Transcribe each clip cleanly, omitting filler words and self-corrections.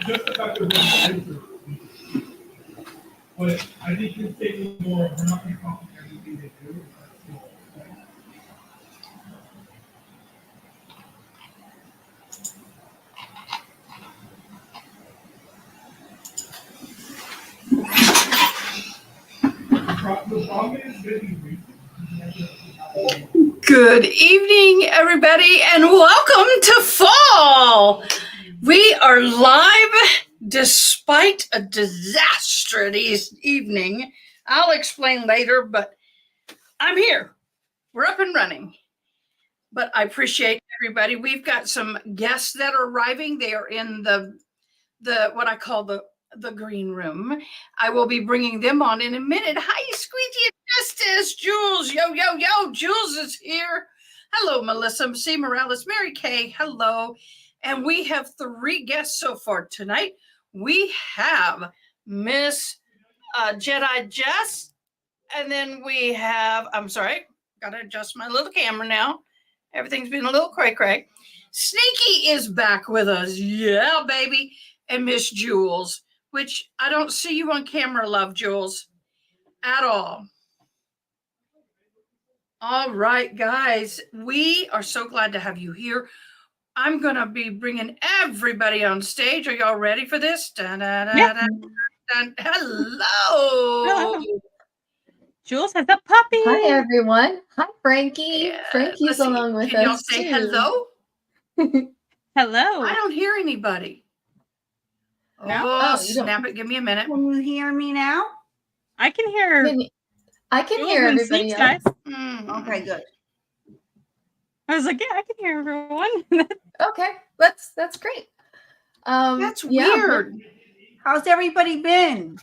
Just the fact that but I think you're thinking more, we're not going to copy everything they do. Good evening, everybody, and welcome to fall. We are live despite a disastrous evening. I'll explain later, but I'm here. We're up and running. But I appreciate everybody. We've got some guests that are arriving. They are in the what I call the green room. I will be bringing them on in a minute. Hi, Squeegee and Justice. Jules, yo. Jules is here. Hello, Melissa C. Morales, Mary Kay. Hello. And we have 3 guests so far tonight. We have Miss Jedi Jess. And then we have, I'm sorry, got to adjust my little camera now. Everything's been a little cray-cray. Sneaky is back with us. Yeah, baby. And Miss Jules, which I don't see you on camera, love, Jules, at all. All right, guys, we are so glad to have you here. I'm going to be bringing everybody on stage. Are y'all ready for this? Hello. Jules has a puppy. Hi, everyone. Hi, Frankie. Yeah, Frankie's along with us. Can y'all say hello? Hello. I don't hear anybody. No? Oh, snap it. Give me a minute. Can you hear me now? I can hear. I can hear everybody else. Guys. Okay, good. I was like, yeah, I can hear everyone. Okay, that's great. That's weird. How's everybody been?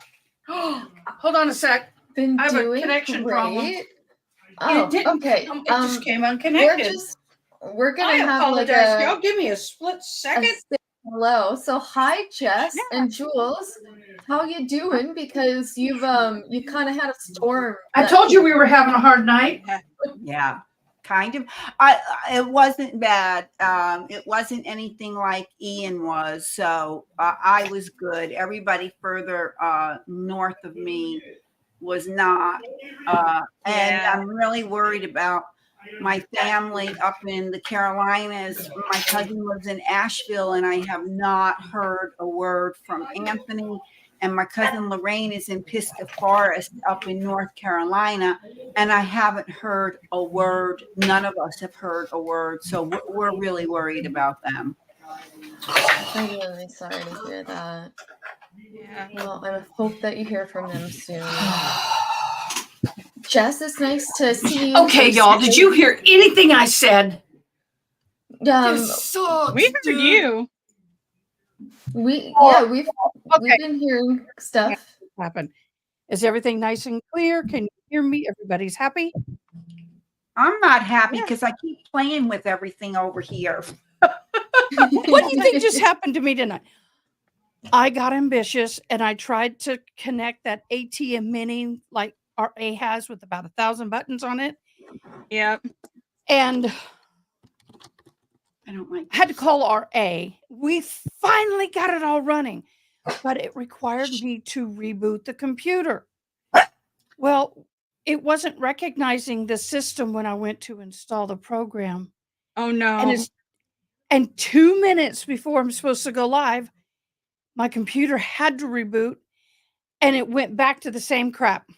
Hold on a sec. Been I have a doing connection great. problem. Oh, It didn't okay. It just came unconnected. We're gonna I have apologize. like Y'all give me a split second. hello. So hi, Jess and Jules. How you doing? Because you kind of had a storm. I told you we were having a hard night. Yeah, kind of. It wasn't bad. It wasn't anything like Ian was, so I was good. Everybody further north of me was not, and I'm really worried about my family up in the Carolinas. My cousin lives in Asheville, and I have not heard a word from Anthony. And my cousin Lorraine is in Pisgah Forest up in North Carolina, and I haven't heard a word. None of us have heard a word, so we're really worried about them. I'm really sorry to hear that. Yeah. Well, I hope that you hear from them soon. Jess, it's nice to see you. Okay, y'all. Did you hear anything I said? This sucks, We heard you. we've Okay. been hearing stuff. Happen. Is everything nice and clear? Can you hear me? Everybody's happy? I'm not happy because I keep playing with everything over here. What do you think just happened to me tonight? I got ambitious and I tried to connect that ATM mini like RA has with about 1,000 buttons on it. Yep. And I don't like. I had to call RA. We finally got it all running, but it required me to reboot the computer. Well, it wasn't recognizing the system when I went to install the program. Oh no. And 2 minutes before I'm supposed to go live, my computer had to reboot and it went back to the same crap.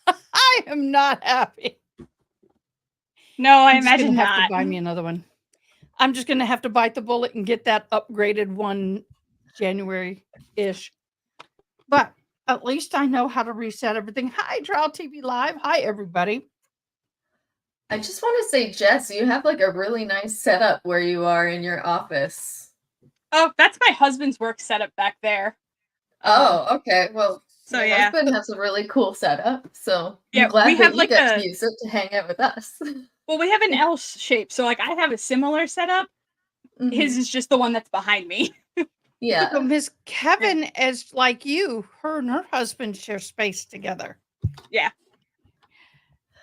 I am not happy. No, I I'm just imagine gonna have not. to buy me another one. I'm just going to have to bite the bullet and get that upgraded one January-ish. But at least I know how to reset everything. Hi, Trial TV Live. Hi, everybody. I just want to say, Jess, you have like a really nice setup where you are in your office. Oh, that's my husband's work setup back there. Oh, okay. Well, So my yeah. husband has a really cool setup, so Yeah, I'm glad we that have, you like, get to use it to hang out with us. Well, we have an L shape, so like I have a similar setup. Mhm. His is just the one that's behind me. Yeah. So Miss Kevin is like you. Her and her husband share space together. Yeah.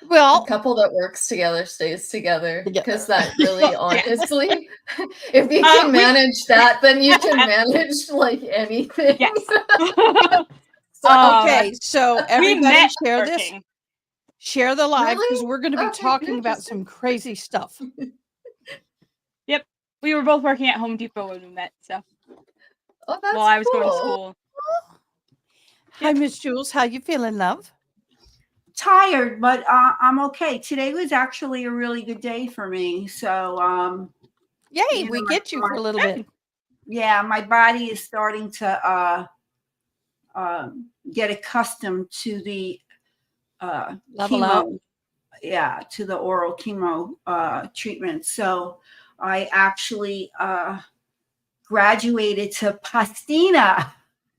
Well, couple that works together stays together, Together. because that really, Yeah. honestly, if you can we- manage that, then you can manage like anything. Yes. okay, so everybody met share this. working. Share the live because Really? we're going to be Okay, talking about interesting. some crazy stuff. We were both working at Home Depot when we met, so Oh, that's while I was going to cool. school. Hi, Miss Jules. How you feeling, love? Tired, but I'm okay. Today was actually a really good day for me. So, Yay, you know, we get you for a little bit. yeah, my body is starting to get accustomed to the Level out. chemo. Yeah, to the oral chemo treatment. So I actually graduated to pastina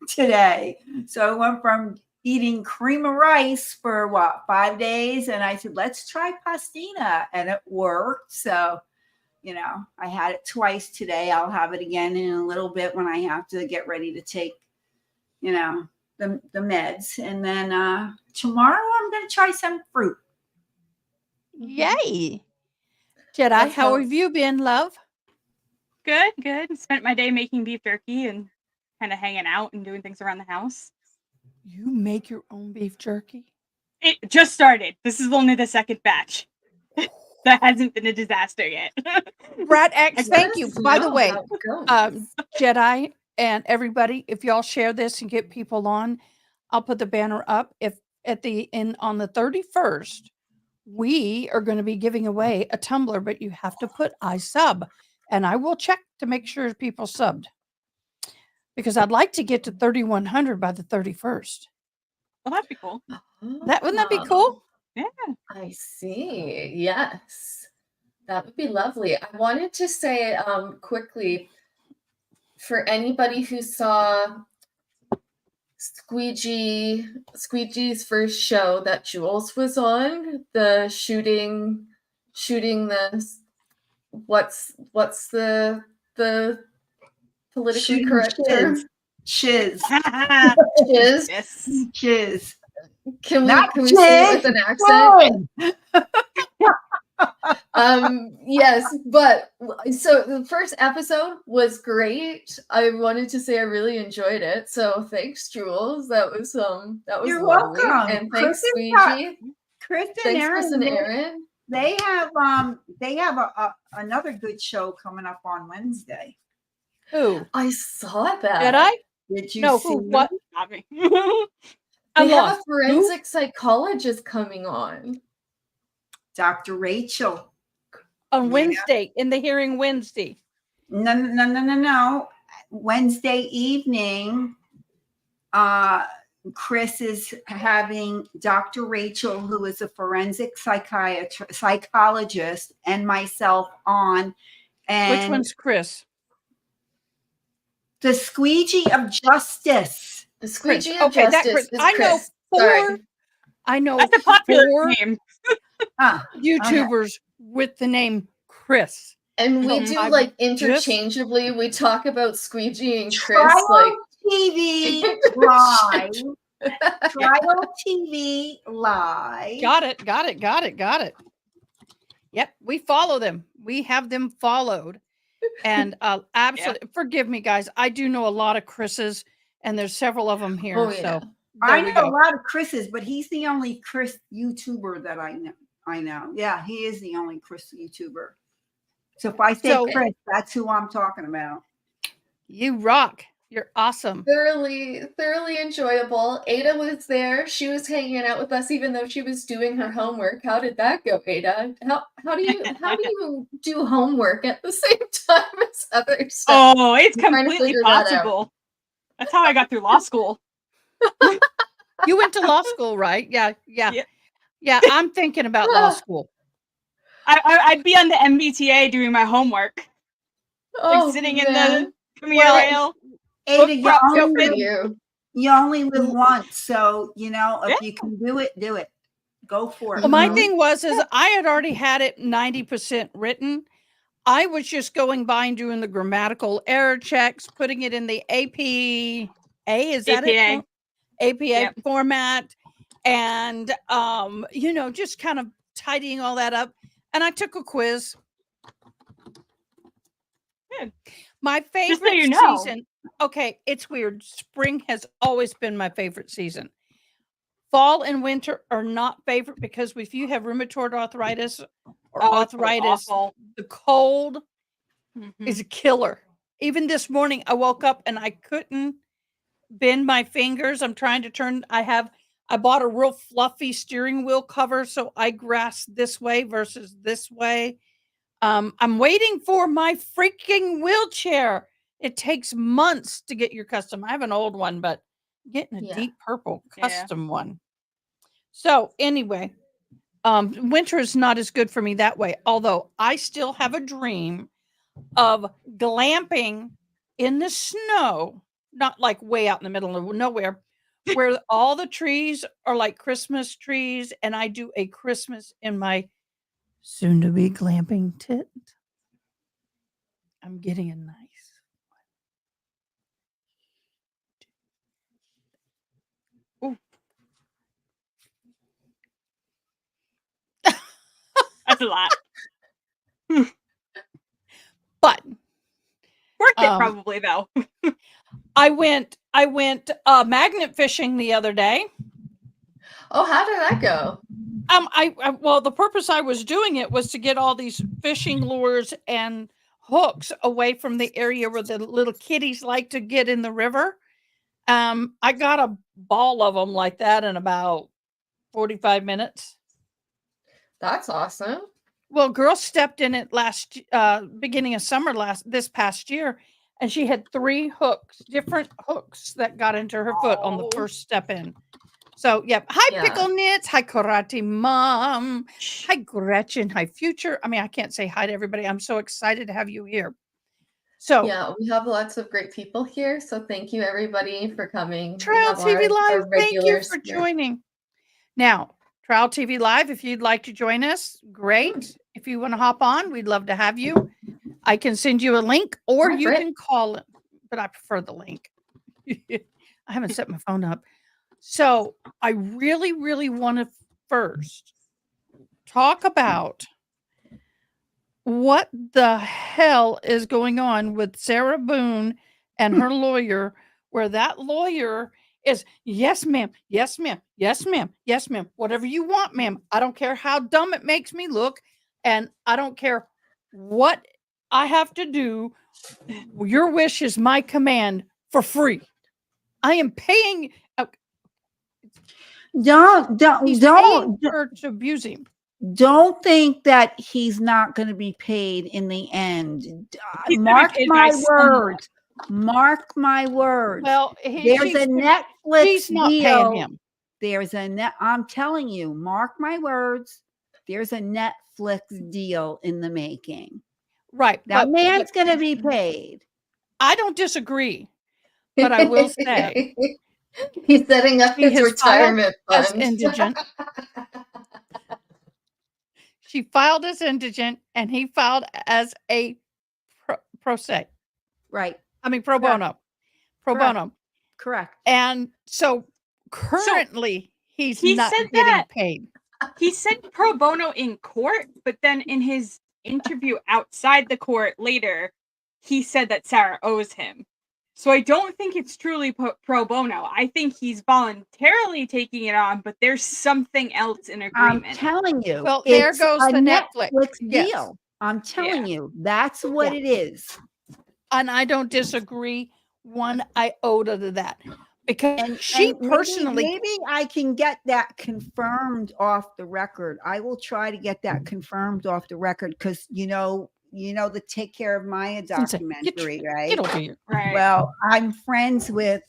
today. So I went from eating cream of rice for 5 days, and I said, let's try pastina, and it worked. So, you know, I had it twice today. I'll have it again in a little bit when I have to get ready to take, you know, the meds. And then tomorrow I'm going to try some fruit. Yay. Jedi, That's how how- have you been, love? Good, good. Spent my day making beef jerky and kind of hanging out and doing things around the house. You make your own beef jerky? It just started. This is only the second batch. That hasn't been a disaster yet. Brad X, Let thank you. us By the know way, how it goes. Jedi and everybody, if y'all share this and get people on, I'll put the banner up. If at the end on the 31st, we are going to be giving away a tumbler, but you have to put I sub, and I will check to make sure people subbed because I'd like to get to 3,100 by the 31st. Well, that'd be cool. Wouldn't that be Oh, cool? Yeah. I see. Yes. That would be lovely. I wanted to say quickly, for anybody who saw Squeegee's first show that Jules was on, the shooting the what's the politically Shooting correct term? Shiz. Shiz. Yes. Shiz. Can Not we say it with an accent? Yes, but so the first episode was great. I wanted to say I really enjoyed it. So thanks, Jules. That was You're lovely. welcome. And thanks, Chris Squeegee. Chris and Thanks, Chris and Aaron. Aaron. They have another good show coming up on Wednesday. Who? I saw that. Jedi? Did you No, see who? What? Not me. I They have lost. a forensic psychologist coming on. Dr. Rachel? On Yeah. Wednesday, in the hearing Wednesday. No. Wednesday evening, Chris is having Dr. Rachel, who is a forensic psychologist, and myself on. And Which one's Chris? the squeegee of justice. The Squeegee Chris. of Okay, that Justice Chris. is I know Chris. four. Sorry. I know That's a popular 4 name. YouTubers with the name Chris. And we Mhm. do I'm like interchangeably. We talk about Squeegee and Chris Trial like TV live. Trial TV live. Got it. Yep, we follow them. We have them followed. And absolutely, forgive me, guys. I do know a lot of Chris's, and there's several of them here. Oh, yeah. So I there we know go. a lot of Chris's, but he's the only Chris YouTuber that I know. Yeah, he is the only Chris YouTuber. So if I say So- Chris, that's who I'm talking about. You rock. You're awesome. thoroughly enjoyable. Ada was there. She was hanging out with us even though she was doing her homework. How did that go, Ada? How do you do homework at the same time as other stuff? Oh, it's I'm trying to completely figure that out. possible. That's how I got through law school. You went to law school, right? Yeah. Yeah, I'm thinking about law school. I'd be on the MBTA doing my homework, like sitting in the commuter Well, rail. Ada, you only live Mm. once, so you know if you can do it, do it. Go for it. Well, my Mhm. thing was I had already had it 90% written. I was just going by and doing the grammatical error checks, putting it in the APA. Is that APA. it? APA Yep. format, and just kind of tidying all that up. And I took a quiz. Good. My Just so favorite you know. season. Okay, it's weird. Spring has always been my favorite season. Fall and winter are not favorite because if you have rheumatoid arthritis or It's arthritis, awful. the cold Mhm. is a killer. Even this morning, I woke up and I couldn't bend my fingers. I'm trying to turn. I bought a real fluffy steering wheel cover, so I grasp this way versus this way. I'm waiting for my freaking wheelchair. It takes months to get your custom. I have an old one, but getting a Yeah. deep purple Yeah. custom one. So anyway, winter is not as good for me that way. Although I still have a dream of glamping in the snow, not like way out in the middle of nowhere, where all the trees are like Christmas trees, and I do a Christmas in my soon-to-be glamping tent. I'm getting a nice. Ooh. That's a lot. But Worth it probably though. I went magnet fishing the other day. Oh, how did that go? Well, the purpose I was doing it was to get all these fishing lures and hooks away from the area where the little kitties like to get in the river. I got a ball of them like that in about 45 minutes. That's awesome. Well, girl stepped in it beginning of summer this past year, and she had 3 different hooks that got into her foot on the first step in. So, yep. Hi, Yeah. Pickle Knits. Hi, Karate Mom. Hi, Gretchen. Hi, Future. I mean, I can't say hi to everybody. I'm so excited to have you here. So, Yeah, we have lots of great people here. So thank you everybody for coming. We Trial have TV our Live, thank you regulars for here. joining. Now, Trial TV Live, if you'd like to join us, great. If you want to hop on, we'd love to have you. I can send you a link, or Hi, you Britt. can call it, but I prefer the link. I haven't set my phone up. So I really, really want to first talk about what the hell is going on with Sarah Boone and her lawyer, where that lawyer is, yes, ma'am, yes, ma'am, yes, ma'am, yes, ma'am, whatever you want, ma'am. I don't care how dumb it makes me look, and I don't care what I have to do. Your wish is my command for free. I am paying. He's paying her to abuse him. Don't think that he's not going to be paid in the end. He's gonna be Mark paid my by someone. words. Mark my words. Well, There's a Netflix she's not deal. paying him. I'm telling you, mark my words. There's a Netflix deal in the making. Right. That man's going to be paid. I don't disagree, but I will say he's setting up he his has retirement filed as fund. indigent. She filed as indigent, and he filed as a pro se. Right. I mean, pro bono. Pro Correct. bono. Correct. And so currently he not said getting that- paid. He said pro bono in court, but then in his interview outside the court later, he said that Sarah owes him. So I don't think it's truly pro bono. I think he's voluntarily taking it on, but there's something else in agreement. I'm telling you. Well, there it's goes a the Netflix. deal. Yes. I'm telling you, that's what it is. And I don't disagree one iota to that. Because And personally, maybe I can get that confirmed off the record. I will try to get that confirmed off the record because you know the Take Care of Maya documentary, right? Get over here. Right. Well, I'm friends with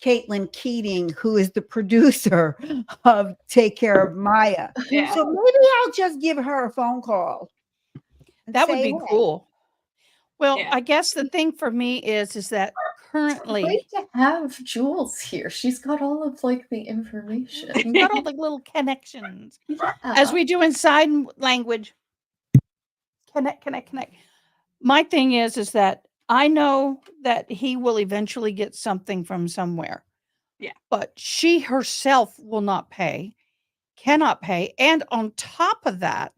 Caitlin Keating, who is the producer of Take Care of Maya. Yeah. So maybe I'll just give her a phone call. That would be cool. Well, Yeah. I guess the thing for me is that currently Great to have Jules here. She's got all of like the information. she's got all the little connections. As we do in sign language. Connect. My thing is that I know that he will eventually get something from somewhere. Yeah. But she herself will not pay, cannot pay. And on top of that,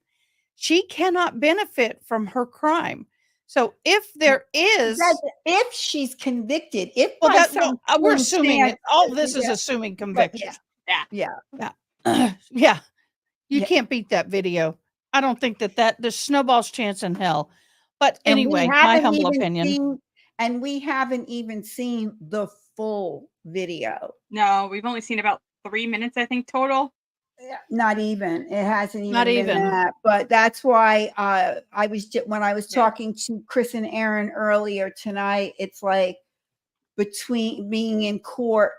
she cannot benefit from her crime. So if there is, if she's convicted, if well, by that some we're slim assuming chance- it. All this is yeah, assuming but conviction. yeah. Yeah, you Yeah. can't beat that video. I don't think that there's snowball's chance in hell. But And anyway, we my haven't humble even opinion. seen, and we haven't even seen the full video. No, we've only seen about 3 minutes, I think, total. Not even. It hasn't even Not been even. that. But that's why when I was talking to Chris and Aaron earlier tonight, it's like between being in court,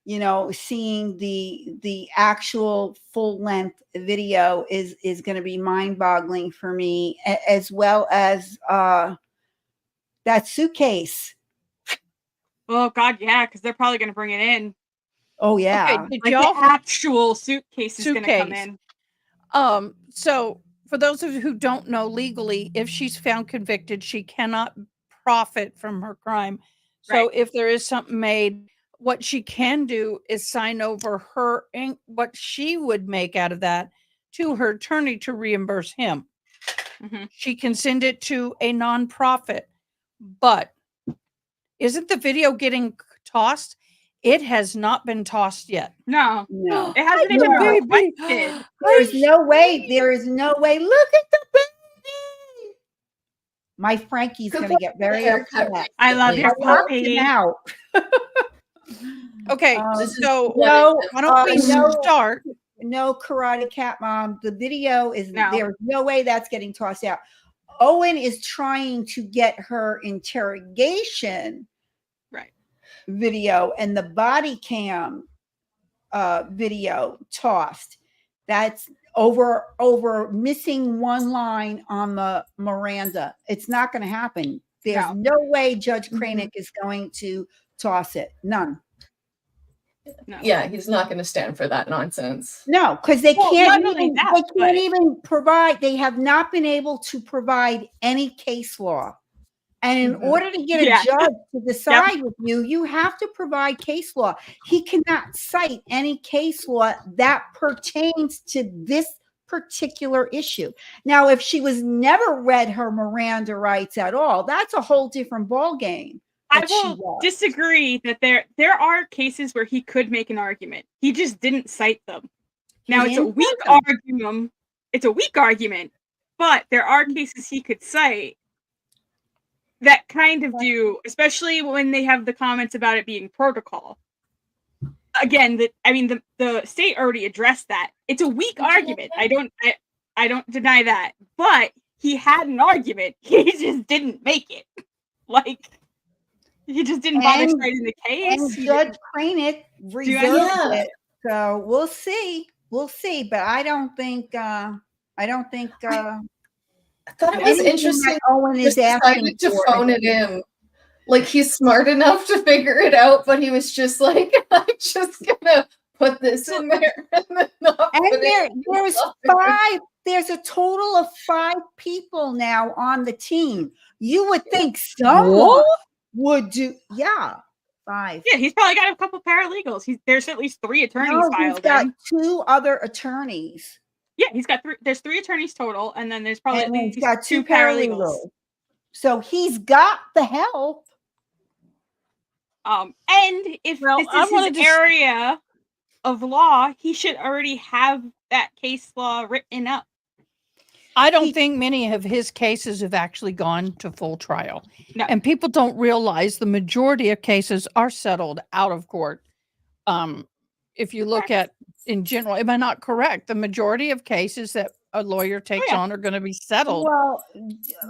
you know, seeing the actual full length video is going to be mind boggling for me, as well as that suitcase. Oh God, yeah, because they're probably gonna bring it in. Oh yeah. Okay, did Like y'all the actual suitcase is gonna come Suitcase. in. So for those of you who don't know, legally, if she's found convicted, she cannot profit from her crime. So Right. if there is something made, what she can do is sign over what she would make out of that to her attorney to reimburse him. Mhm. She can send it to a nonprofit. But isn't the video getting tossed? It has not been tossed yet. No, No. it hasn't I even know, been baby. requested. There's no way. There is no way. Look at the baby. My Frankie's going to get very upset. I love your I knocked puppy. him out. Okay, This is so No, why don't we start? no Karate Cat Mom. The video is No. there's no way that's getting tossed out. Owen is trying to get her interrogation Right. video and the body cam video tossed. That's over missing one line on the Miranda. It's not going to happen. There's no way Judge Cranick is going to toss it. None. No. Yeah, he's not going to stand for that nonsense. No, because they Well, can't not only even, that, they can't but- even provide. They have not been able to provide any case law. And in order to get a Yeah. judge to decide with you, you have to provide case law. He cannot cite any case law that pertains to this particular issue. Now, if she was never read her Miranda rights at all, that's a whole different ballgame. I will disagree that there are cases where he could make an argument. He just didn't cite them. Now it's a didn't weak cite them. argument. It's a weak argument, but there are cases he could cite that kind of do, especially when they have the comments about it being protocol. Again, the state already addressed that. It's a weak argument. I don't deny that. But he had an argument. He just didn't make it. Like he just didn't bother And- citing the case. And He Judge didn't- Cranick reserved Yeah. it. So we'll see. We'll see. But I don't think I thought it was anything interesting. that Owen He is asking decided to for. phone it in. Like he's smart enough to figure it out, but he was just like, I'm just gonna put this in there and then not And put it in there's the other. 5. There's a total of 5 people now on the team. You would think someone would do. Yeah, 5. Yeah, he's probably got a couple paralegals. There's at least 3 attorneys No, he's filed got in. 2 other attorneys. Yeah, he's got 3. There's 3 attorneys total, and then there's probably And at he's least got 2 2 paralegals. paralegals. So he's got the help. And if Well, this I is wanted his to area of law, he should already have that case law written up. I don't think many of his cases have actually gone to full trial. No. And people don't realize the majority of cases are settled out of court. If you look at in general, am I not correct? The majority of cases that a lawyer takes on are going to be settled. Well,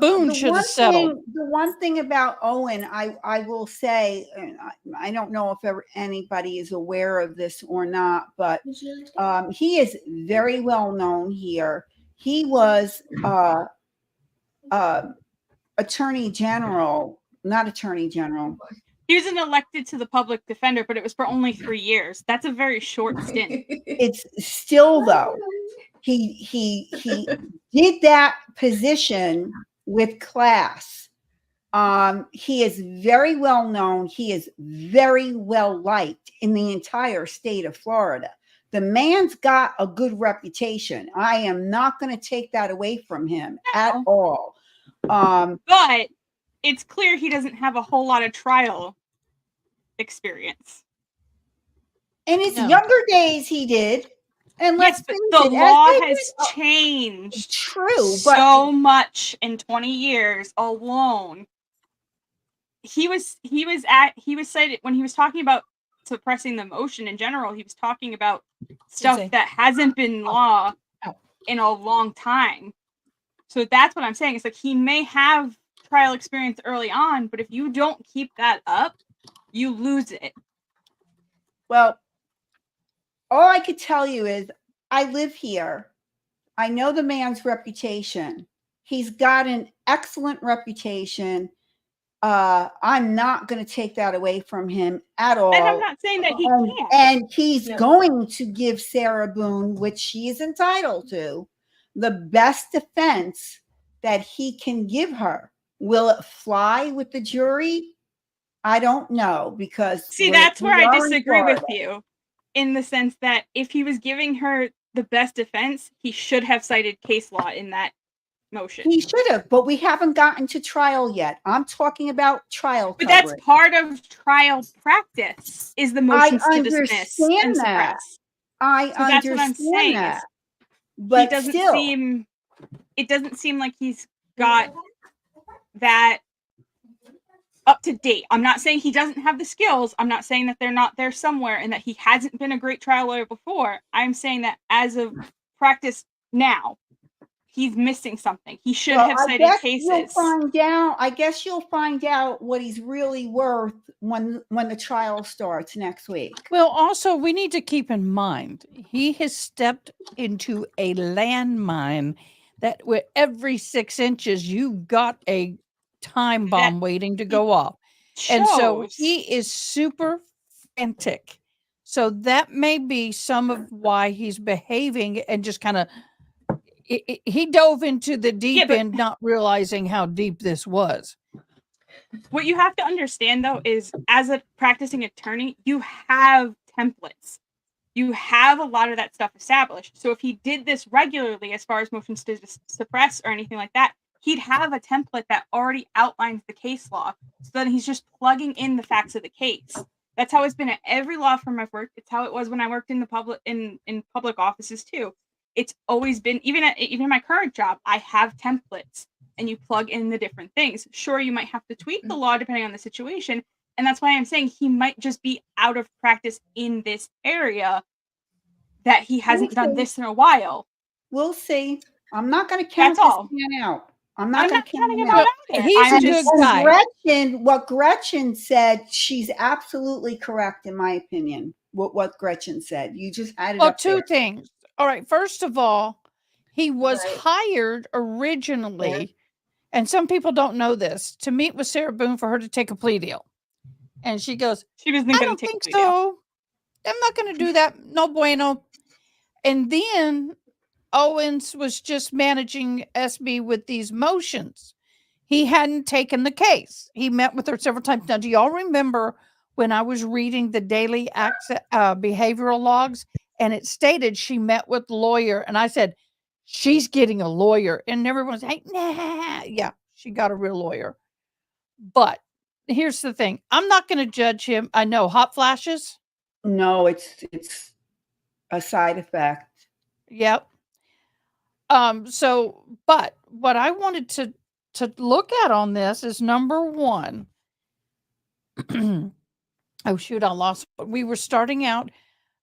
Boone the should one have settled. The one thing about Owen, I will say, and I don't know if anybody is aware of this or not, but he is very well known here. He was attorney general, not attorney general. He was an elected to the public defender, but it was for only 3 years. That's a very short stint. It's still though. He did that position with class. He is very well known. He is very well liked in the entire state of Florida. The man's got a good reputation. I am not going to take that away from him at all. But it's clear he doesn't have a whole lot of trial experience. In his younger days, he did. And yes, but the law has changed so much in 20 years alone. He was cited when he was talking about suppressing the motion in general. He was talking about stuff that hasn't been law in a long time. So that's what I'm saying. It's like he may have trial experience early on, but if you don't keep that up, you lose it. Well, all I could tell you is I live here. I know the man's reputation. He's got an excellent reputation. I'm not going to take that away from him at all. And I'm not saying that he can't. And he's going to give Sarah Boone, which she is entitled to, the best defense that he can give her. Will it fly with the jury? I don't know, because that's where I disagree with you, in the sense that if he was giving her the best defense, he should have cited case law in that motion. He should have, but we haven't gotten to trial yet. I'm talking about trial But coverage. that's part of trial practice, is the motions to dismiss and suppress. That's what I'm saying. That. But it doesn't seem like he's got that up to date. I'm not saying he doesn't have the skills. I'm not saying that they're not there somewhere and that he hasn't been a great trial lawyer before. I'm saying that as of practice now, he's missing something. He should have cited cases. I guess you'll find out what he's really worth when the trial starts next week. Well, also, we need to keep in mind, he has stepped into a landmine that where every 6 inches you've got a time bomb waiting to go off. And so he is super frantic. So that may be some of why he's behaving and just kind of he dove into the deep end, not realizing how deep this was. What you have to understand, though, is as a practicing attorney, you have templates. You have a lot of that stuff established. So if he did this regularly, as far as motions to suppress or anything like that, he'd have a template that already outlines the case law. So then he's just plugging in the facts of the case. That's how it's been at every law firm I've worked. It's how it was when I worked in the public in public offices too. It's always been, even in my current job, I have templates and you plug in the different things. Sure, you might have to tweak the law depending on the situation. And that's why I'm saying he might just be out of practice in this area, that he hasn't done this in a while. We'll see. I'm not going to count this man out. I'm not counting him out. He's a good guy. What Gretchen said, she's absolutely correct in my opinion. What Gretchen said. You just had it up two there. things. All right. First of all, he was hired originally, and some people don't know this, to meet with Sarah Boone for her to take a plea deal. And she goes, I don't think so. I'm not going to do that. No bueno. And then Owens was just managing SB with these motions. He hadn't taken the case. He met with her several times. Now, do y'all remember when I was reading the daily behavioral logs and it stated she met with the lawyer, and I said, she's getting a lawyer. And everyone's like, nah. Yeah, she got a real lawyer. But here's the thing. I'm not going to judge him. I know hot flashes. No, it's a side effect. Yep. But what I wanted to look at on this is number one. Oh shoot, I lost. We were starting out.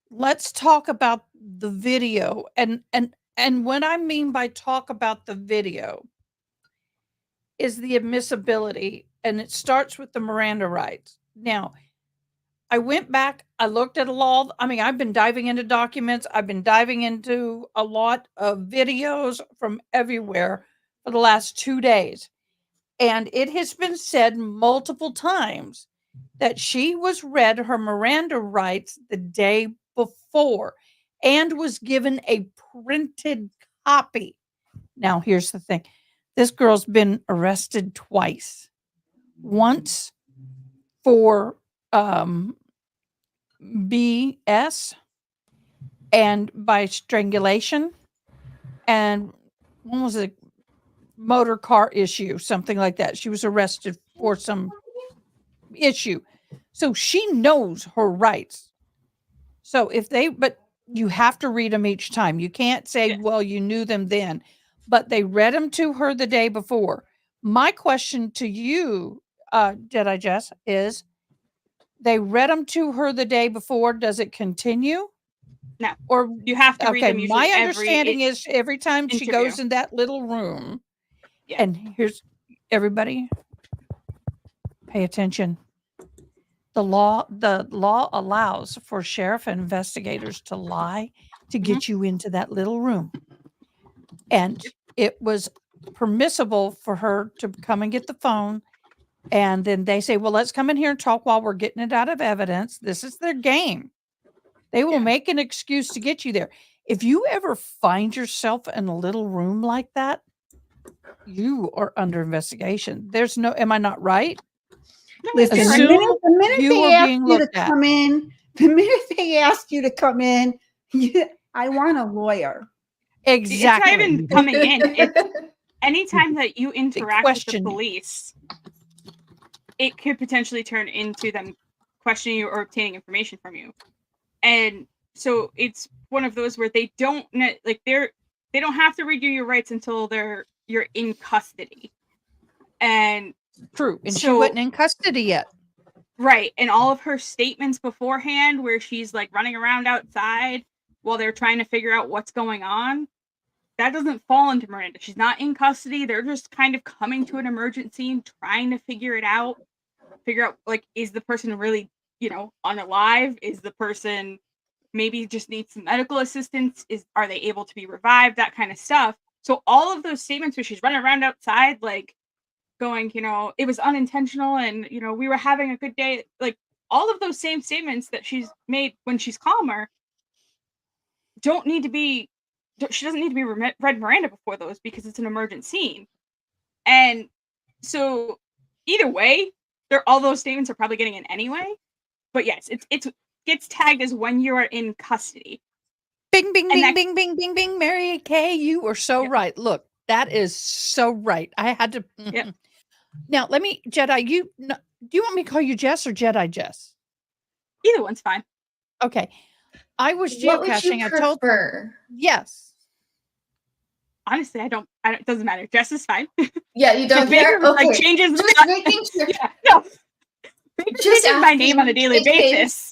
Let's talk about the video. And what I mean by talk about the video is the admissibility. And it starts with the Miranda rights. Now, I went back, I looked at a lot. I mean, I've been diving into documents. I've been diving into a lot of videos from everywhere for the last 2 days. And it has been said multiple times that she was read her Miranda rights the day before and was given a printed copy. Now, here's the thing. This girl's been arrested twice. once for BS and by strangulation, and one was a motor car issue, something like that. She was arrested for some issue. So she knows her rights. So but you have to read them each time. You can't say, Yes. well, you knew them then, but they read them to her the day before. My question to you, Jedi Jess, is they read them to her the day before. Does it continue? No. Or You have to read okay, them usually my understanding is every time she interview. goes in that little room, Yeah. and here's everybody pay attention. The law allows for sheriff and investigators to lie to get you into that little room. And it was permissible for her to come and get the phone. And then they say, well, let's come in here and talk while we're getting it out of evidence. This is their game. They will make an excuse to get you there. If you ever find yourself in a little room like that, you are under investigation. There's no, am I not right? Listen, Assume the minute you they are ask being you to looked at. come in, the minute they ask you to come in, I want a lawyer. Exactly. It's not even coming in. It's anytime that you interact with the police, it could potentially turn into them questioning you or obtaining information from you. And so it's one of those where they don't they don't have to read you your rights until you're in custody. And true. And she wasn't in custody yet. Right. And all of her statements beforehand where she's like running around outside while they're trying to figure out what's going on, that doesn't fall into Miranda. She's not in custody. They're just kind of coming to an emergency and trying to figure out like, is the person really, unalive? Is the person maybe just needs some medical assistance? Are they able to be revived? That kind of stuff. So all of those statements where she's running around outside, like going, it was unintentional and, we were having a good day. Like all of those same statements that she's made when she's calmer she doesn't need to be read Miranda before those because it's an emergent scene. And so either way, all those statements are probably getting in anyway. But yes, it gets tagged as when you are in custody. Bing, bing, bing, bing, bing, bing, bing. Mary Kay, you are so right. Look, that is so right. I had to. Yep. Now, let me, Jedi, do you want me to call you Jess or Jedi Jess? Either one's fine. Okay. I was geocaching. What would you prefer? Yes. Honestly, it doesn't matter. Jess is fine. Yeah, you don't care? Okay. Like changes just making sure. Yeah, no. Just my name on a daily basis.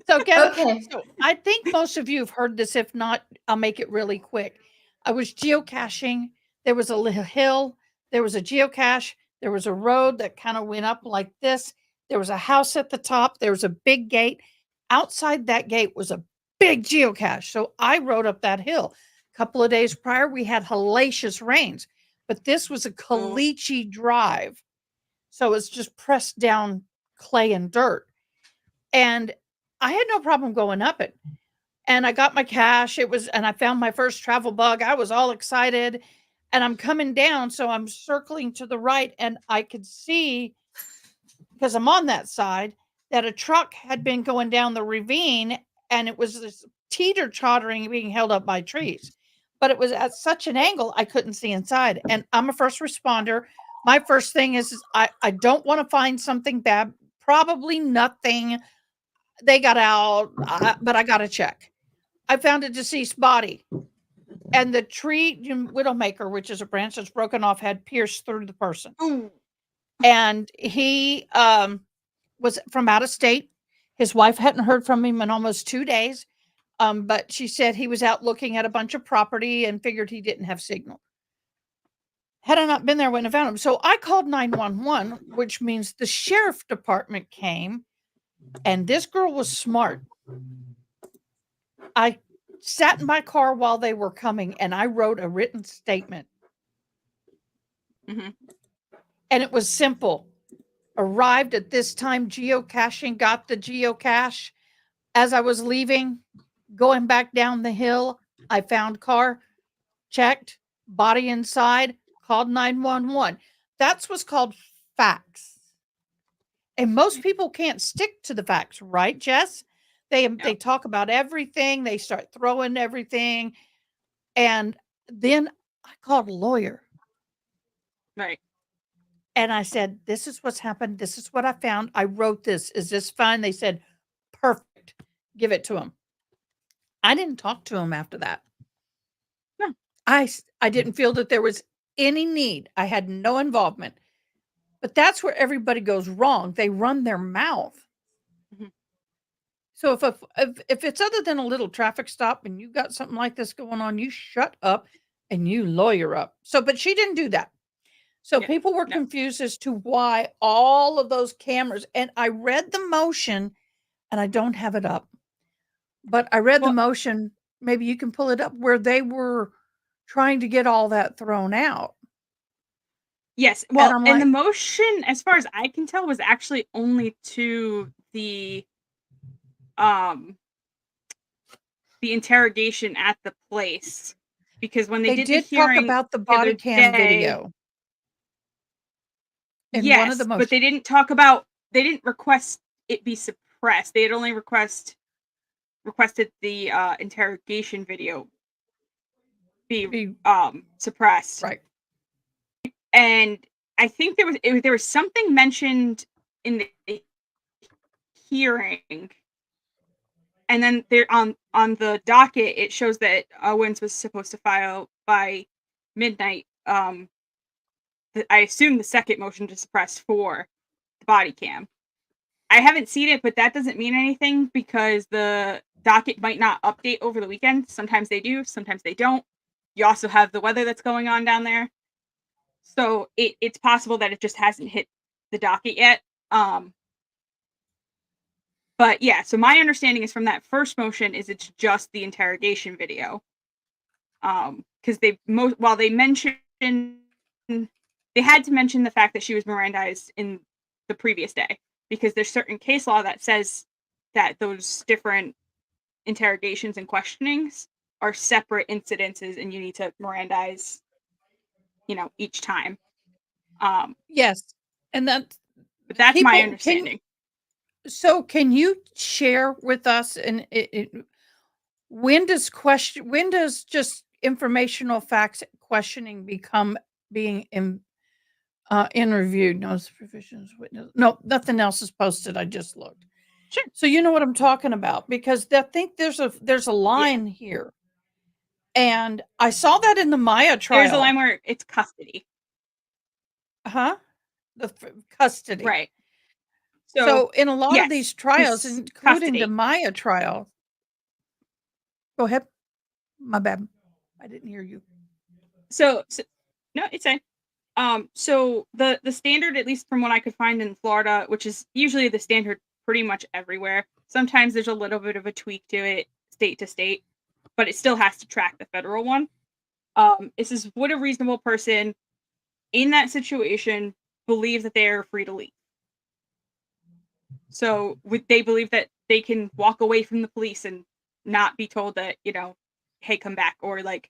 So, so I think most of you have heard this. If not, I'll make it really quick. I was geocaching. There was a little hill. There was a geocache. There was a road that kind of went up like this. There was a house at the top. There was a big gate. Outside that gate was a big geocache. So I rode up that hill. A couple of days prior, we had hellacious rains, but this was a caliche drive. So it's just pressed down clay and dirt. And I had no problem going up it. And I got my cache. And I found my first travel bug. I was all excited. And I'm coming down. So I'm circling to the right. And I could see, because I'm on that side, that a truck had been going down the ravine. And it was this teeter-tottering being held up by trees. But it was at such an angle, I couldn't see inside. And I'm a first responder. My first thing is I don't want to find something bad. Probably nothing. They got out, but I got to check. I found a deceased body. And the tree widowmaker, which is a branch that's broken off, had pierced through the person. Ooh. And he was from out of state. His wife hadn't heard from him in almost 2 days. But she said he was out looking at a bunch of property and figured he didn't have signal. Had I not been there, I wouldn't have found him. So I called 911, which means the sheriff department came. And this girl was smart. I sat in my car while they were coming and I wrote a written statement. Mm-hmm. And it was simple. Arrived at this time geocaching, got the geocache. As I was leaving, going back down the hill, I found car, checked, body inside, called 911. That's what's called facts. And most people can't stick to the facts, right, Jess? They talk about everything, they start throwing everything, and then I called a lawyer Right. and I said, "This is what's happened. This is what I found. I wrote this. Is this fine?" They said, "Perfect. Give it to him." I didn't talk to him after that. No. I didn't feel that there was any need. I had no involvement. But that's where everybody goes wrong. They run their mouth. Mhm. So if it's other than a little traffic stop and you got something like this going on, you shut up and you lawyer up. So, but she didn't do that. So Yeah, people were no. confused as to why all of those cameras, and I read the motion and I don't have it up, but I read the Well- motion. Maybe you can pull it up where they were trying to get all that thrown out. Yes. Well, I'm and the like- motion, as far as I can tell, was actually only to the interrogation at the place. Because when they did the did talk hearing about the the body other cam day, video. In one of yes, the but motions. they didn't talk about, they didn't request it be suppressed. They had only requested the interrogation video be suppressed. Right. And I think there was something mentioned in the hearing, and then there on the docket it shows that Owens was supposed to file by midnight. I assume the second motion to suppress for the body cam. I haven't seen it, but that doesn't mean anything because the docket might not update over the weekend. Sometimes they do, sometimes they don't. You also have the weather that's going on down there. So it's possible that it just hasn't hit the docket yet. But yeah, so my understanding is from that first motion is it's just the interrogation video. Because while they mentioned, they had to mention the fact that she was Mirandized in the previous day because there's certain case law that says that those different interrogations and questionings are separate incidences and you need to Mirandize, each time. Yes. And But that's my people understanding. can you share with us and when does just informational facts questioning become being interviewed? No supervisions, witness. No, nothing else is posted. I just looked. Sure. So you know what I'm talking about because I think there's a line here. And I saw that in the Maya trial. There's a line where it's custody. The custody. Right. So in a lot of these trials, 'cause including custody. the Maya trial. Go ahead. My bad. I didn't hear you. So no, it's fine. So the standard, at least from what I could find in Florida, which is usually the standard pretty much everywhere. Sometimes there's a little bit of a tweak to it, state to state, but it still has to track the federal one. This is would a reasonable person in that situation believe that they are free to leave? So would they believe that they can walk away from the police and not be told that, hey, come back? Or like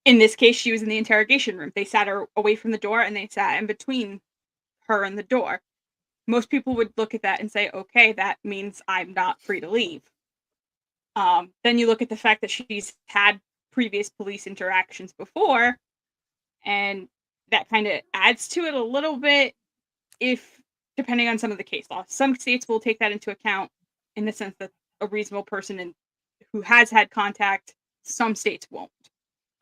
in this case, she was in the interrogation room. They sat her away from the door and they sat in between her and the door. Most people would look at that and say, okay, that means I'm not free to leave. Then you look at the fact that she's had previous police interactions before, and that kind of adds to it a little bit if depending on some of the case law. Some states will take that into account in the sense that a reasonable person who has had contact, some states won't.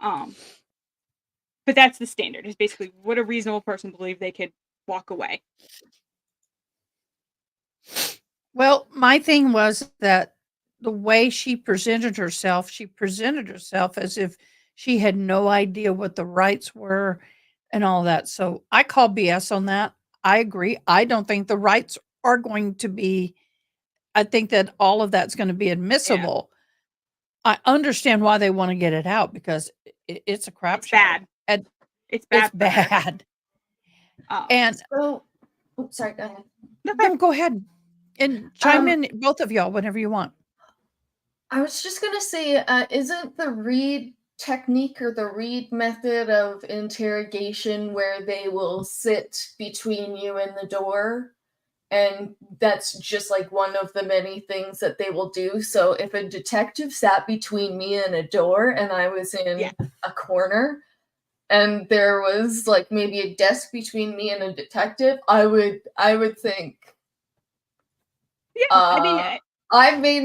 But that's the standard, is basically would a reasonable person believe they could walk away? Well, my thing was that the way she presented herself as if she had no idea what the rights were and all that. So I call BS on that. I agree. I don't think the rights are going to be, I think that all of that's going to be admissible. I understand why they want to get it out because it's a crap It's show. bad. And It's bad. it's bad. And So, oops, sorry, go ahead. no, go ahead and chime in, both of y'all, whenever you want. I was just gonna say, isn't the Reed technique or the Reed method of interrogation where they will sit between you and the door And that's just like one of the many things that they will do. So if a detective sat between me and a door and I was in a corner and there was like maybe a desk between me and a detective, I would think, Yeah, I mean, I may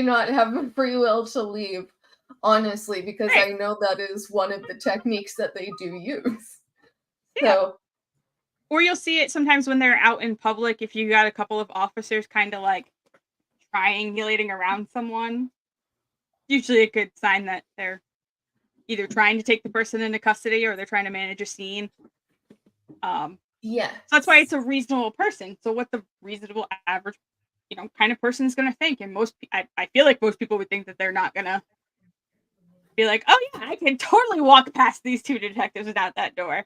not have a free will to leave, honestly, because right. I know that is one of the techniques that they do use. Yeah. So Or you'll see it sometimes when they're out in public, if you got a couple of officers kind of like triangulating around someone, usually a good sign that they're either trying to take the person into custody or they're trying to manage a scene. yeah. So that's why it's a reasonable person. So what the reasonable average, kind of person is going to think. And I feel like most people would think that they're not going to be like, oh yeah, I can totally walk past these two detectives without that door.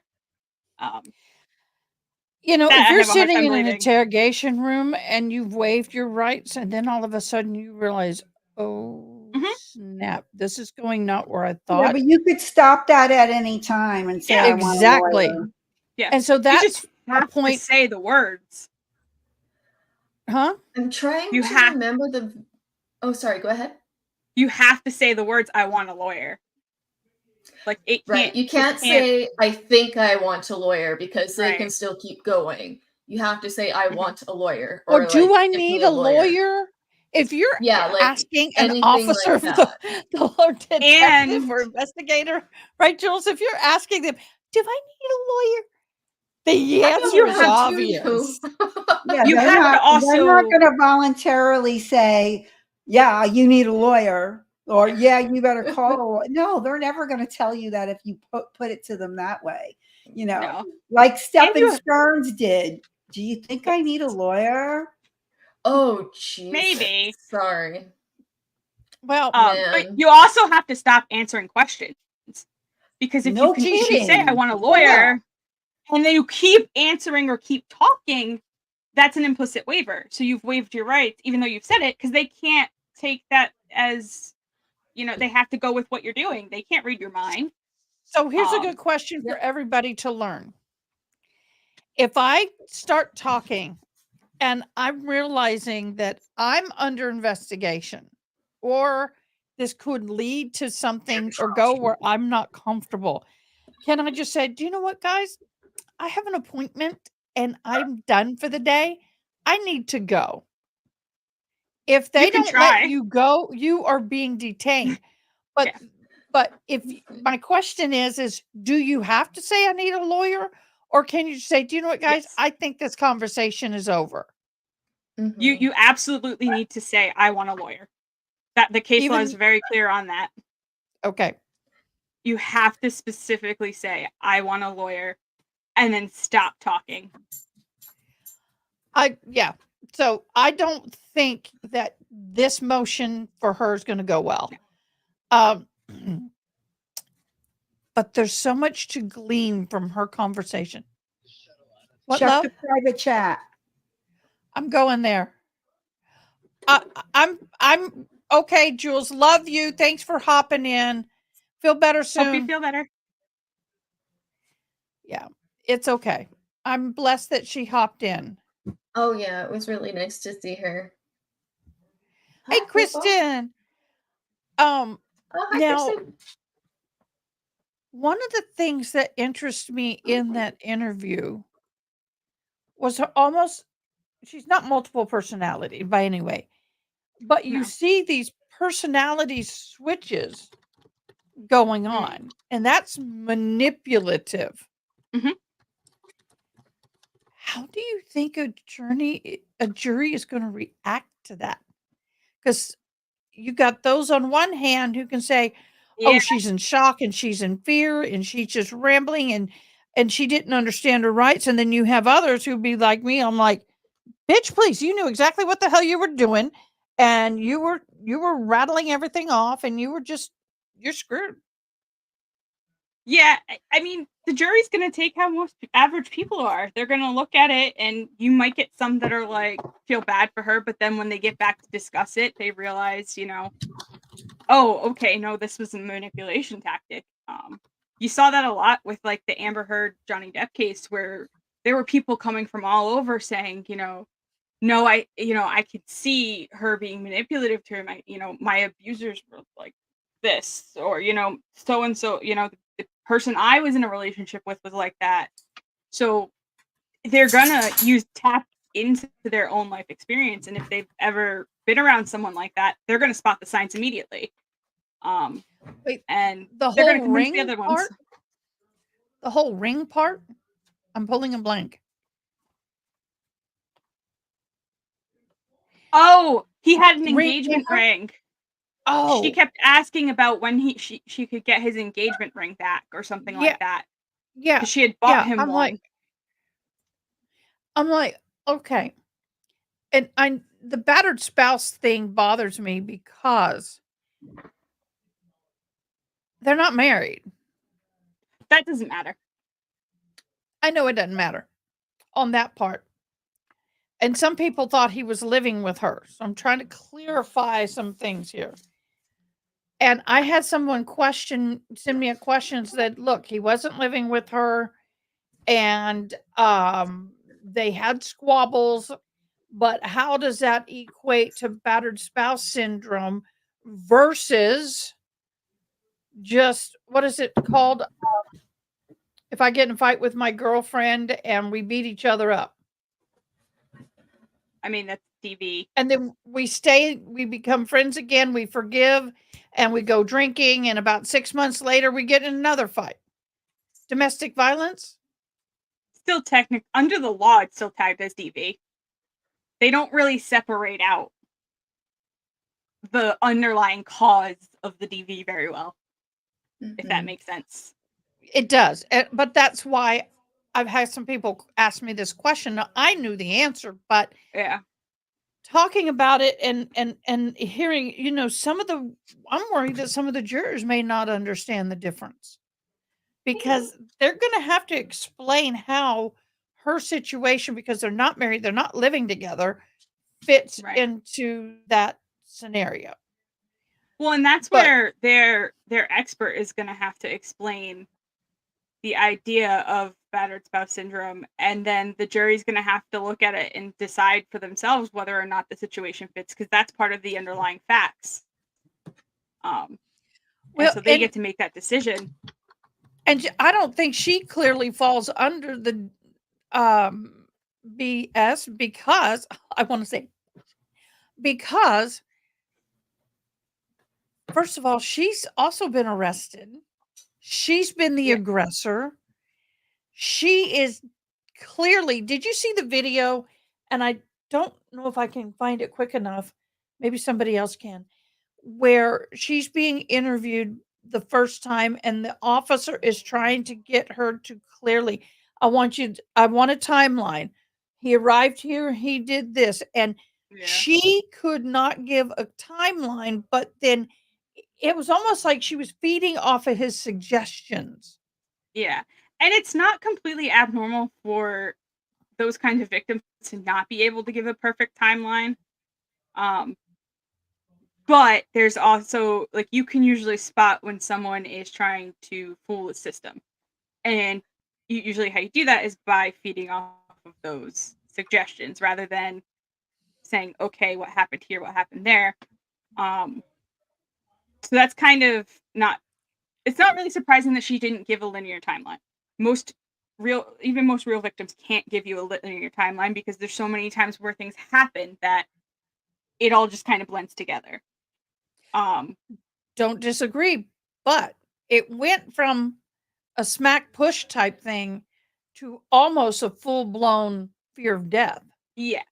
If I you're have a hard sitting time in an believing. interrogation room and you've waived your rights, and then all of a sudden you realize, oh Mhm. snap, this is going not where I Yeah, thought. but you could stop that at any time and say, Yeah. I want a Exactly. lawyer. Yeah. And so You that's just a have to point, say the words. huh? I'm trying You to have remember the. Oh, sorry. Go ahead. you have to say the words, I want a lawyer. Like it Right. can't You can't say, I think I want a lawyer, because they can right. still keep going. You have to say, I Mhm. want a lawyer, Or or do like, I give need me a a lawyer. lawyer? If you're Yeah, Yeah. like asking an anything officer like of that. the detective And or investigator, right, Jules? If you're asking them, do I need a lawyer? The I answer you is don't have want you obvious. to. Yeah, you they're have to not also going to voluntarily say, yeah, you need a lawyer, or yeah, you better call. No, they're never going to tell you that if you put it to them that way. no. Like And Stephen you Stearns did. Do you think I need a lawyer? Oh, Jesus. maybe. Sorry. Well, But Man. you also have to stop answering questions. Because if No if you say I kidding. want a Oh, yeah. lawyer and then you keep answering or keep talking, that's an implicit waiver. So you've waived your rights, even though you've said it, because they can't take that as, they have to go with what you're doing. They can't read your mind. so here's a good question for Yep. everybody to learn. If I start talking and I'm realizing that I'm under investigation, or this could lead to something or go where I'm not comfortable, can I just say, do you know what, guys? I have an appointment and I'm done for the day. I need to go. If You they can don't let try. you go, you are being detained. But Yeah. but if my question is do you have to say I need a lawyer, or can you say, do you know what, guys? Yes. I think this conversation is over. Mhm. You absolutely need to say I want a lawyer. That the case law is Even very clear on that. okay. You have to specifically say I want a lawyer and then stop talking. Yeah. So I don't think that this motion for her is going to go well. Um, but there's so much to glean from her conversation. What, Check love? the private chat. I'm going there. I'm okay, Jules. Love you. Thanks for hopping in. Feel better soon. Hope you feel better. Yeah, it's okay. I'm blessed that she hopped in. Oh, yeah. It was really nice to see her. Hey, Hi, people. Kristen. Oh, hi, Now, Kristen. one of the things that interests me in that interview was her almost, she's not multiple personality by any way, but you No. see these personality switches going Mm. on, and that's manipulative. Mhm. How do you think a jury is going to react to that? Because you got those on one hand who can say, oh, Yeah. she's in shock and she's in fear and she's just rambling and she didn't understand her rights. And then you have others who be like me. I'm like, bitch, please, you knew exactly what the hell you were doing, and you were rattling everything off, and you're screwed. Yeah, I mean, the jury's going to take how most average people are. They're going to look at it, and you might get some that are like, feel bad for her, but then when they get back to discuss it, they realize, oh, okay, no, this was a manipulation tactic. You saw that a lot with like the Amber Heard Johnny Depp case, where there were people coming from all over saying, no, I could see her being manipulative to him. My abusers were like this, or, so and so, the person I was in a relationship with was like that. So they're gonna tap into their own life experience, and if they've ever been around someone like that, they're gonna spot the signs immediately. Wait, And the they're gonna whole convince the ring other ones. part? The whole ring part? I'm pulling a blank. Oh, he had an Ring engagement finger? ring. Oh, She kept asking about when she could get his engagement ring back or something yeah, like that, yeah, because she had bought yeah. him I'm one. like, okay. And the battered spouse thing bothers me because they're not married. That doesn't matter. I know it doesn't matter on that part. And some people thought he was living with her. So I'm trying to clarify some things here. And I had someone send me a question, said, look, he wasn't living with her, and they had squabbles, but how does that equate to battered spouse syndrome versus just, what is it called? If I get in a fight with my girlfriend and we beat each other up. I mean, that's TV. And then we become friends again, we forgive, and we go drinking, and about 6 months later we get in another fight. Domestic violence? Still under the law, it's still tagged as DV. They don't really separate out the underlying cause of the DV very well, if that makes sense. It does. But that's why I've had some people ask me this question. Now, I knew the answer, but Yeah. talking about it and hearing, I'm worried that some of the jurors may not understand the difference, because they're going to have to explain how her situation, because they're not married, they're not living together, fits Right. into that scenario. Well, and that's But- where their expert is going to have to explain the idea of battered spouse syndrome, and then the jury's going to have to look at it and decide for themselves whether or not the situation fits, because that's part of the underlying facts. And so they get to make that decision. And I don't think she clearly falls under the BS, because I want to say, because first of all, she's also been arrested. She's been the aggressor. She is clearly, did you see the video? And I don't know if I can find it quick enough. Maybe somebody else can. Where she's being interviewed the first time, and the officer is trying to get her to clearly, I want a timeline. He arrived here, he did this, and she could not give a timeline, but then it was almost like she was feeding off of his suggestions. Yeah. And it's not completely abnormal for those kinds of victims to not be able to give a perfect timeline. But there's also, like, you can usually spot when someone is trying to fool the system. And usually how you do that is by feeding off of those suggestions rather than saying, okay, what happened here, what happened there. So that's kind of it's not really surprising that she didn't give a linear timeline. Most real victims can't give you a linear timeline, because there's so many times where things happen that it all just kind of blends together. Don't disagree, but it went from a smack push type thing to almost a full-blown fear of death. Yeah.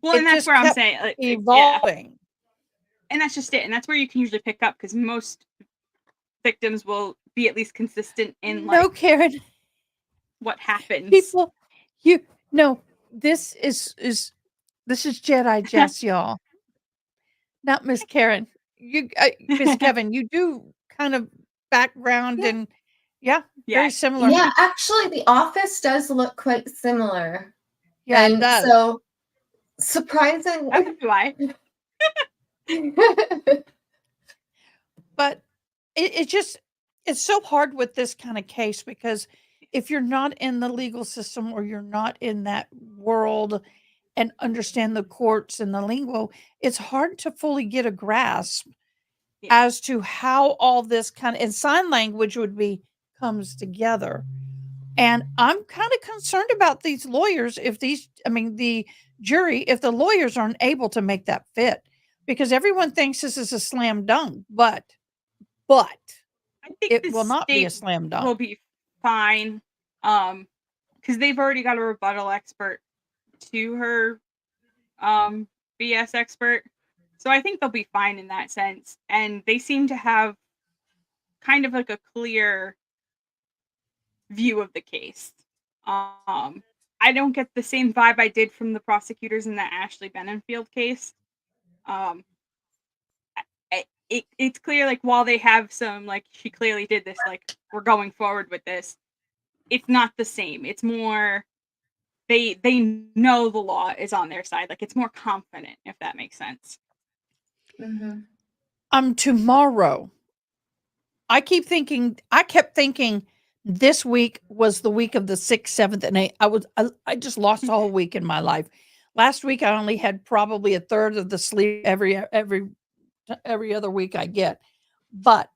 Well, and that's where I'm saying, like, evolving. Yeah. And that's just it. And that's where you can usually pick up, because most victims will be at least consistent in, like, no, Karen, what happens. People, this is Jedi Jess, y'all. Not Miss Karen. You, Miss Kevin, you do kind of background and very similar. Yeah, actually, The Office does look quite similar. Yeah, and it does. So surprising. That's why. But it's so hard with this kind of case, because if you're not in the legal system or you're not in that world and understand the courts and the lingo, it's hard to fully get a grasp Yeah. as to how all this kind of, and sign language would be comes together. And I'm kind of concerned about these lawyers if the jury, if the lawyers aren't able to make that fit, because everyone thinks this is a slam dunk, but I think it the will not be a state slam will dunk. be fine. Because they've already got a rebuttal expert to her BS expert. So I think they'll be fine in that sense. And they seem to have kind of like a clear view of the case. I don't get the same vibe I did from the prosecutors in the Ashley Benenfield case. Um, it's clear, like, while they have some, like, she clearly did this, like, we're going forward with this. It's not the same. It's more they know the law is on their side. Like, it's more confident, if that makes sense. Tomorrow, I kept thinking this week was the week of the 6th, 7th, and 8th. I just lost a whole week in my life. Last week, I only had probably a third of the sleep every other week I get. But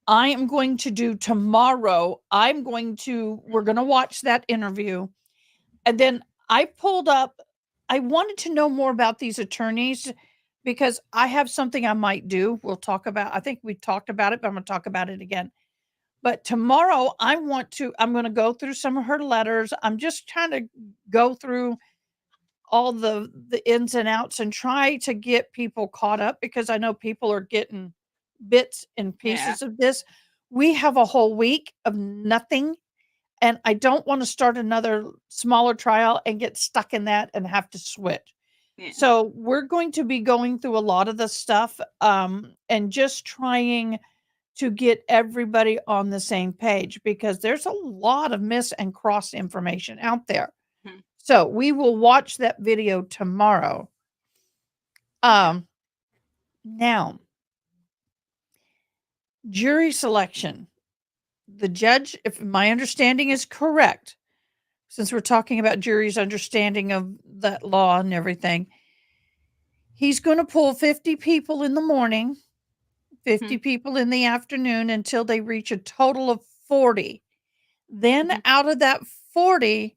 I am going to do tomorrow. We're going to watch that interview. And then I wanted to know more about these attorneys because I have something I might do. I think we talked about it, but I'm going to talk about it again. But tomorrow I'm going to go through some of her letters. I'm just trying to go through all the ins and outs and try to get people caught up because I know people are getting bits and Yeah. pieces of this. We have a whole week of nothing, and I don't want to start another smaller trial and get stuck in that and have to switch. Yeah. So we're going to be going through a lot of the stuff and just trying to get everybody on the same page because there's a lot of miss and cross information out there. Mhm. So we will watch that video tomorrow. Now, jury selection. The judge, if my understanding is correct, since we're talking about jury's understanding of that law and everything, he's going to pull 50 people in the morning, 50 people in the afternoon until they reach a total of 40. Then out of that 40,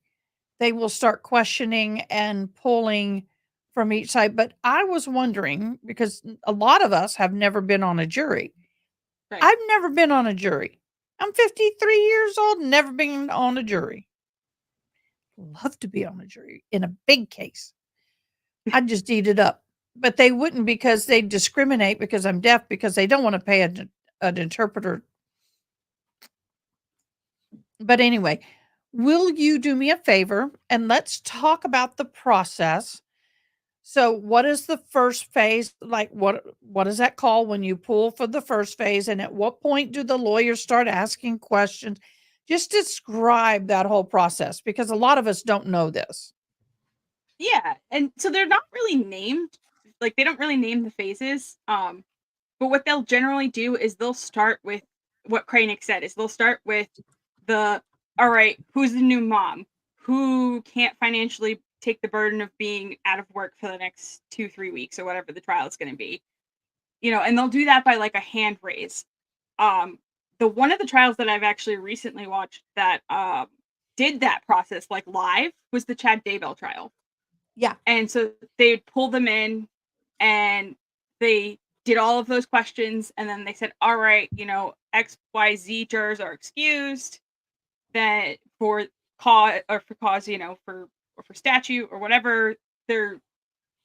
they will start questioning and pulling from each side. But I was wondering, because a lot of us have never been on a jury. Right. I've never been on a jury. I'm 53 years old, never been on a jury. Love to be on a jury in a big case. I'd just eat it up. But they wouldn't because they discriminate because I'm deaf because they don't want to pay an interpreter. But anyway, will you do me a favor and let's talk about the process? So what is the first phase? Like what is that called when you pull for the first phase? And at what point do the lawyers start asking questions? Just describe that whole process because a lot of us don't know this. Yeah, and so they're not really named. Like, they don't really name the phases. But what they'll generally do is they'll start with what Kranick said. Is they'll start with all right, who's the new mom? Who can't financially take the burden of being out of work for the next 2-3 weeks or whatever the trial is going to be? And they'll do that by like a hand raise. The one of the trials that I've actually recently watched that did that process like live was the Chad Daybell trial. Yeah. And so they'd pull them in and they did all of those questions. And then they said, all right, XYZ jurors are excused that for cause or for cause, for statute or whatever they're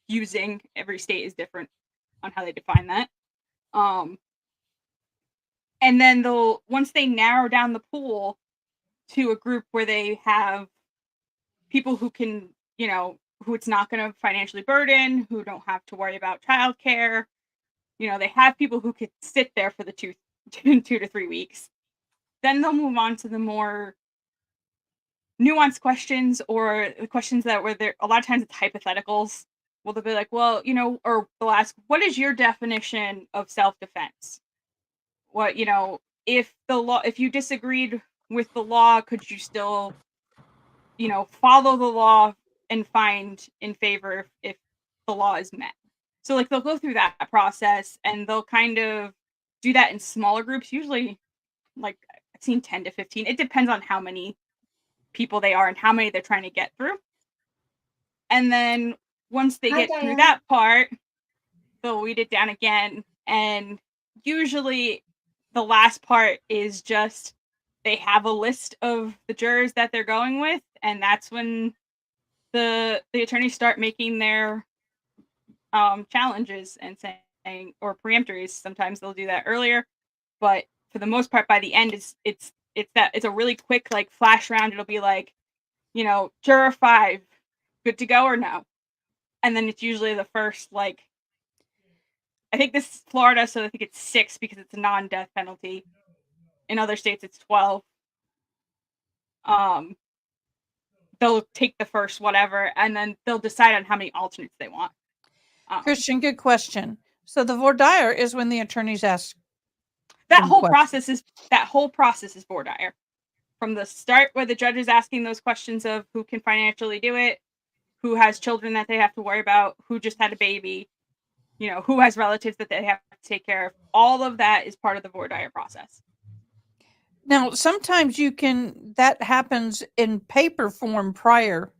using. Every state is different on how they define that. And then once they narrow down the pool to a group where they have people who can, who it's not going to financially burden, who don't have to worry about childcare. They have people who could sit there for the 2 to 3 weeks. Then they'll move on to the more nuanced questions or the questions that were there. A lot of times it's hypotheticals. Well, they'll be like, well, or they'll ask, what is your definition of self-defense? What, if you disagreed with the law, could you still, follow the law and find in favor if the law is met? So like they'll go through that process and they'll kind of do that in smaller groups, usually like I've seen 10 to 15. It depends on how many people they are and how many they're trying to get through. And then once they get through that part, they'll weed it down again. And usually the last part is just they have a list of the jurors that they're going with, and that's when the attorneys start making their challenges and saying, or preemptories. Sometimes they'll do that earlier, but for the most part, by the end, it's a really quick like flash round. It'll be like, juror 5, good to go or no, and then it's usually the first like. I think this is Florida, so I think it's 6 because it's a non-death penalty. In other states, it's 12. They'll take the first whatever, and then they'll decide on how many alternates they want. Christian, good question. So the voir dire is when the attorneys ask. That whole process is voir dire. From the start, where the judge is asking those questions of who can financially do it, who has children that they have to worry about, who just had a baby, who has relatives that they have to take care of. All of that is part of the voir dire process. Now, sometimes that happens in paper form prior.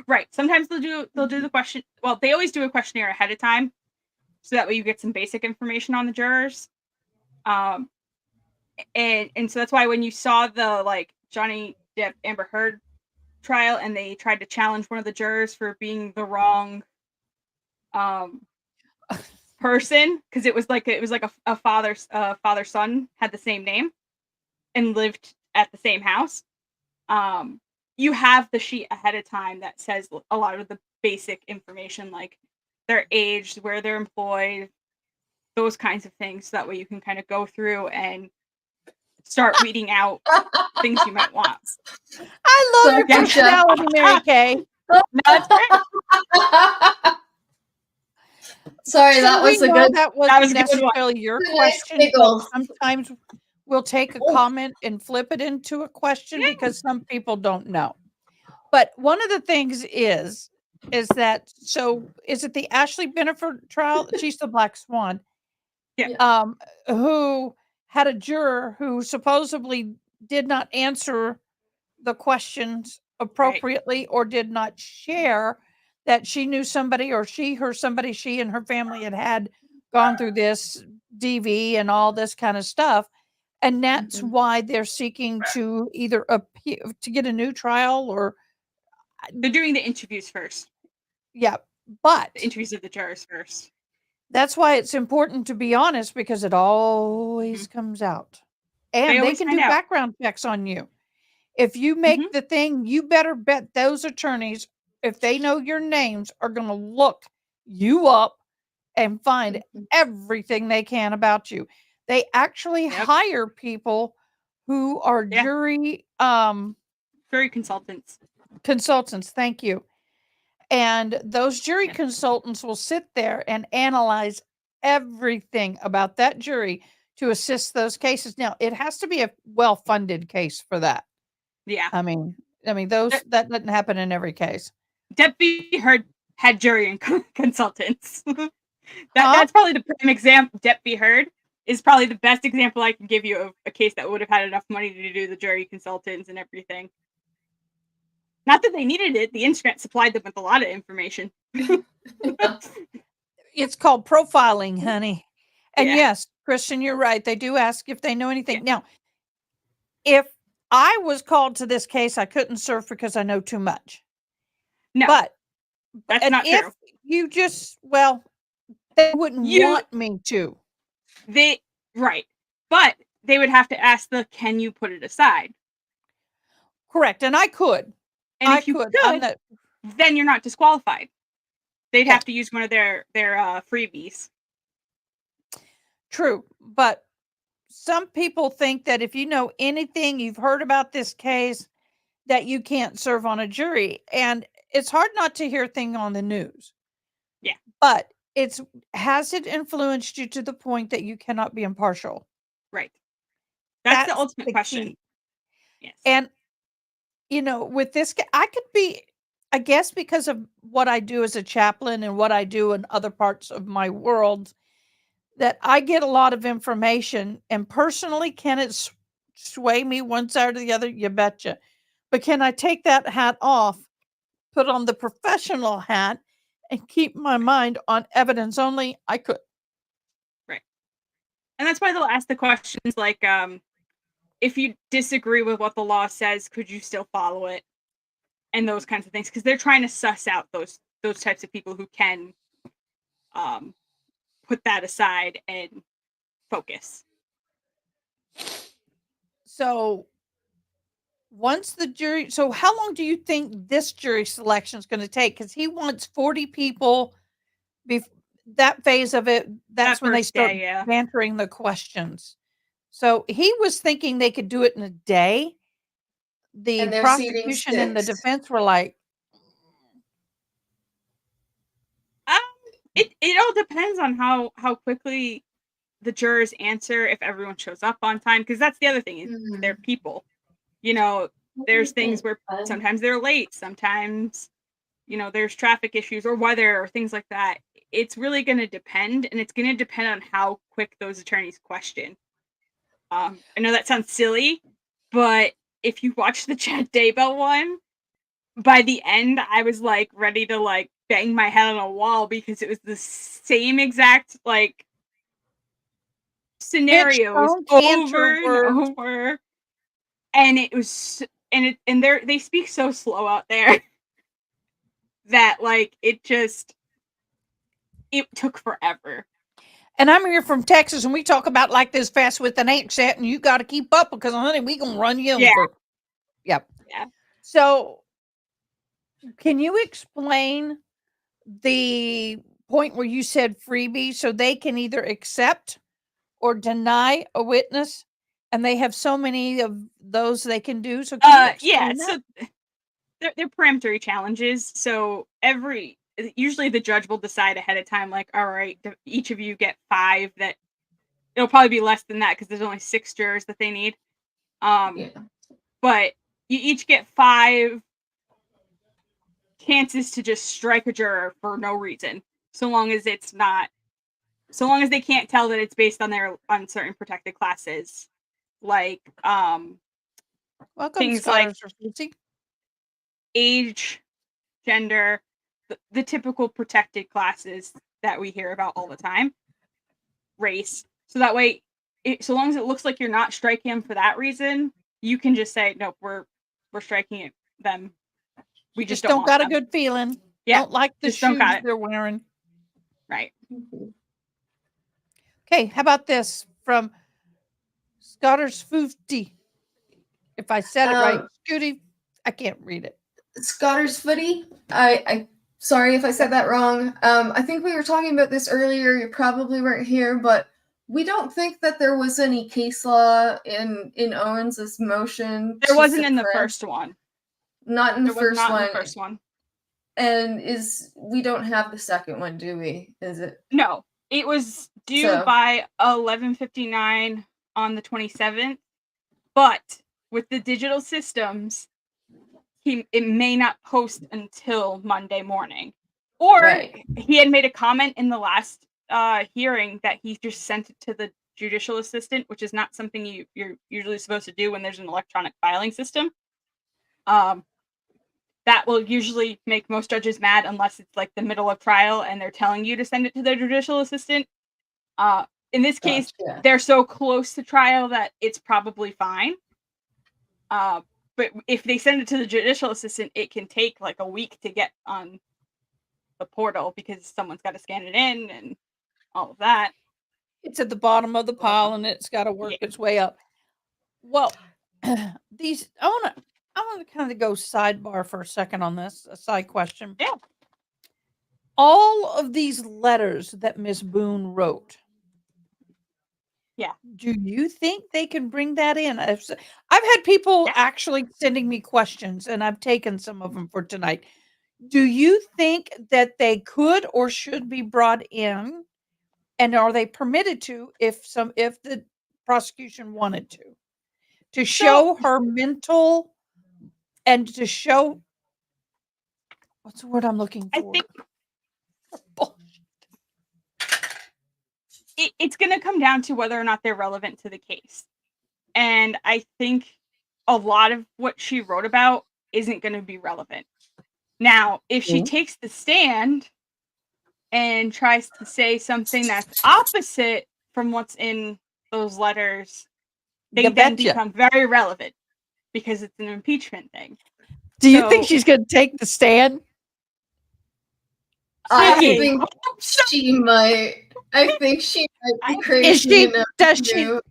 Right. Sometimes they'll do the question. Well, they always do a questionnaire ahead of time, so that way you get some basic information on the jurors. And so that's why when you saw the like Johnny Depp Amber Heard trial, and they tried to challenge one of the jurors for being the wrong person, because it was like a father son had the same name and lived at the same house. You have the sheet ahead of time that says a lot of the basic information, like their age, where they're employed, those kinds of things. So that way you can kind of go through and start weeding out things you might want. I love your personality, Mary Kay. No, that's great. Sorry, So that was a know good. that wasn't a good one. necessarily your Nice question, giggle. but sometimes we'll take a comment and flip it into a question because some people don't know. But one of the things is that, so is it the Ashley Bennifer trial? She's the Black Swan. Yeah. Who had a juror who supposedly did not answer the questions appropriately, or did not share that she knew somebody, or she and her family had gone through this DV and all this kind of stuff. And that's why they're seeking to either appeal to get a new trial, or they're doing the interviews first. Yeah, but the interviews of the jurors first. That's why it's important to be honest, because it always comes out. And they can do background checks on you. If you make the thing, you better bet those attorneys, if they know your names, are going to look you up and find everything they can about you. They actually hire people who are jury consultants. Thank you. And those jury consultants will sit there and analyze everything about that jury to assist those cases. Now, it has to be a well-funded case for that. Yeah. I mean, that doesn't happen in every case. Depp Heard had jury and consultants. That's probably the prime example. Depp Heard is probably the best example I can give you of a case that would have had enough money to do the jury consultants and everything. Not that they needed it. The internet supplied them with a lot of information. It's called profiling, honey. And yes, Christian, you're right. They do ask if they know anything. Now, if I was called to this case, I couldn't serve because I know too much. No, but that's not if true. You just, they wouldn't want me to. Right. But they would have to ask can you put it aside? Correct. And I could. And if you could, then you're not disqualified. They'd have to use one of their freebies. True. But some people think that if you know anything, you've heard about this case, that you can't serve on a jury. And it's hard not to hear things on the news. Yeah. But has it influenced you to the point that you cannot be impartial? Right. That's the ultimate question. Key. Yes. And, with this, I could be, I guess, because of what I do as a chaplain and what I do in other parts of my world, that I get a lot of information. And personally, can it sway me one side or the other? You betcha. But can I take that hat off, put on the professional hat, and keep my mind on evidence only? I could. Right. And that's why they'll ask the questions like, if you disagree with what the law says, could you still follow it? And those kinds of things, because they're trying to suss out those types of people who can put that aside and focus. So once the jury, so how long do you think this jury selection is going to take? Because he wants 40 people. That phase of it, that's That when they first start day, yeah. answering the questions. So he was thinking they could do it in a day. The And they're seating prosecution and the 6. defense were like, It all depends on how quickly the jurors answer, if everyone shows up on time, because that's the other thing, is they're people. There's things where sometimes they're late, sometimes there's traffic issues or weather or things like that. It's really going to depend, and it's going to depend on how quick those attorneys question. I know that sounds silly, but if you watch the Chad Daybell one, by the end I was like ready to like bang my head on a wall, because it was the same exact like scenarios over and over, and it was and they speak so slow out there that like it took forever. and I'm here from Texas, and we talk about like this fast with an accent, and you got to keep up because, honey, we gonna run you over. Yep. Yeah. So, can you explain the point where you said freebie, so they can either accept or deny a witness, and they have so many of those they can do? So, can you explain that? So they're peremptory challenges. So usually the judge will decide ahead of time, like, all right, each of you get 5. That it'll probably be less than that because there's only 6 jurors that they need. But you each get 5 chances to just strike a juror for no reason, so long as they can't tell that it's based on certain protected classes, like Welcome, things like Scholars, age, gender, the typical protected classes that we hear about all the time, race. So that way, so long as it looks like you're not striking them for that reason, you can just say, nope, we're striking them. We just don't got them. a good feeling. Yeah, don't like the shoes they're wearing. Right. Okay, how about this from Scotter's Foofty? If I said it right, Scooty, I can't read it. Scotter's Footy. I sorry if I said that wrong. I think we were talking about this earlier. You probably weren't here, but we don't think that there was any case law in Owens's motion. There wasn't in the first one. Not in the first one. Not in the first one. And we don't have the second one, do we? Is it? No, it was due by 11:59 on the 27th, but with the digital systems, it may not post until Monday morning. Or he had made a comment in the last hearing that he just sent it to the judicial assistant, which is not something you're usually supposed to do when there's an electronic filing system. That will usually make most judges mad unless it's like the middle of trial and they're telling you to send it to their judicial assistant. In this case, they're so close to trial that it's probably fine. But if they send it to the judicial assistant, it can take like a week to get on the portal because someone's got to scan it in and all of that. It's at the bottom of the pile and it's got to work its way up. Well, I want to kind of go sidebar for a second on this, a side question. Yeah. All of these letters that Miss Boone wrote. Yeah. Do you think they can bring that in? I've had people actually sending me questions, and I've taken some of them for tonight. Do you think that they could or should be brought in? And are they permitted to if the prosecution wanted to? to show her mental and to show what's the word I'm looking I for? think it's going to come down to whether or not they're relevant to the case. And I think a lot of what she wrote about isn't going to be relevant. Now, if she takes the stand and tries to say something that's opposite from what's in those letters, they You then betcha. become very relevant because it's an impeachment thing. Do you think So- she's going to take the stand? I Singing. think she might. I think she might be crazy Is she? enough Does to she? do-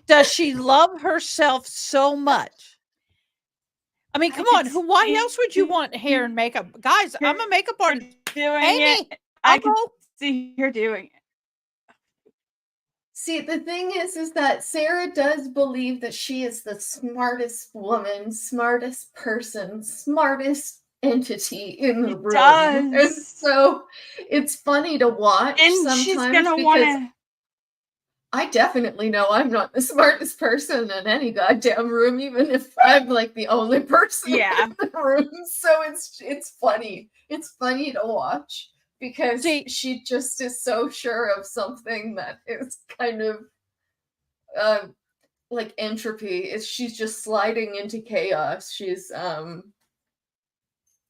Does she love herself so much? I mean, I come could on. Why see- else would you want hair and makeup, guys? I'm a makeup artist. doing Amy, it. I I'll can go. see her doing it. See, the thing is that Sarah does believe that she is the smartest woman, smartest person, smartest entity in the She room. And does. so it's funny to watch And sometimes she's gonna because want to. I definitely know I'm not the smartest person in any goddamn room, even if I'm like the only person Yeah. in the room. So it's funny. It's funny to watch because See- she just is so sure of something that is kind of like entropy. Is she's just sliding into chaos. She's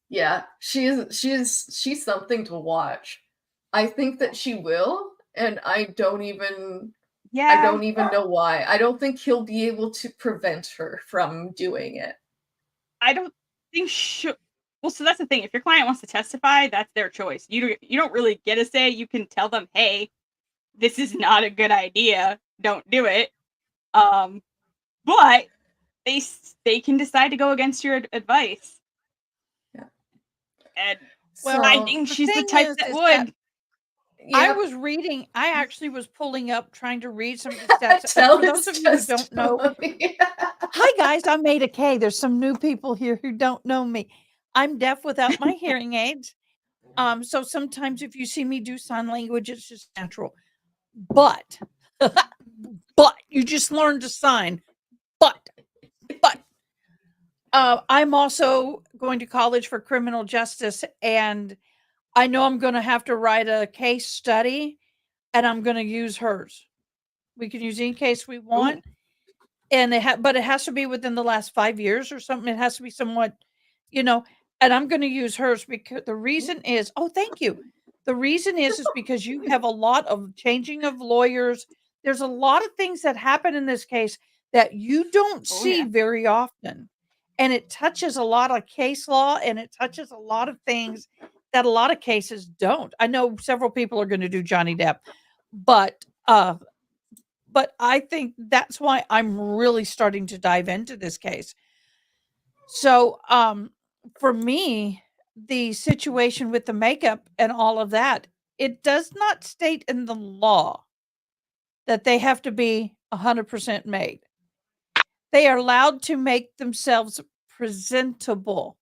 yeah, she's something to watch. I think that she will, and I don't even know why. I don't think he'll be able to prevent her from doing it. I don't think well, so that's the thing. If your client wants to testify, that's their choice. You don't really get a say. You can tell them, "Hey, this is not a good idea. Don't do it." But they can decide to go against your advice. Yeah. And Well, I So, think the she's the thing type is that that would. I yep. was reading. I actually was pulling up, trying to read some of the stats. Tell For those his of you who don't know, testimony. hi guys, I'm Ada K. There's some new people here who don't know me. I'm deaf without my hearing aids. So sometimes if you see me do sign language, it's just natural. But, but you just learn to sign. But, I'm also going to college for criminal justice, and I know I'm going to have to write a case study, and I'm going to use hers. We can use any case we want, and but it has to be within the last 5 years or something. It has to be somewhat, and I'm going to use hers because the reason is, oh, thank you. The reason is because you have a lot of changing of lawyers. There's a lot of things that happen in this case that you don't see very often. And it touches a lot of case law, and it touches a lot of things that a lot of cases don't. I know several people are going to do Johnny Depp, but I think that's why I'm really starting to dive into this case. So, for me, the situation with the makeup and all of that, it does not state in the law that they have to be 100% made. They are allowed to make themselves presentable.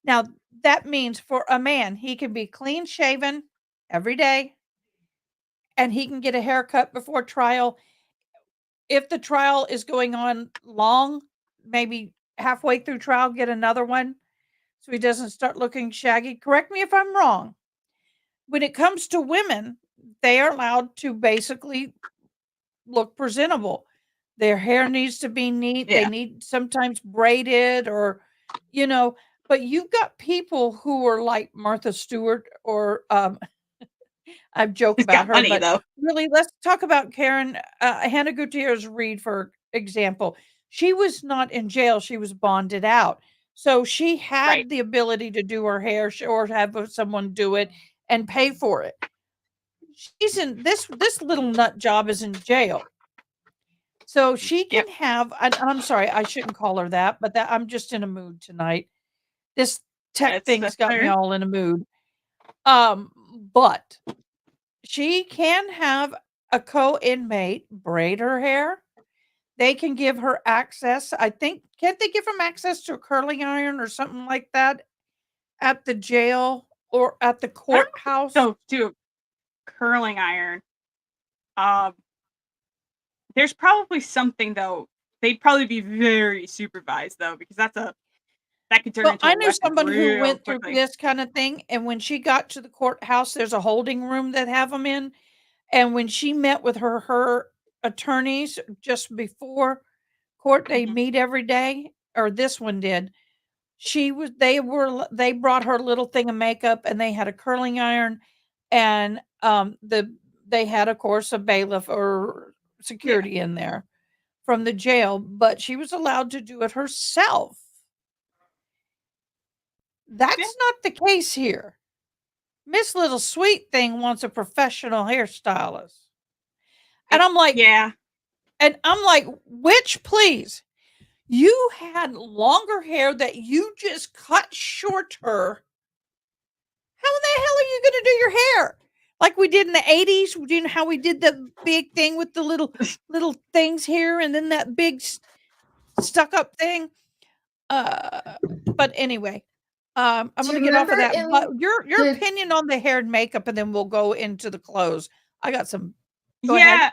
Now, that means for a man, he can be clean shaven every day, and he can get a haircut before trial. If the trial is going on long, maybe halfway through trial, get another one so he doesn't start looking shaggy. Correct me if I'm wrong. When it comes to women, they are allowed to basically look presentable. Their hair needs to be neat. They need sometimes braided or, but you've got people who are like Martha Stewart or I've joked about her, money, but though. really, let's talk about Karen Hannah Gutierrez Reed, for example. She was not in jail; she was bonded out, so she had the ability to do her hair or have someone do it and pay for it. She's in this little nut job is in jail, so she can have. I'm sorry, I shouldn't call her that, but that I'm just in a mood tonight. This tech thing's got me all in a mood. But she can have a co-inmate braid her hair. They can give her access. I think, can't they give them access to a curling iron or something like that at the jail or at the courthouse? So, to a curling iron. There's probably something, though, They'd probably be very supervised though, because that could turn Well, into I a knew weapon someone who real went through quickly. this kind of thing, and when she got to the courthouse, there's a holding room that have them in, and when she met with her attorneys just before court, they Mhm. meet every day, or this one did. They brought her a little thing of makeup, and they had a curling iron, and they had, of course, a bailiff or security in there from the jail, but she was allowed to do it herself. That's not the case here. Miss Little Sweet Thing wants a professional hairstylist. And I'm like, Yeah. which, please? You had longer hair that you just cut shorter. How the hell are you going to do your hair? Like we did in the 80s? Do you know how we did the big thing with the little things here and then that big stuck up thing? But anyway, I'm Do gonna you get off of remember that. But in your the opinion on the hair and makeup, and then we'll go into the clothes. I got some. Go Yeah.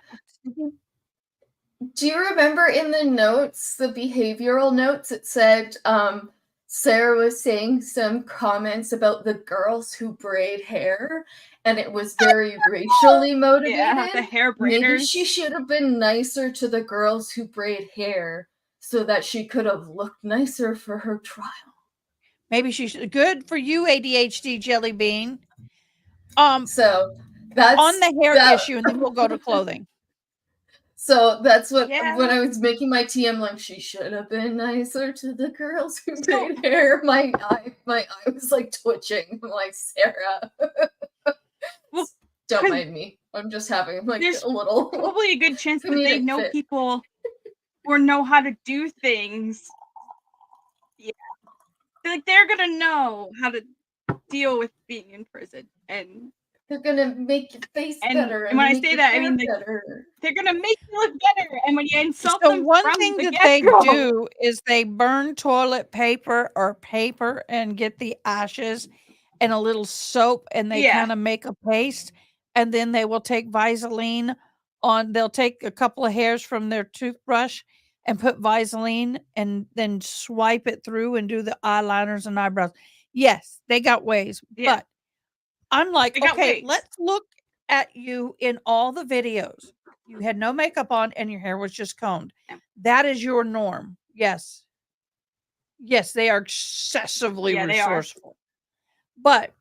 ahead. Do you remember in the notes, the behavioral notes, it said Sarah was saying some comments about the girls who braid hair, and it was very racially motivated? Yeah, the hair Maybe she braiders. should have been nicer to the girls who braid hair so that she could have looked nicer for her trial. Maybe she should. Good for you, ADHD jelly bean. So On that's the hair that. issue, and then we'll go to clothing. So that's what Yeah. when I was making my tea, I'm like, she should have been nicer to the girls who So- braid hair. My eye was like twitching. I'm like, Sarah, Well, don't 'cause mind me. I'm just having like there's a little probably a good chance that they comedic know fit. people or know how to do things. Yeah. Like they're gonna know how to deal with being in prison, and They're gonna make your face better when I make say your that, I hair mean better. they're gonna make you look better. And when you insult So them one from thing the that get they go, do is they burn toilet paper or paper and get the ashes and a little soap, and they yeah, kind of make a paste, and then they will take Vaseline they'll take a couple of hairs from their toothbrush and put Vaseline and then swipe it through and do the eyeliners and eyebrows. Yes, they got ways, yeah, but I'm like, they got okay, ways. let's look at you in all the videos. You had no makeup on and your hair was just combed. Yeah. That is your norm. Yes. Yes, they are excessively Yeah, they are. resourceful. But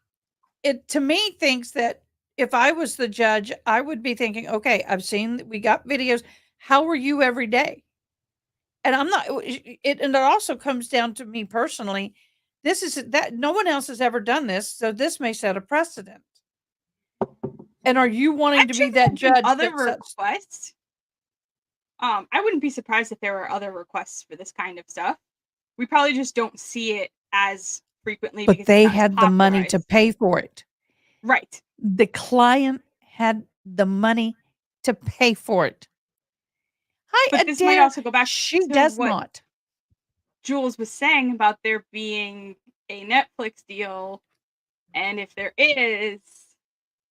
it to me thinks that if I was the judge, I would be thinking, okay, we got videos. How are you every day? And I'm not and it also comes down to me personally. This is that no one else has ever done this, so this may set a precedent. And are you wanting to Actually, be there that have been judge other that sets requests. I wouldn't be surprised if there were other requests for this kind of stuff. We probably just don't see it as frequently but because it's they not as had the money to popularized. pay for it. Right. The client had the money to pay for it. But I this might dare also go back she to does what not. Jules was saying about there being a Netflix deal, and if there is,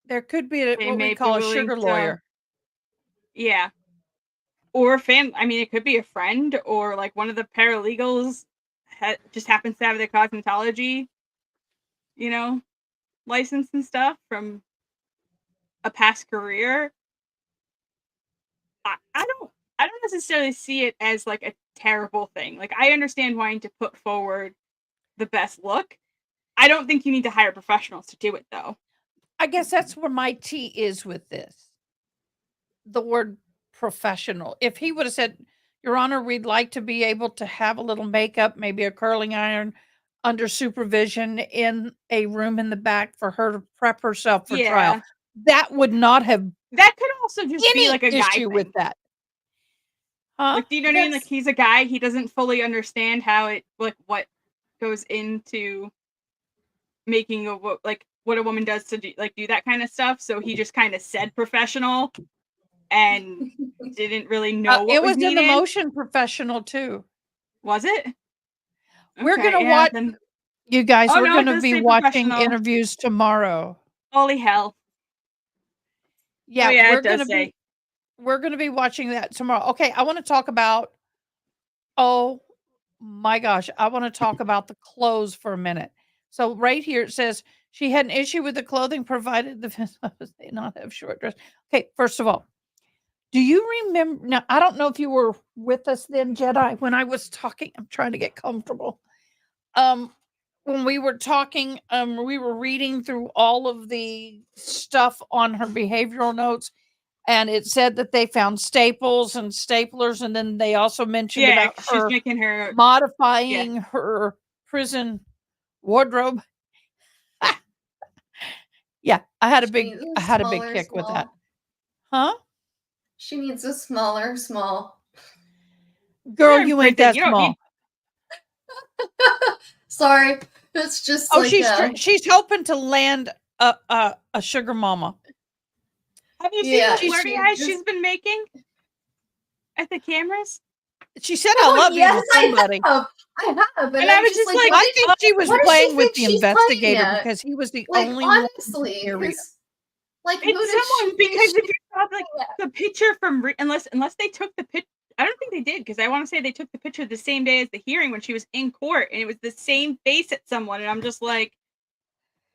There could be they what we may be call a willing sugar to, lawyer. yeah, or I mean, it could be a friend or like one of the paralegals just happens to have their cosmetology, license and stuff from a past career. I don't necessarily see it as like a terrible thing. Like I understand wanting to put forward the best look. I don't think you need to hire professionals to do it though. I guess that's where my T is with this. The word professional. If he would have said, Your Honor, we'd like to be able to have a little makeup, maybe a curling iron under supervision in a room in the back for her to prep herself for trial. Yeah. That would not have That could also just be any like a guy issue thing. with that. Huh? Like, do you know what I mean? Like he's a guy, he doesn't fully understand how it what goes into making what a woman does to do that kind of stuff. So he just kind of said professional and didn't really know what It was was in the needed. motion professional too. Was it? We're Okay, gonna yeah, watch then, you guys, oh we're no, it gonna does be say watching professional. interviews tomorrow. Holy hell. Yeah, oh, yeah, we're it does gonna say. be watching that tomorrow. Okay, I want to talk about Oh my gosh, I want to talk about the clothes for a minute. So right here it says she had an issue with the clothing provided the they not have short dress. Okay, first of all, do you remember now I don't know if you were with us then, Jedi, when I was talking. I'm trying to get comfortable. When we were talking, we were reading through all of the stuff on her behavioral notes, and it said that they found staples and staplers, and then they also mentioned Yeah, about 'cause she's her making her. modifying her prison wardrobe. Yeah, I had a She big needs I a had a big smaller kick with that. small. Huh? She needs a smaller small. Girl, You're in you ain't prison, that you don't small. need. Sorry, it's just Oh, like she's hoping to land a sugar mama. Have you seen Yeah, the flirty she eyes just- she's been making at the cameras? She said, "I love you" to somebody. I have, And I was just like, I think she was what does playing she with think the she's playing investigator at? because he was the Like only one in honestly, the area. 'cause, like who does it's someone she think because if she's you saw like playing at? the picture from unless they took the pic. I don't think they did because I want to say they took the picture the same day as the hearing when she was in court and it was the same face at someone and I'm just like,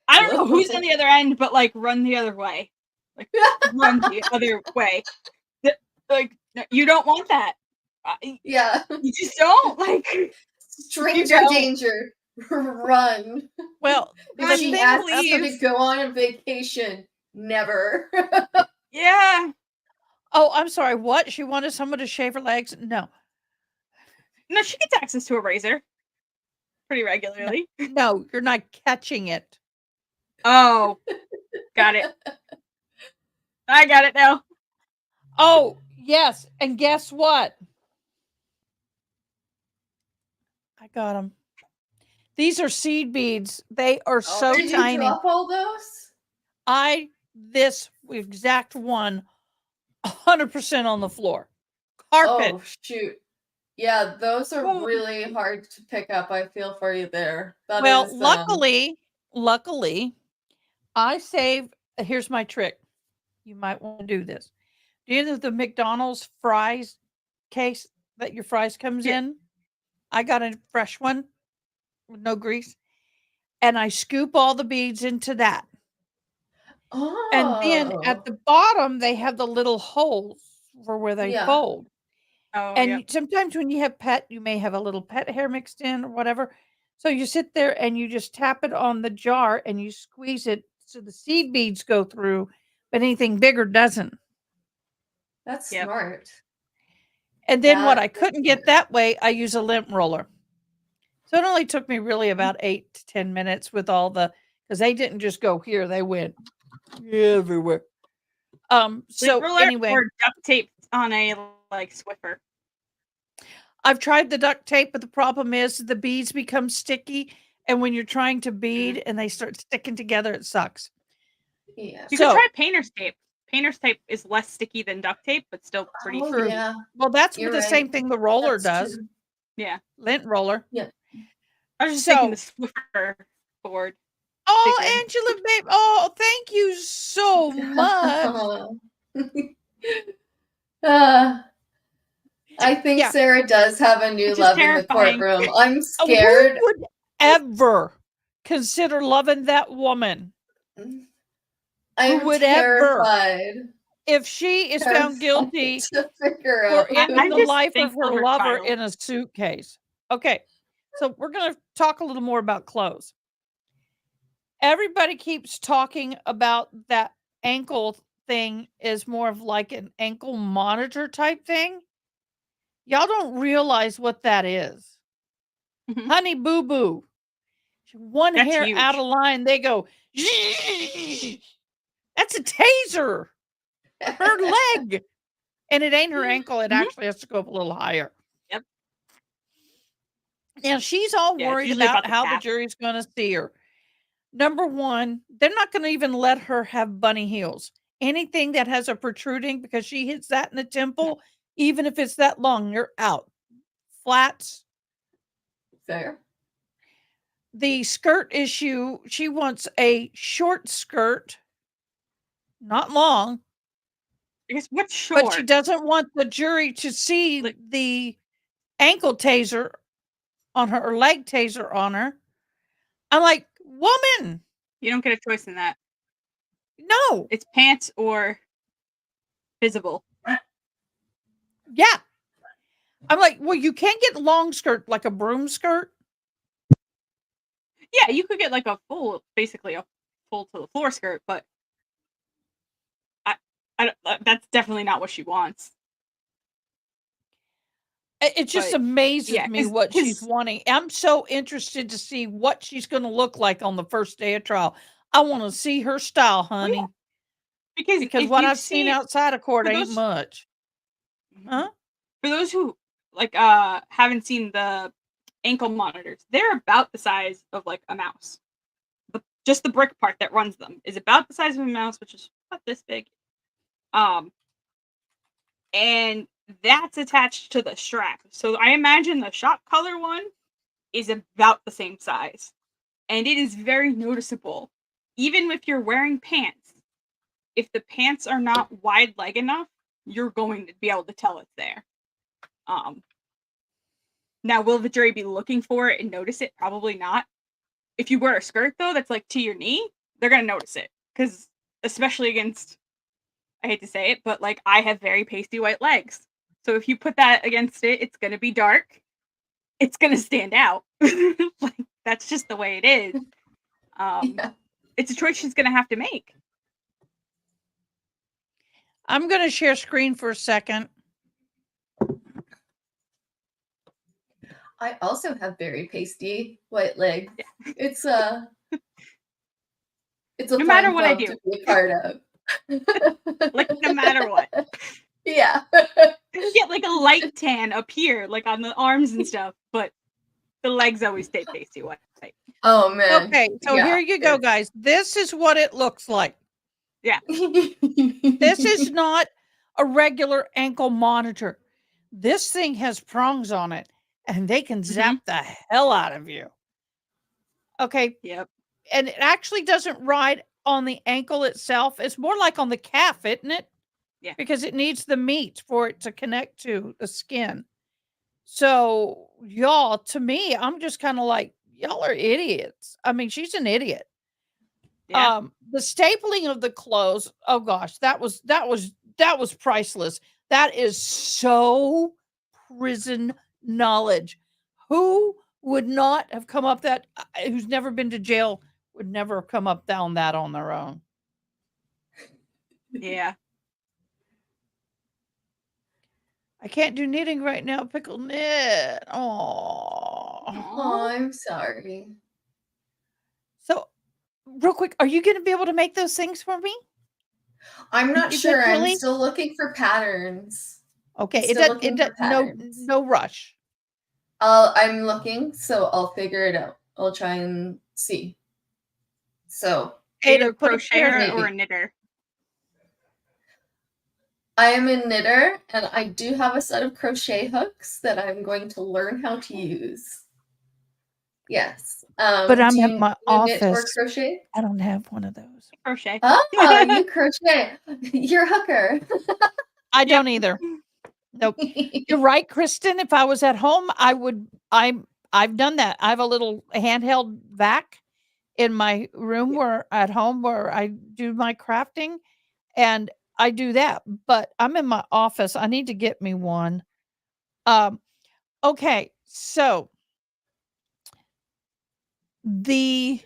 I don't know who's on the other end, but like run the other way, like run the other way. Like no, you don't want that. Yeah, You just don't like. stranger don't. danger, run. Well, If the she thing asks you leave. to go on a vacation, never. Yeah. Oh, I'm sorry. What? She wanted someone to shave her legs? No. No, she gets access to a razor pretty regularly. No, you're not catching it. Oh, got it. I got it now. Oh, yes. And guess what? I got them. These are seed beads. They are so Did you tiny. drop all those? This exact one 100% on the floor. Carpet. Oh shoot. Yeah, those are Well- really hard to pick up. I feel for you there. That Well, is, luckily, I save. Here's my trick. You might want to do this. Do you know the McDonald's fries case that your fries comes Yeah. in? I got a fresh one with no grease, and I scoop all the beads into that. And then at oh, the bottom, they have the little holes for where they Yeah. fold. Oh, And yeah. sometimes when you have pet, you may have a little pet hair mixed in or whatever. So you sit there and you just tap it on the jar and you squeeze it so the seed beads go through, but anything bigger doesn't. that's Yep. smart. And then what That I is couldn't get that way, I use a lint roller. So it only took me really about 8 to 10 minutes with all the, because they didn't just go here, they went everywhere. So Roller anyway, or duct tape on a like Swiffer. I've tried the duct tape, but the problem is the beads become sticky. And when you're trying to bead and they start sticking together, it sucks. Yeah. You So- can try painter's tape. Painter's tape is less sticky than duct tape, but still pretty Oh, sticky. yeah. Well, that's You're the right. same thing the roller That's does. true. Yeah. Lint roller. I was just thinking So- the Swiffer board. Oh, Bigger. Angela, babe. Oh, thank you so much. Uh, I think Yeah. Sarah does have a new Which is love in the terrifying. courtroom. I'm Who scared. would ever consider loving that woman I'm would ever- terrified. if she is found guilty to figure for out. ending I'm the just life of thankful her her lover child- in a suitcase? Okay, so we're going to talk a little more about clothes. Everybody keeps talking about that ankle thing is more of like an ankle monitor type thing. Y'all don't realize what that is. Mhm. Honey boo boo. One That's hair huge. out of line, they go, that's a taser. Her leg. And it ain't her ankle. It Mhm. actually has to go up a little higher. Yep. Now she's all Yeah, it's worried usually about about the how the calf. jury's going to see her. Number one, they're not going to even let her have bunny heels. Anything that has a protruding, because she hits that in the temple, even if it's that long, you're out. Flats. Fair. The skirt issue, she wants a short skirt, not long, I guess what's short? but she doesn't want the jury to see Like- the ankle taser on her or leg taser on her. I'm like, woman, You don't get a choice in that. no. It's pants or visible. Yeah. I'm like, well, you can't get long skirt like a broom skirt. Yeah, you could get like basically a full to the floor skirt, but that's definitely not what she wants. It just But, amazes yeah, me what she's wanting. I'm so interested to see what she's going to look like on the first day of trial. I want to see her style, honey. Because if what you've I've seen seen- outside of court for ain't those- much. Huh? For those who like haven't seen the ankle monitors, they're about the size of like a mouse. Just the brick part that runs them is about the size of a mouse, which is about this big. And that's attached to the strap. So I imagine the shop color one is about the same size. And it is very noticeable. Even if you're wearing pants, if the pants are not wide leg enough, you're going to be able to tell it's there. Now, will the jury be looking for it and notice it? Probably not. If you wear a skirt, though, that's like to your knee, they're going to notice it. Because, especially against, I hate to say it, but like I have very pasty white legs. So if you put that against it, it's going to be dark. It's going to stand out. Like, that's just the way it is. Yeah. It's a choice she's going to have to make. I'm going to share screen for a second. I also have very pasty white legs. Yeah. It's a No matter fun what I club do. to be a part of. Like, no matter what. Yeah. You get like a light tan up here, like on the arms and stuff, but the legs always stay pasty white. Oh man. Okay, so Yeah. here you go, guys. This is what it looks like. This is not a regular ankle monitor. This thing has prongs on it, and they can zap the hell out of you. Okay. Yep. And it actually doesn't ride on the ankle itself. It's more like on the calf, isn't it? Yeah. Because it needs the meat for it to connect to the skin. So, y'all, to me, I'm just kind of like, y'all are idiots. I mean, she's an idiot. Yeah. The stapling of the clothes, oh gosh, that was priceless. That is so prison knowledge. Who would not have come up that who's never been to jail would never have come up down that on their own. Yeah. I can't do knitting right now, pickle knit. Oh. Oh, I'm sorry. So real quick, are you going to be able to make those things for me? I'm not You sure. think, I'm Lily? still looking for patterns. Okay, I'm it still does, looking for no patterns. no rush. I'm looking, so I'll figure it out. I'll try and see. So Are you Ada, a put a crocheter prayer- or a knitter? I am a knitter, and I do have a set of crochet hooks that I'm going to learn how to use. Yes. But I'm do at you my knit or office. crochet? I don't have one of those. Crochet. Oh, you crochet. You're a hooker. I don't either. Nope. You're right, Kristen. If I was at home, I would. I've done that. I have a little handheld vac in my room where at home where I do my crafting, and I do that. But I'm in my office. I need to get me one. Okay, so the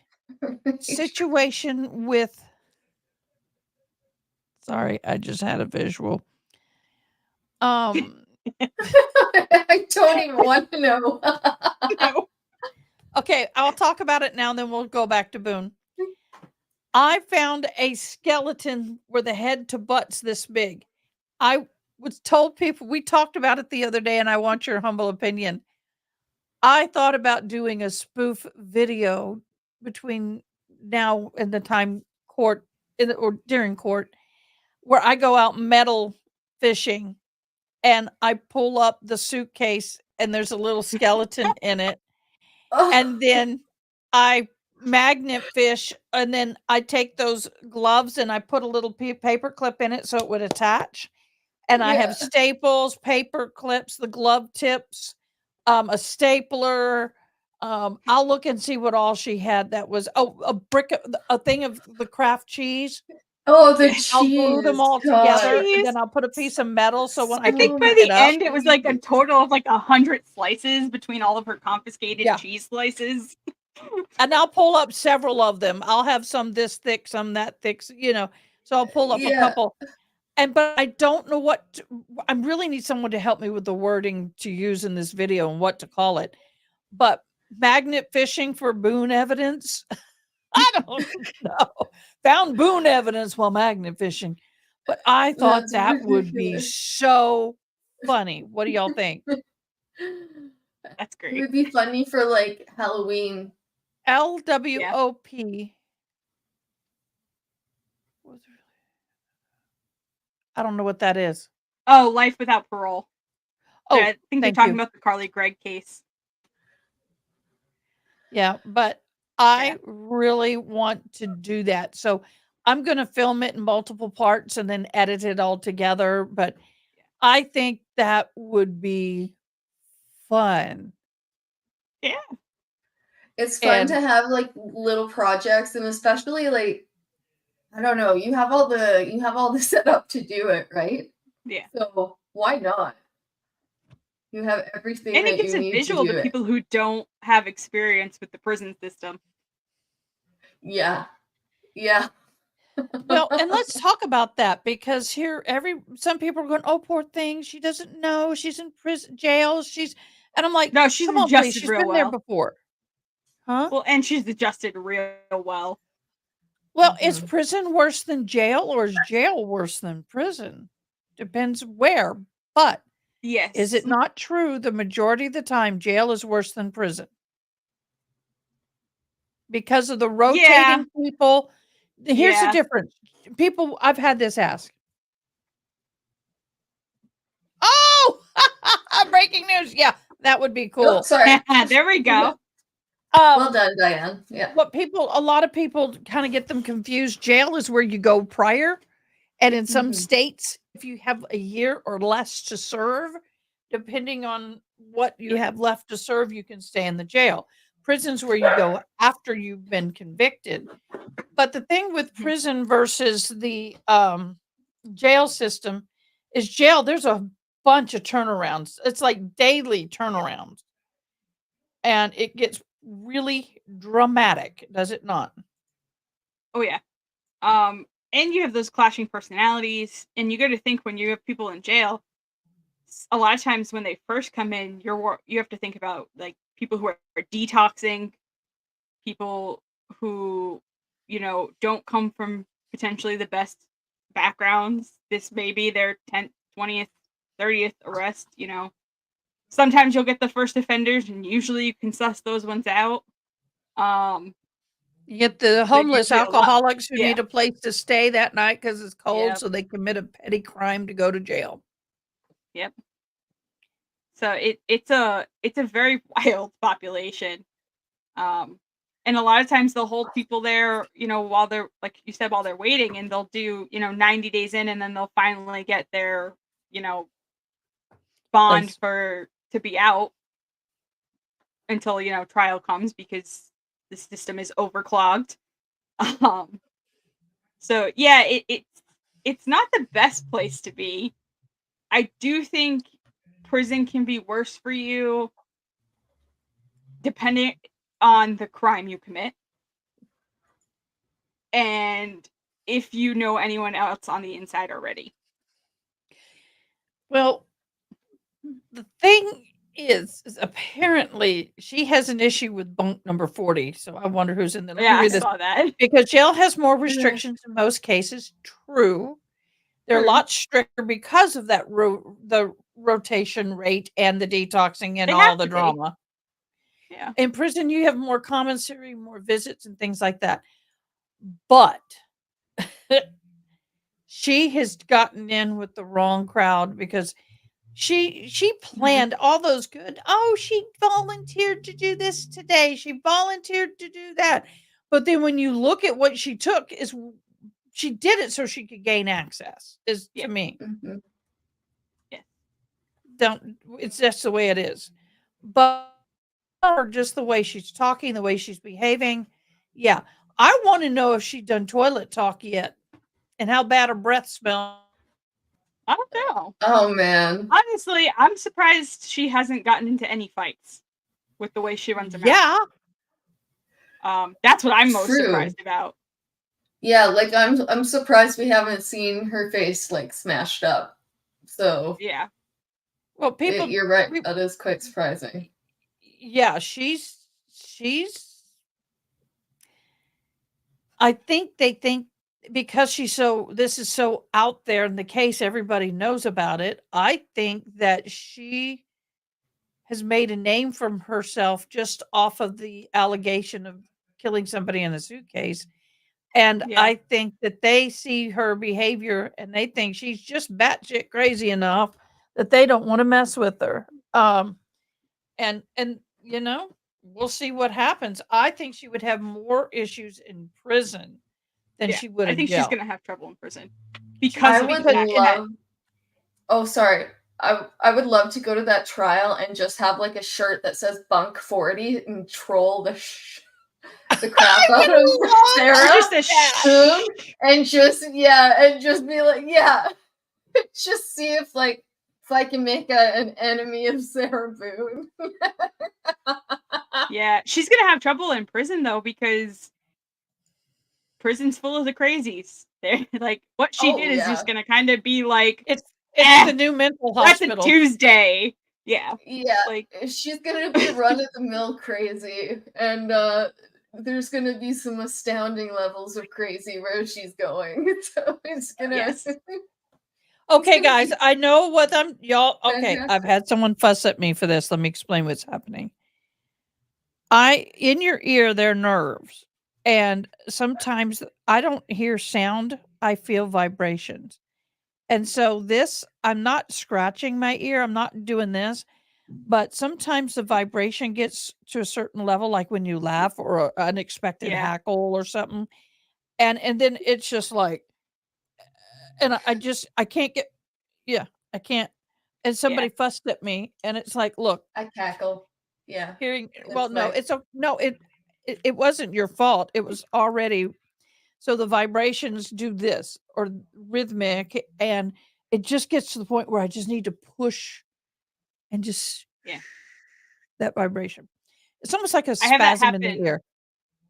situation with. Sorry, I just had a visual. I don't even want to know. No. Okay, I'll talk about it now, then we'll go back to Boone. I found a skeleton where the head to butt's this big. I was told people, we talked about it the other day, and I want your humble opinion. I thought about doing a spoof video between now and the time court or during court where I go out metal fishing and I pull up the suitcase and there's a little skeleton in it. And then I magnet fish, and then I take those gloves and I put a little paper clip in it so it would attach. And I have staples, paper clips, the glove tips, a stapler. I'll look and see what all she had. That was a thing of the Kraft cheese. Oh, the I'll glue cheese. them all God. together, Cheese. and then I'll put a piece of metal so when I I can think by pick the it up. end, it was like a total of like 100 slices between all of her confiscated Yeah. cheese slices. And I'll pull up several of them. I'll have some this thick, some that thick, so I'll pull up a Yeah. couple. But I don't know I really need someone to help me with the wording to use in this video and what to call it. But magnet fishing for Boone evidence? I don't know. Found Boone evidence while magnet fishing. But I thought That's that would be ridiculous. so funny. What do y'all think? That's It great. would be funny for like Halloween. LWOP. I don't know what that is. Oh, Life Without Parole. Oh, I think they're thank talking you. about the Carly Gregg case. Yeah, but I really want to do that. So I'm going to film it in multiple parts and then edit it all together. But I think that would be fun. Yeah. It's fun And- to have like little projects, and especially like, I don't know, you have all the setup to do it, right? Yeah. So why not? You have everything And that it gives you a need visual to do to it. people who don't have experience with the prison system. Yeah. Yeah. Well, and let's talk about that because here some people are going, "Oh, poor thing, she doesn't know. She's in prison jail. And I'm like, No, she's "Come on, please. adjusted She's real been there well. before." Huh? Well, and she's adjusted real well. Well, is Mhm. prison worse than jail or is jail worse than prison? Depends where. But Yes. is it not true the majority of the time jail is worse than prison? Because of the rotating people. Here's the Yeah. difference. People, I've had this asked. Oh, breaking news. Yeah, that would be Oh, cool. sorry. There we go. Well done, Diane. Yeah. A lot of people kind of get them confused. Jail is where you go prior. And in some Mhm. states, if you have a year or less to serve, depending on what you have left to serve, you can stay in the jail. Prison's where you go after you've been convicted. But the thing with prison versus the jail system is jail, there's a bunch of turnarounds. It's like daily turnarounds. And it gets really dramatic, does it not? Oh yeah. And you have those clashing personalities, and you got to think when you have people in jail, a lot of times when they first come in, you have to think about like people who are detoxing, people who don't come from potentially the best backgrounds. This may be their 10th, 20th, 30th arrest. Sometimes you'll get the first offenders, and usually you can suss those ones out. You get the homeless usually a lot- alcoholics who yeah. need a place to stay that night because it's cold, Yep. so they commit a petty crime to go to jail. Yep. So it's a very wild population. And a lot of times they'll hold people there, while they're, like you said, while they're waiting, and they'll do, 90 days in, and then they'll finally get their, bond Place. to be out until, trial comes because the system is overclogged. So yeah, it's not the best place to be. I do think prison can be worse for you depending on the crime you commit. And if you know anyone else on the inside already. Well, the thing is apparently she has an issue with bunk number 40. So I wonder who's in there. Let me Yeah, I read this. saw that. Because jail has more restrictions in most cases. True. They're a True. lot stricter because of that the rotation rate and the detoxing and They all have the to be. drama. Yeah. In prison, you have more commissary, more visits and things like that. But she has gotten in with the wrong crowd because she planned all those good. Oh, she volunteered to do this today. She volunteered to do that. But then when you look at what she took, is she did it so she could gain access. To me. Mhm. It's just the way it is. but or just the way she's talking, the way she's behaving. Yeah. I want to know if she's done toilet talk yet and how bad her breath smells. I don't know. Oh man. Honestly, I'm surprised she hasn't gotten into any fights with the way she runs her mouth. Yeah. That's what I'm most True. surprised about. Yeah, like I'm surprised we haven't seen her face like smashed up. So Yeah. Well, people, you're right. That is quite surprising. yeah, I think they think because this is so out there in the case, everybody knows about it. I think that she has made a name for herself just off of the allegation of killing somebody in a suitcase. And Yeah. I think that they see her behavior and they think she's just batshit crazy enough that they don't want to mess with her. And we'll see what happens. I think she would have more issues in prison than Yeah, she would I in think she's jail. gonna have trouble in prison because I of would the fact that love. Oh, sorry. I would love to go to that trial and just have like a shirt that says Bunk 40 and troll the crap out of Sarah. just a Boone, and just be like, yeah, just see if I can make an enemy of Sarah Boone. yeah, she's gonna have trouble in prison though because prison's full of the crazies. They're like what she did is just gonna kind of be like It's Eh, the new mental that's a hospital. Tuesday. Yeah, Yeah, like she's gonna be run of the mill crazy, and there's gonna be some astounding levels of crazy where she's going. So it's gonna. Yes. Okay, guys, I know what y'all. Okay, Fantastic. I've had someone fuss at me for this. Let me explain what's happening. In your ear, there are nerves. And sometimes I don't hear sound, I feel vibrations. And so I'm not scratching my ear, I'm not doing this, but sometimes the vibration gets to a certain level, like when you laugh or an unexpected Yeah. hackle or something. And then it's just like, and I can't get, yeah, I can't. And somebody fussed at me, and it's like, look, I cackle. Yeah. it wasn't your fault. It was already, so the vibrations do this or rhythmic, and it just gets to the point where I just need to push and just that vibration. It's almost like a I have that spasm in the happen ear.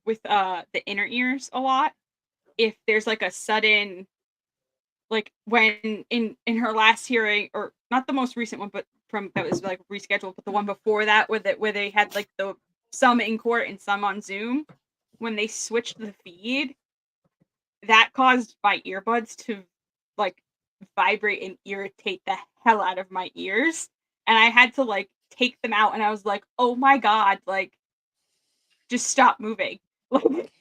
with the inner ears a lot. If there's like a sudden, like when in her last hearing, or not the most recent one, but that was like rescheduled, but the one before that where they had like some in court and some on Zoom, when they switched the feed, that caused my earbuds to like vibrate and irritate the hell out of my ears, and I had to like take them out, and I was like, oh my god, like just stop moving. Like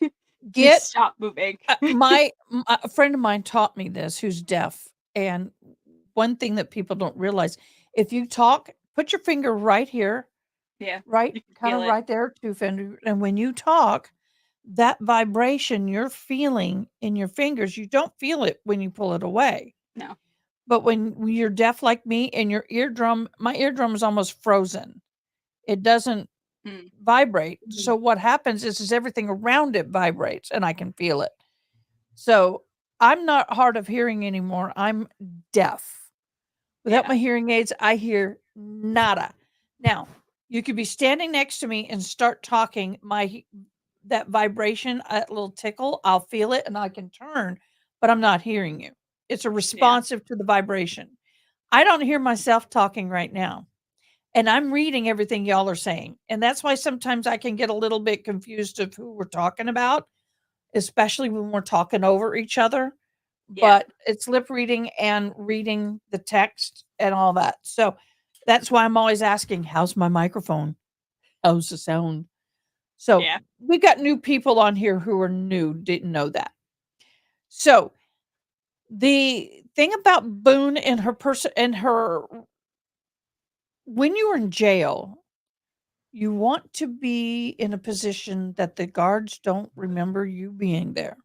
just stop moving. A friend of mine taught me this, who's deaf, and one thing that people don't realize, if you talk, put your finger right here, right, kind of right there, two finger, and when you talk, that vibration you're feeling in your fingers, you don't feel it when you pull it away. No. But when you're deaf like me and my eardrum is almost frozen. It doesn't vibrate. Mm-hmm. So what happens is everything around it vibrates and I can feel it. So I'm not hard of hearing anymore. I'm deaf. Without my hearing aids, I hear nada. Now, you could be standing next to me and start talking. That vibration, that little tickle, I'll feel it and I can turn, but I'm not hearing you. It's a responsive to the vibration. I don't hear myself talking right now. And I'm reading everything y'all are saying. And that's why sometimes I can get a little bit confused of who we're talking about, especially when we're talking over each other. But it's lip reading and reading the text and all that. So that's why I'm always asking, how's my microphone? How's the sound? So we've got new people on here who are new, didn't know that. So the thing about Boone and when you are in jail, you want to be in a position that the guards don't remember you being there.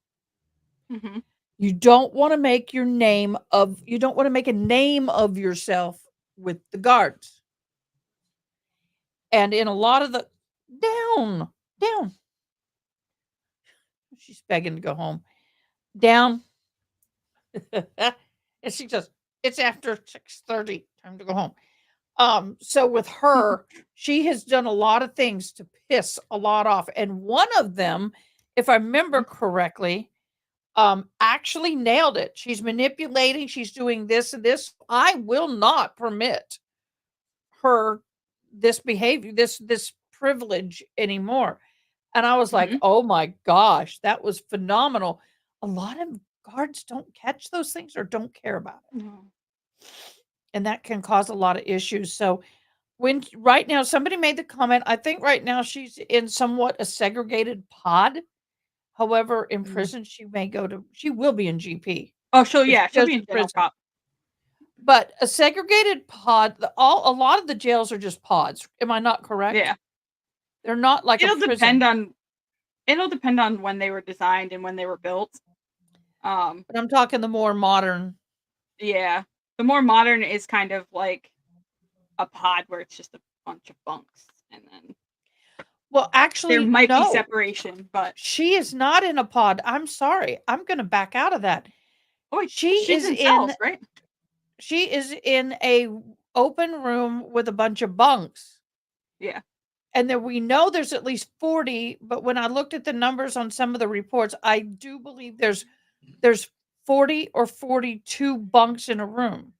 Mm-hmm. You don't want to make a name of yourself with the guards. And in a lot of the down. She's begging to go home. Down. And she goes, it's after 6:30. Time to go home. So with her, she has done a lot of things to piss a lot off. And one of them, if I remember correctly, actually nailed it. She's manipulating, she's doing this and this. I will not permit her this behavior, this privilege anymore. And I was like, Mhm. oh my gosh, that was phenomenal. A lot of guards don't catch those things or don't care about it. No. And that can cause a lot of issues. So when right now somebody made the comment, I think right now she's in somewhat a segregated pod. However, in prison she will be in GP. Oh, If she'll she be goes in to general prison. cop. But a segregated pod, a lot of the jails are just pods. Am I not correct? Yeah. They're not like a It'll prison. depend on when they were designed and when they were built. But I'm talking the more modern. Yeah. The more modern is kind of like a pod where it's just a bunch of bunks, and then Well, actually, there might be no. separation, but She is not in a pod. I'm sorry. I'm going to back out of that. wait, She's she's in cells, right? She is in a open room with a bunch of bunks. Yeah. And then we know there's at least 40, but when I looked at the numbers on some of the reports, I do believe there's 40 or 42 bunks in a room.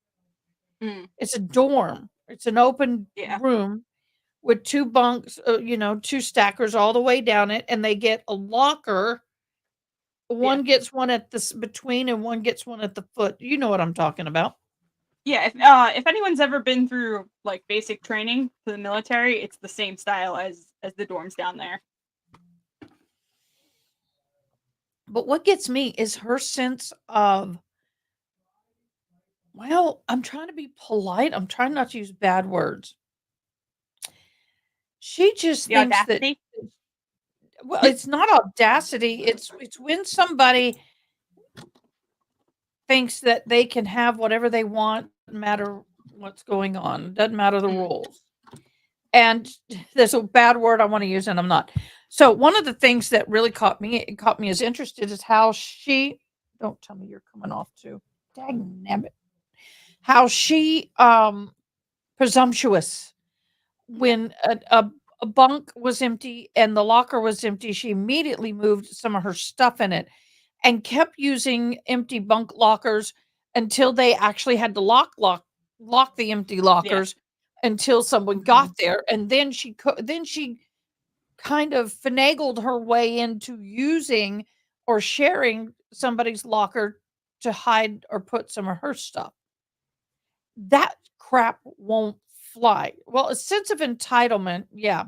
Mm. It's a dorm. It's an open Yeah. room with 2 bunks, 2 stackers all the way down it, and they get a locker. One gets one at the between and one gets one at the foot. You know what I'm talking about. Yeah, if anyone's ever been through like basic training for the military, it's the same style as the dorms down there. But what gets me is her sense of, well, I'm trying to be polite. I'm trying not to use bad words. She just The thinks that, audacity. well, it's not audacity. It's when somebody thinks that they can have whatever they want, no matter what's going on. Doesn't matter the rules. And there's a bad word I want to use, and I'm not. So one of the things that really caught me as interested is how she. Don't tell me you're coming off too. Dang nabbit. How she presumptuous when a bunk was empty and the locker was empty. She immediately moved some of her stuff in it and kept using empty bunk lockers until they actually had to lock the empty lockers until someone got there. And then she kind of finagled her way into using or sharing somebody's locker to hide or put some of her stuff. That crap won't fly. Well, a sense of entitlement, yeah.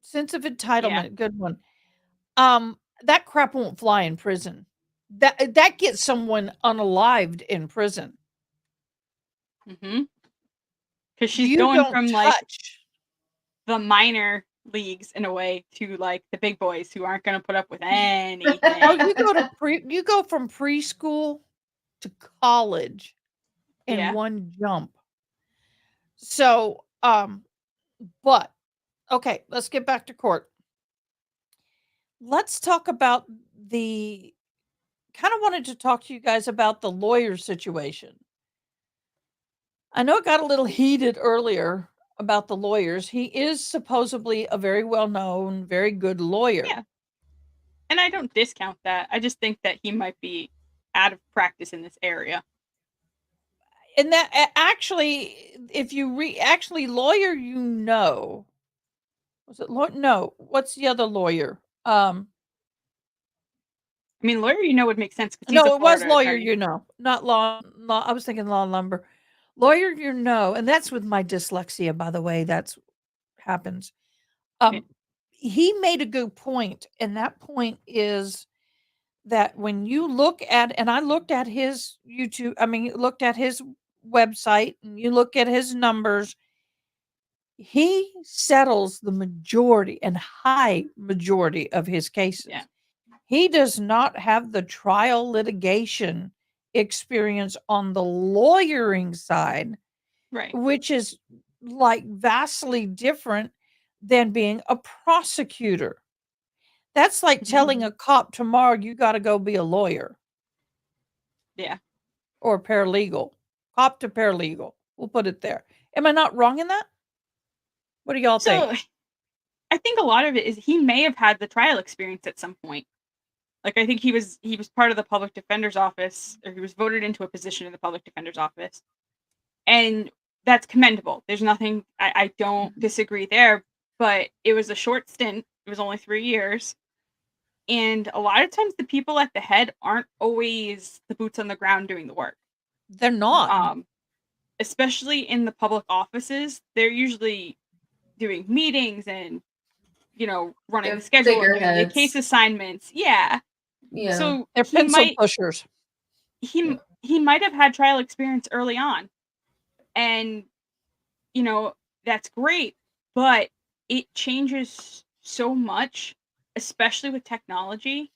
Sense of entitlement, good one. That crap won't fly in prison. That gets someone unalived in prison. Mm-hmm. Because she's You going don't from like touch. the minor leagues in a way to like the big boys who aren't going to put up with anything. Oh, you go from preschool to college in one jump. So, but okay, let's get back to court. Let's talk about kind of wanted to talk to you guys about the lawyer situation. I know it got a little heated earlier about the lawyers. He is supposedly a very well-known, very good lawyer. Yeah. And I don't discount that. I just think that he might be out of practice in this area. And that actually, if you lawyer, was it lawyer? No, what's the other lawyer? I mean, lawyer, would make sense. No, it was lawyer, not law. I was thinking law and lumber. Lawyer, and that's with my dyslexia, by the way. That's happens. He made a good point, and that point is that when you look at, and I looked at his looked at his website, and you look at his numbers, he settles the majority and high majority of his cases. Yeah. He does not have the trial litigation experience on the lawyering side, right? Which is like vastly different than being a prosecutor. That's like telling a cop tomorrow you got to go be a lawyer. Yeah. Or paralegal. Cop to paralegal. We'll put it there. Am I not wrong in that? What do y'all think? So I think a lot of it is he may have had the trial experience at some point. Like, I think he was part of the public defender's office, or he was voted into a position in the public defender's office. And that's commendable. There's nothing, I don't disagree there, but it was a short stint. It was only 3 years. And a lot of times the people at the head aren't always the boots on the ground doing the work. They're not. Especially in the public offices, they're usually doing meetings and, running They're the schedule, and doing the figureheads. case assignments. Yeah. Yeah. So They're he pencil might pushers. he might have had trial experience early on, and that's great, but it changes so much, especially with technology,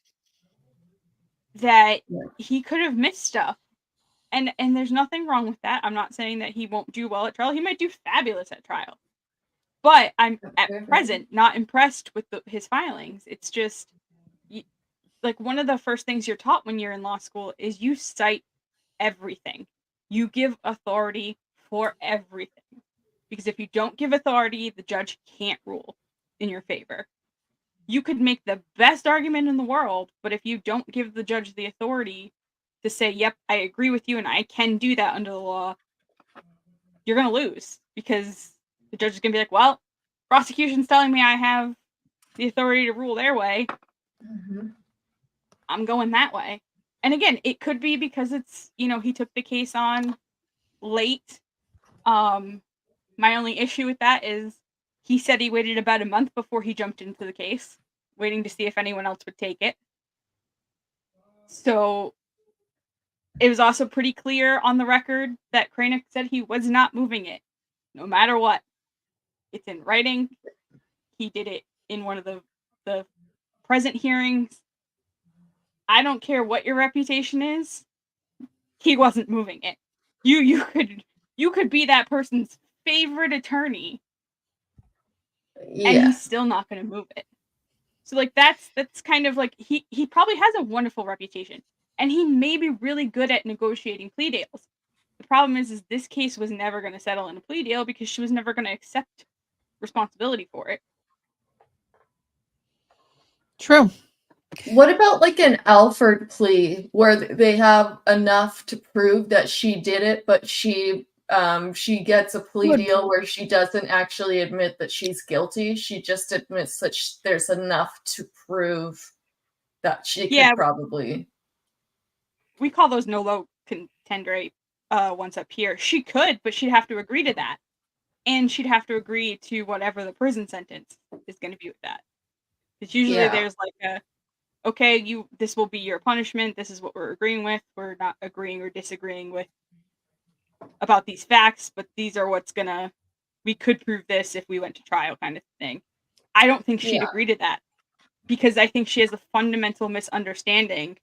that Yeah. he could have missed stuff. And there's nothing wrong with that. I'm not saying that he won't do well at trial. He might do fabulous at trial. But I'm at present not impressed with his filings. It's just like one of the first things you're taught when you're in law school is you cite everything. You give authority for everything. Because if you don't give authority, the judge can't rule in your favor. You could make the best argument in the world, but if you don't give the judge the authority to say, yep, I agree with you and I can do that under the law, you're going to lose, because the judge is going to be like, well, prosecution's telling me I have the authority to rule their way. Mhm. I'm going that way. And again, it could be because it's, he took the case on late. My only issue with that is he said he waited about a month before he jumped into the case, waiting to see if anyone else would take it. So it was also pretty clear on the record that Cranick said he was not moving it, no matter what. It's in writing. He did it in one of the present hearings. I don't care what your reputation is. He wasn't moving it. You could be that person's favorite attorney, and Yeah. he's still not going to move it. So like that's kind of like he probably has a wonderful reputation, and he may be really good at negotiating plea deals. The problem is this case was never going to settle in a plea deal because she was never going to accept responsibility for it. True. What about like an Alford plea where they have enough to prove that she did it, but she gets a plea Good. deal where she doesn't actually admit that she's guilty. She just admits that there's enough to prove that she could probably. We call those no-low contendere ones up here. She could, but she'd have to agree to that. And she'd have to agree to whatever the prison sentence is going to be with that. Because usually there's like okay, this will be your punishment. This is what we're agreeing with. We're not agreeing or disagreeing with about these facts, but these are we could prove this if we went to trial, kind of thing. I don't think she'd agree to that, because I think she has a fundamental misunderstanding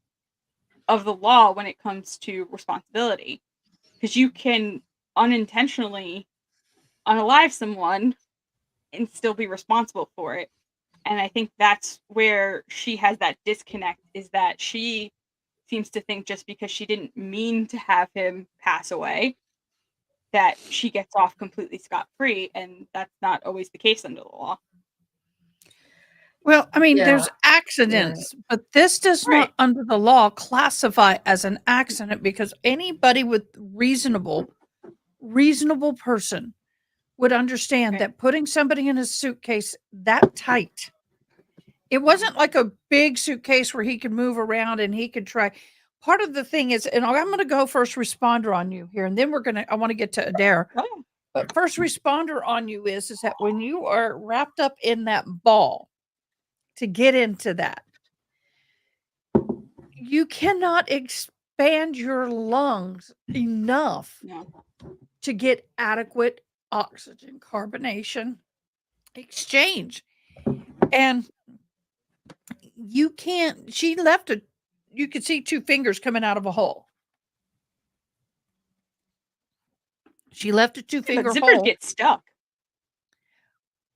of the law when it comes to responsibility. Because you can unintentionally unalive someone and still be responsible for it. And I think that's where she has that disconnect, is that she seems to think just because she didn't mean to have him pass away, that she gets off completely scot-free, and that's not always the case under the law. Well, I mean, there's accidents, but this does not, under the law, classify as an accident, because anybody with reasonable person would understand that putting somebody in a suitcase that tight, it wasn't like a big suitcase where he could move around and he could try. Part of the thing is, and I'm going to go first responder on you here, and then I want to get to Adair. But first responder on you is that when you are wrapped up in that ball to get into that, you cannot expand your lungs enough to get adequate oxygen carbonation exchange. And you can't, you could see 2 fingers coming out of a hole. She left a 2-finger hole. Zippers get stuck.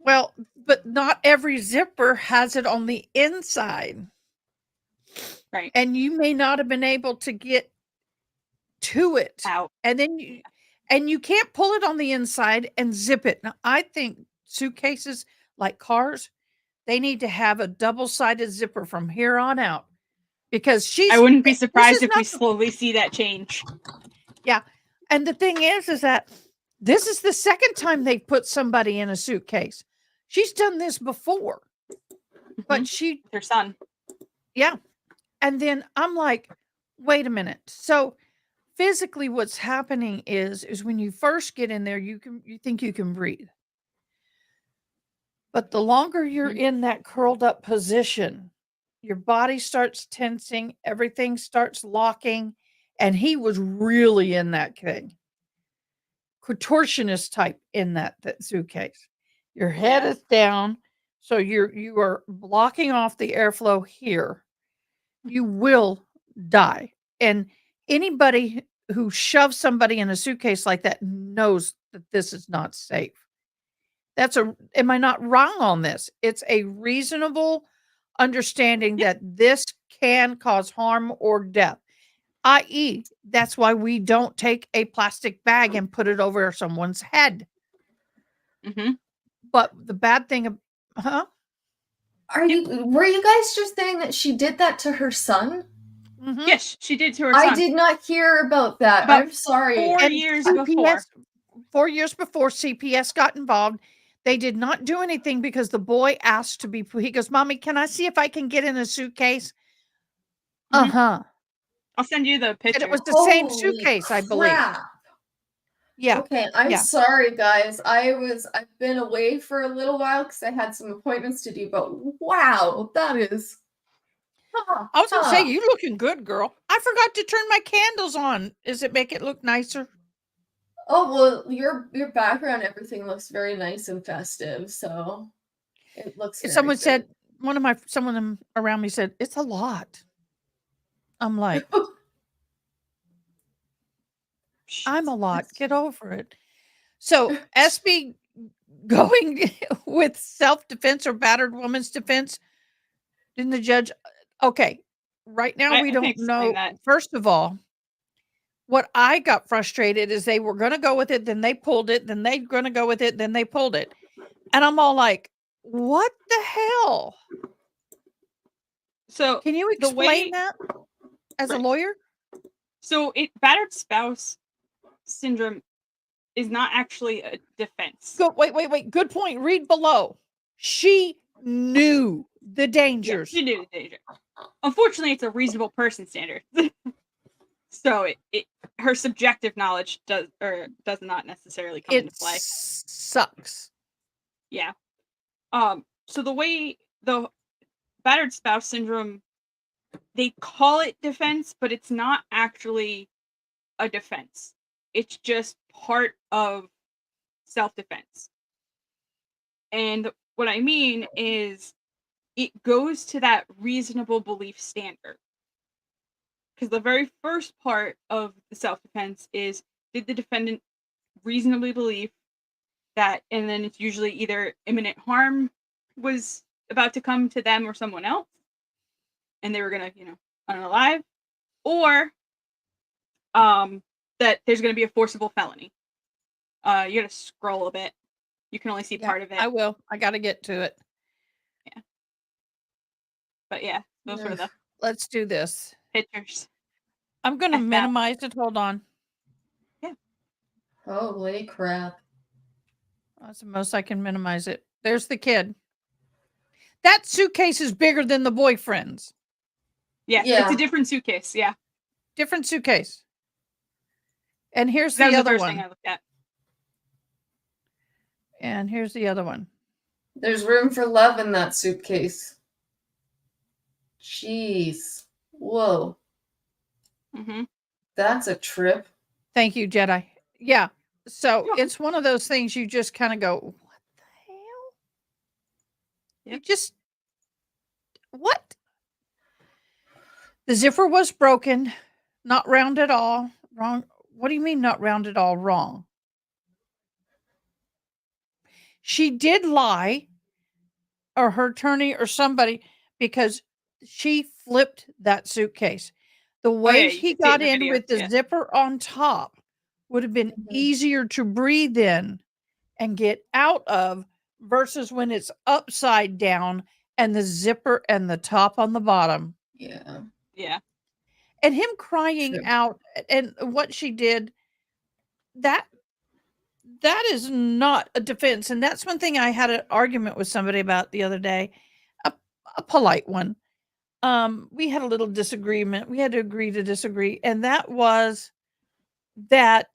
Well, but not every zipper has it on the inside. Right. And you may not have been able to get to it. Out. And then you can't pull it on the inside and zip it. Now, I think suitcases like cars, they need to have a double-sided zipper from here on out because I wouldn't be this surprised is if we not slowly see that change. yeah. And the thing is that this is the second time they've put somebody in a suitcase. She's done this before, but Mhm. Her son. yeah. And then I'm like, wait a minute. So physically what's happening is when you first get in there, you think you can breathe. But the longer you're Mhm. in that curled up position, your body starts tensing, everything starts locking, and he was really in that thing. Contortionist type in that suitcase. Your head Yeah. is down, so you are blocking off the airflow here. You will die. And anybody who shoves somebody in a suitcase like that knows that this is not safe. Am I not wrong on this? It's a reasonable understanding Yep. that this can cause harm or death, i.e., that's why we don't take a plastic bag and put it over someone's head. Mm-hmm. But the bad thing, huh? Were you guys just saying that she did that to her son? Mhm. Yes, she did to her I son. did not hear about that. About I'm sorry. 4 And years CPS before. 4 years before CPS got involved, they did not do anything because the boy asked to be he goes, "Mommy, can I see if I can get in a suitcase?" Mhm. Uh-huh. I'll send you the And picture. it was the same Holy suitcase, I believe. crap. Yeah. Okay, I'm Yeah. sorry, guys. I've been away for a little while because I had some appointments to do, but wow, that is. I was gonna say, you looking good, girl. I forgot to turn my candles on. Does it make it look nicer? Oh well, your background, everything looks very nice and festive, so it looks very Someone good. said, someone around me said, "It's a lot." I'm like, "I'm a lot. Get over it." So, SB going with self-defense or battered woman's defense, didn't the judge okay, right now I we can don't explain know. that. First of all, what I got frustrated is they were gonna go with it, then they pulled it, then they're gonna go with it, then they pulled it. And I'm all like, "What the hell?" So Can you the way explain that as a Right. lawyer? So battered spouse syndrome is not actually a defense. Wait. Good point. Read below. She knew the Yeah, dangers. she knew the danger. Unfortunately, it's a reasonable person standard. So her subjective knowledge does not necessarily come into It play. sucks. Yeah. So the way the battered spouse syndrome, they call it defense, but it's not actually a defense. It's just part of self-defense. And what I mean is it goes to that reasonable belief standard. Because the very first part of the self-defense is, did the defendant reasonably believe that, and then it's usually either imminent harm was about to come to them or someone else, and they were gonna, unalive, or that there's gonna be a forcible felony. You gotta scroll a bit. You can only see Yeah, part of it. I will. I got to get to it. But yeah, those were the Let's do this. pictures. I'm going to F that. minimize it. Hold on. Holy crap. That's the most I can minimize it. There's the kid. That suitcase is bigger than the boyfriend's. Yeah, it's Yeah. a different suitcase. Yeah, Different suitcase. And here's that the was the other first thing one. I looked at. And here's the other one. There's room for love in that suitcase. Jeez. Whoa. Mm-hmm. That's a trip. Thank you, Jedi. Yeah. So You're welcome. it's one of those things you just kind of go, what the hell? You Yep. just, what? The zipper was broken, not round at all. Wrong. What do you mean not round at all? Wrong. She did lie, or her attorney or somebody, because she flipped that suitcase. The way yeah, you he can see it got in the in video, with the yeah. zipper on top would have been Mhm. easier to breathe in and get out of versus when it's upside down and the zipper and the top on the bottom. Yeah. Yeah. And him crying True. out and what she did, that is not a defense. And that's one thing I had an argument with somebody about the other day, a, a polite one. We had a little disagreement. We had to agree to disagree. And that was that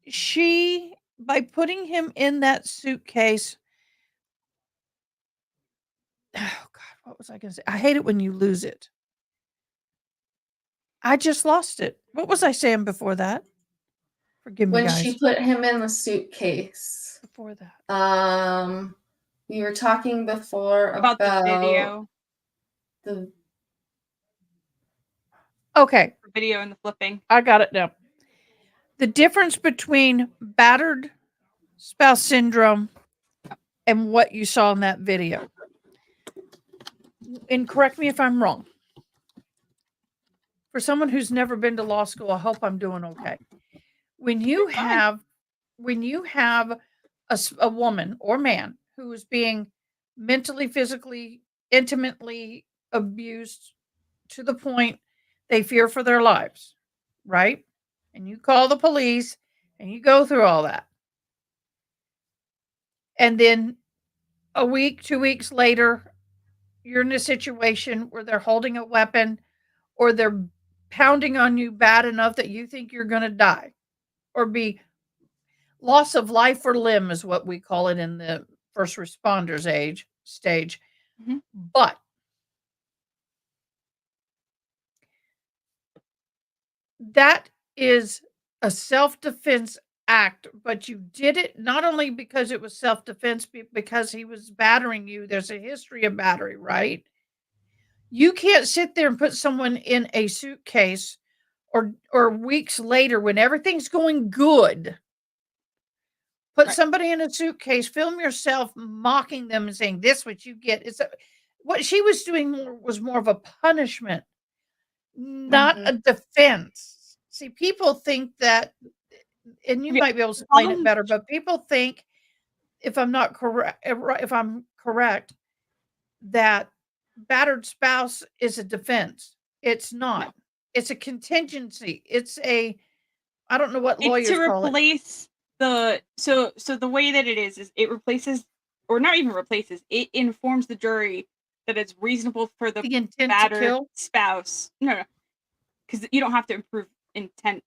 she, by putting him in that suitcase, oh God, what was I going to say? I hate it when you lose it. I just lost it. What was I saying before that? Forgive me, When guys. she put him in the suitcase, Before that. we were talking before About the video. the Okay, The video and the flipping. I got it now. The difference between battered spouse syndrome and what you saw in that video. And correct me if I'm wrong. For someone who's never been to law school, I hope I'm doing okay. When you have a woman or man who is being mentally, physically, intimately abused to the point they fear for their lives, right? And you call the police and you go through all that. And then a week, 2 weeks later, you're in a situation where they're holding a weapon or they're pounding on you bad enough that you think you're going to die or be loss of life or limb is what we call it in the first responders stage. Mhm. But that is a self-defense act, but you did it not only because it was self-defense, because he was battering you. There's a history of battery, right? You can't sit there and put someone in a suitcase or weeks later when everything's going good. Put Right. somebody in a suitcase, film yourself mocking them and saying, "This what you get." What she was doing was more of a punishment, not a defense. See, people think that, and you Yeah, might be able to explain it problem- better, but people think, if I'm not correct, if I'm correct, that battered spouse is a defense. It's not. No. It's a contingency. I don't know what It's lawyers to call it. replace so the way that it is it replaces, or not even replaces, it informs the jury that it's reasonable for the The intent to battered kill. spouse. No, because you don't have to improve intent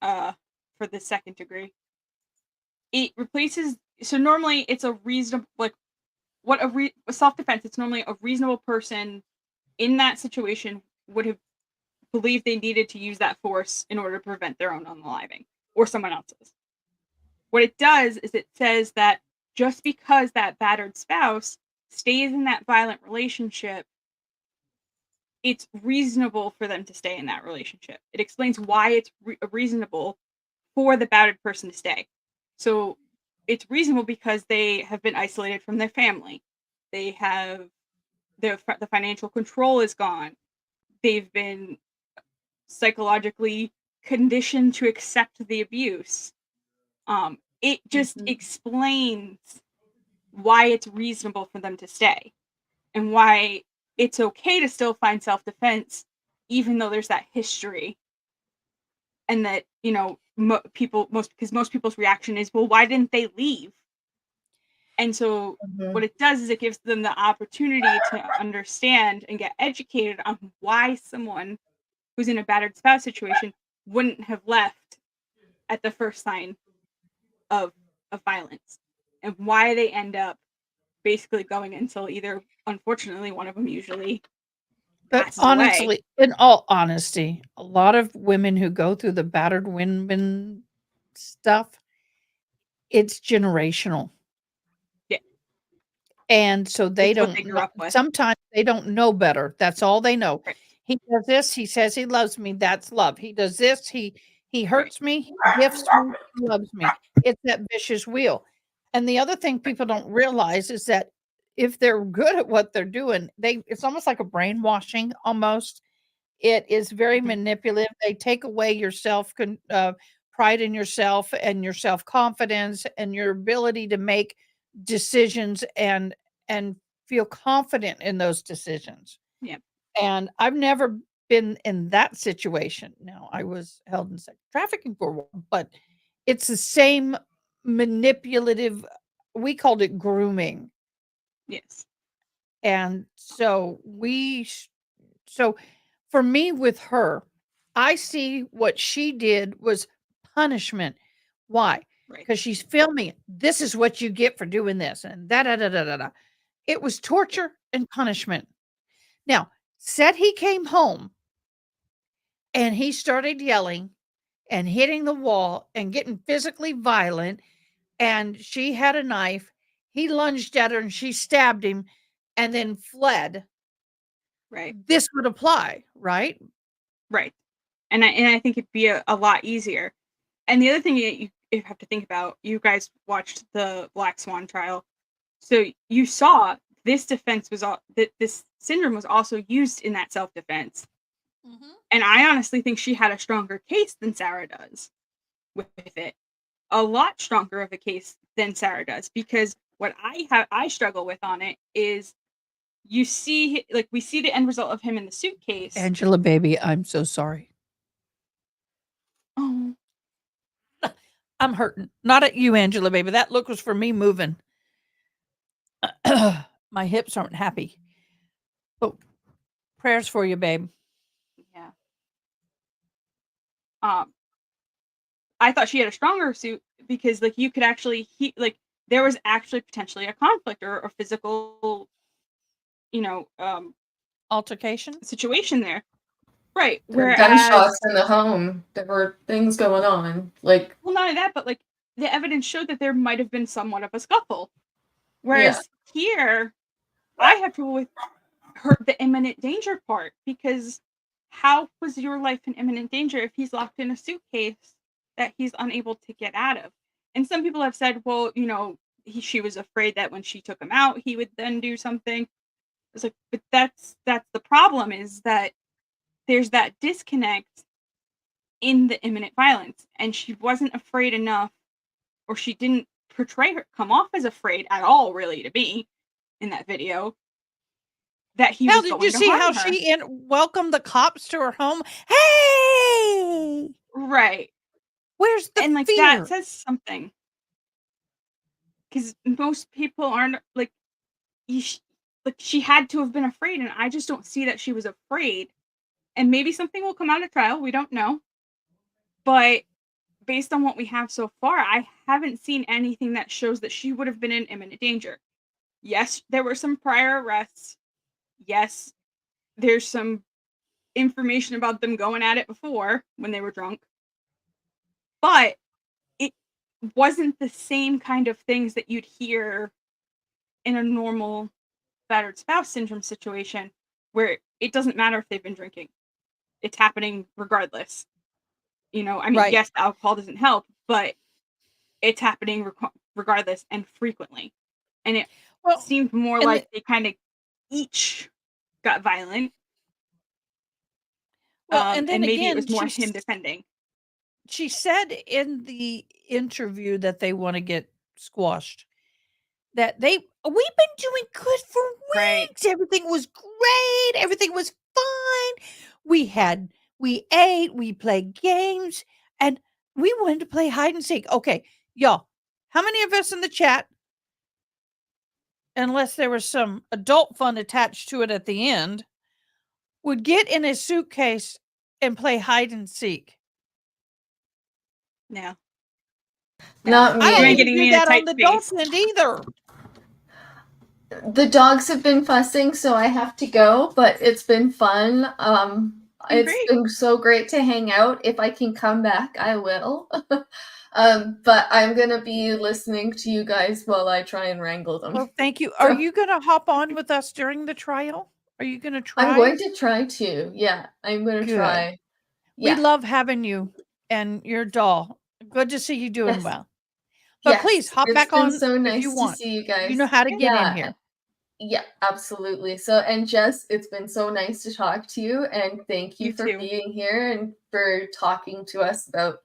for the second degree. It replaces, so normally it's a reasonable, like what a self-defense, it's normally a reasonable person in that situation would have believed they needed to use that force in order to prevent their own unaliving or someone else's. What it does is it says that just because that battered spouse stays in that violent relationship, it's reasonable for them to stay in that relationship. It explains why it's reasonable for the battered person to stay. So it's reasonable because they have been isolated from their family. They have the financial control is gone. They've been psychologically conditioned to accept the abuse. It just explains why it's reasonable for them to stay and why it's okay to still find self-defense even though there's that history, and that most people's reaction is, well, why didn't they leave? And so what it does is it gives them the opportunity to understand and get educated on why someone who's in a battered spouse situation wouldn't have left at the first sign of violence, and why they end up basically going until either, unfortunately, one of them usually But passes away. honestly, in all honesty, a lot of women who go through the battered women stuff, it's generational. Yeah. And so they It's what don't they grew know, up with. sometimes they don't know better. That's all they know. Right. He does this, he says he loves me, that's love. He does this, he hurts me, he gifts me, he loves me. It's that vicious wheel. And the other thing people don't realize is that if they're good at what they're doing, it's almost like a brainwashing almost. It is very Mhm. manipulative. They take away your pride in yourself and your self-confidence and your ability to make decisions and feel confident in those decisions. Yep. And I've never been in that situation. Now, I was held in sex trafficking for a while, but it's the same manipulative, we called it grooming. Yes. And so for me with her, I see what she did was punishment. Why? Right. Because she's filming it. This is what you get for doing this and da da da da da da. It was torture and punishment. Now, said he came home and he started yelling and hitting the wall and getting physically violent, and she had a knife. He lunged at her and she stabbed him and then fled. Right. This would apply, right? Right. And I think it'd be a lot easier. And the other thing you have to think about, you guys watched the Black Swan trial, so you saw this defense was all this syndrome was also used in that self-defense. And I honestly think she had a stronger case than Sarah does with it. A lot stronger of a case than Sarah does, because what I struggle with on it is we see the end result of him in the suitcase. Angela, baby, I'm so sorry. Oh, I'm hurting. Not at you, Angela, baby. That look was for me moving. My hips aren't happy. But prayers for you, babe. yeah. I thought she had a stronger suit because you could actually there was actually potentially a conflict or a physical, Altercation? situation there. Right. There were Whereas, gunshots in the home. There were things going on. well, not only that, but the evidence showed that there might have been somewhat of a scuffle. Whereas here, I have trouble with the imminent danger part, because how was your life in imminent danger if he's locked in a suitcase that he's unable to get out of? And some people have said, well, she was afraid that when she took him out, he would then do something. It's like, but that's the problem, is that there's that disconnect in the imminent violence, and she wasn't afraid enough, or she didn't come off as afraid at all, really, to me in that video, that he Hell, was did going you to see harm how her. she welcomed the cops to her home? Hey! Right. Where's the And fear? that says something, because most people aren't she had to have been afraid, and I just don't see that she was afraid. And maybe something will come out of trial, we don't know, but based on what we have so far, I haven't seen anything that shows that she would have been in imminent danger. Yes, there were some prior arrests. Yes, there's some information about them going at it before when they were drunk. But it wasn't the same kind of things that you'd hear in a normal battered spouse syndrome situation, where it doesn't matter if they've been drinking. It's happening regardless. Right. Yes, alcohol doesn't help, but it's happening regardless and frequently. And it Well, seemed more and like they kind of each got violent. and then and maybe it again, was more him defending. she said in the interview that they want to get squashed. That we've been doing good for Right. weeks. Everything was great. Everything was fine. We ate, we played games, and we wanted to play hide and seek. Okay, y'all, how many of us in the chat, unless there was some adult fun attached to it at the end, would get in a suitcase and play hide and seek? No. Not I don't me. ain't even getting me do in a that on tight the space. adult end either. The dogs have been fussing, so I have to go, but it's been fun. It's great. been so great to hang out. If I can come back, I will. But I'm gonna be listening to you guys while I try and wrangle them. Well, thank you. Are you going to hop on with us during the trial? Are you going to try? I'm going to try to. Yeah, I'm gonna Good. try. We Yeah. love having you and your doll. Good to see you doing Yes. well. But please Yes, hop it's back been on so if you nice to want. see you You guys. know how to get in Yeah, here. yeah, absolutely. So, and Jess, it's been so nice to talk to you, and thank you You for too. being here and for talking to us about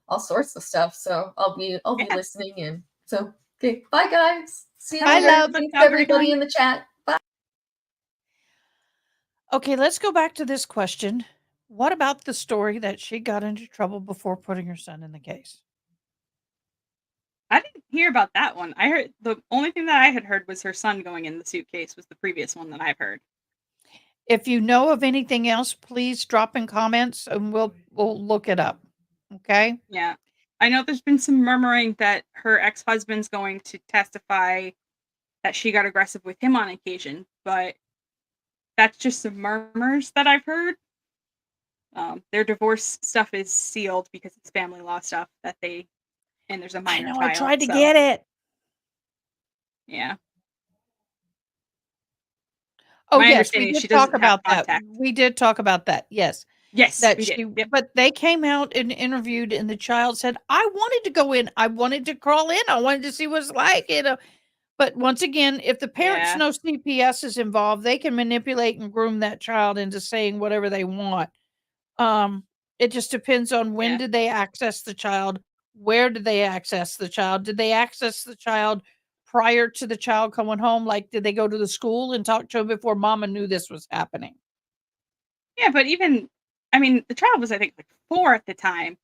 all sorts of stuff. So I'll be Yeah. listening in. So, okay, bye guys. See you Bye, later. love. Thanks Ciao, everybody everyone. in the chat. Bye. Okay, let's go back to this question. What about the story that she got into trouble before putting her son in the case? I didn't hear about that one. I heard the only thing that I had heard was her son going in the suitcase was the previous one that I've heard. If you know of anything else, please drop in comments and we'll look it up. Okay? Yeah. I know there's been some murmuring that her ex-husband's going to testify that she got aggressive with him on occasion, but that's just some murmurs that I've heard. Their divorce stuff is sealed because it's family law stuff that and there's a I minor know I child. tried to So get it. yeah. Oh, My yes, we understanding is did she talk doesn't have about that. contact. We did talk about that. Yes. Yes, That we did. she Yep. but they came out and interviewed and the child said, "I wanted to go in. I wanted to crawl in. I wanted to see what it's like." But once again, if the parents Yeah. know CPS is involved, they can manipulate and groom that child into saying whatever they want. Um, it just depends on when Yeah. did they access the child, where did they access the child? Did they access the child prior to the child coming home? Like, did they go to the school and talk to him before mama knew this was happening? Yeah, but even I mean, the child was I think like 4 at the time.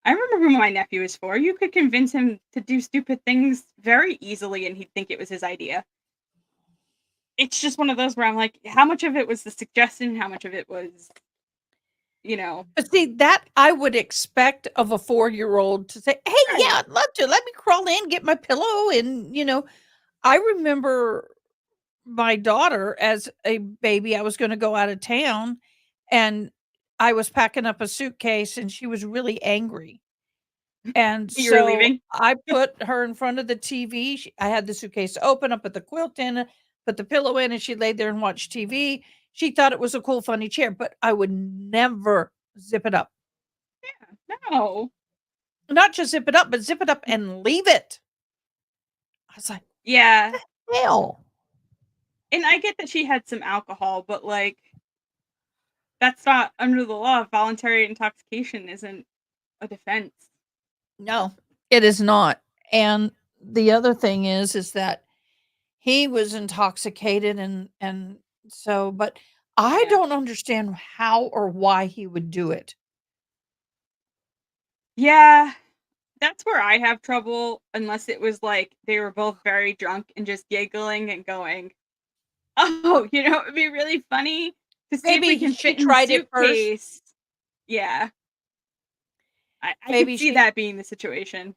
I remember when my nephew was 4. You could convince him to do stupid things very easily and he'd think it was his idea. It's just one of those where I'm like, how much of it was the suggestion? How much of it was, you know, But see, that I would expect of a 4-year-old to say, "Hey, yeah, right. I'd love to. Let me crawl in, get my pillow." And, I remember my daughter as a baby, I was gonna go out of town, and I was packing up a suitcase, and she was really angry. And You were so leaving? I put her in front of the TV. I had the suitcase open, I put the quilt in, put the pillow in, and she laid there and watched TV. She thought it was a cool, funny chair, but I would never zip it up. No. Not just zip it up, but zip it up and leave it. I was like, Yeah. "Hell." And I get that she had some alcohol, but like that's not under the law. Voluntary intoxication isn't a defense. No, it is not. And the other thing is that he was intoxicated and so but I Yeah. don't understand how or why he would do it. Yeah. That's where I have trouble unless it was like they were both very drunk and just giggling and going, "Oh, it'd be really funny to see if we Maybe can she fit in the tried it first. suitcase." Yeah. I could Maybe see she that being the situation.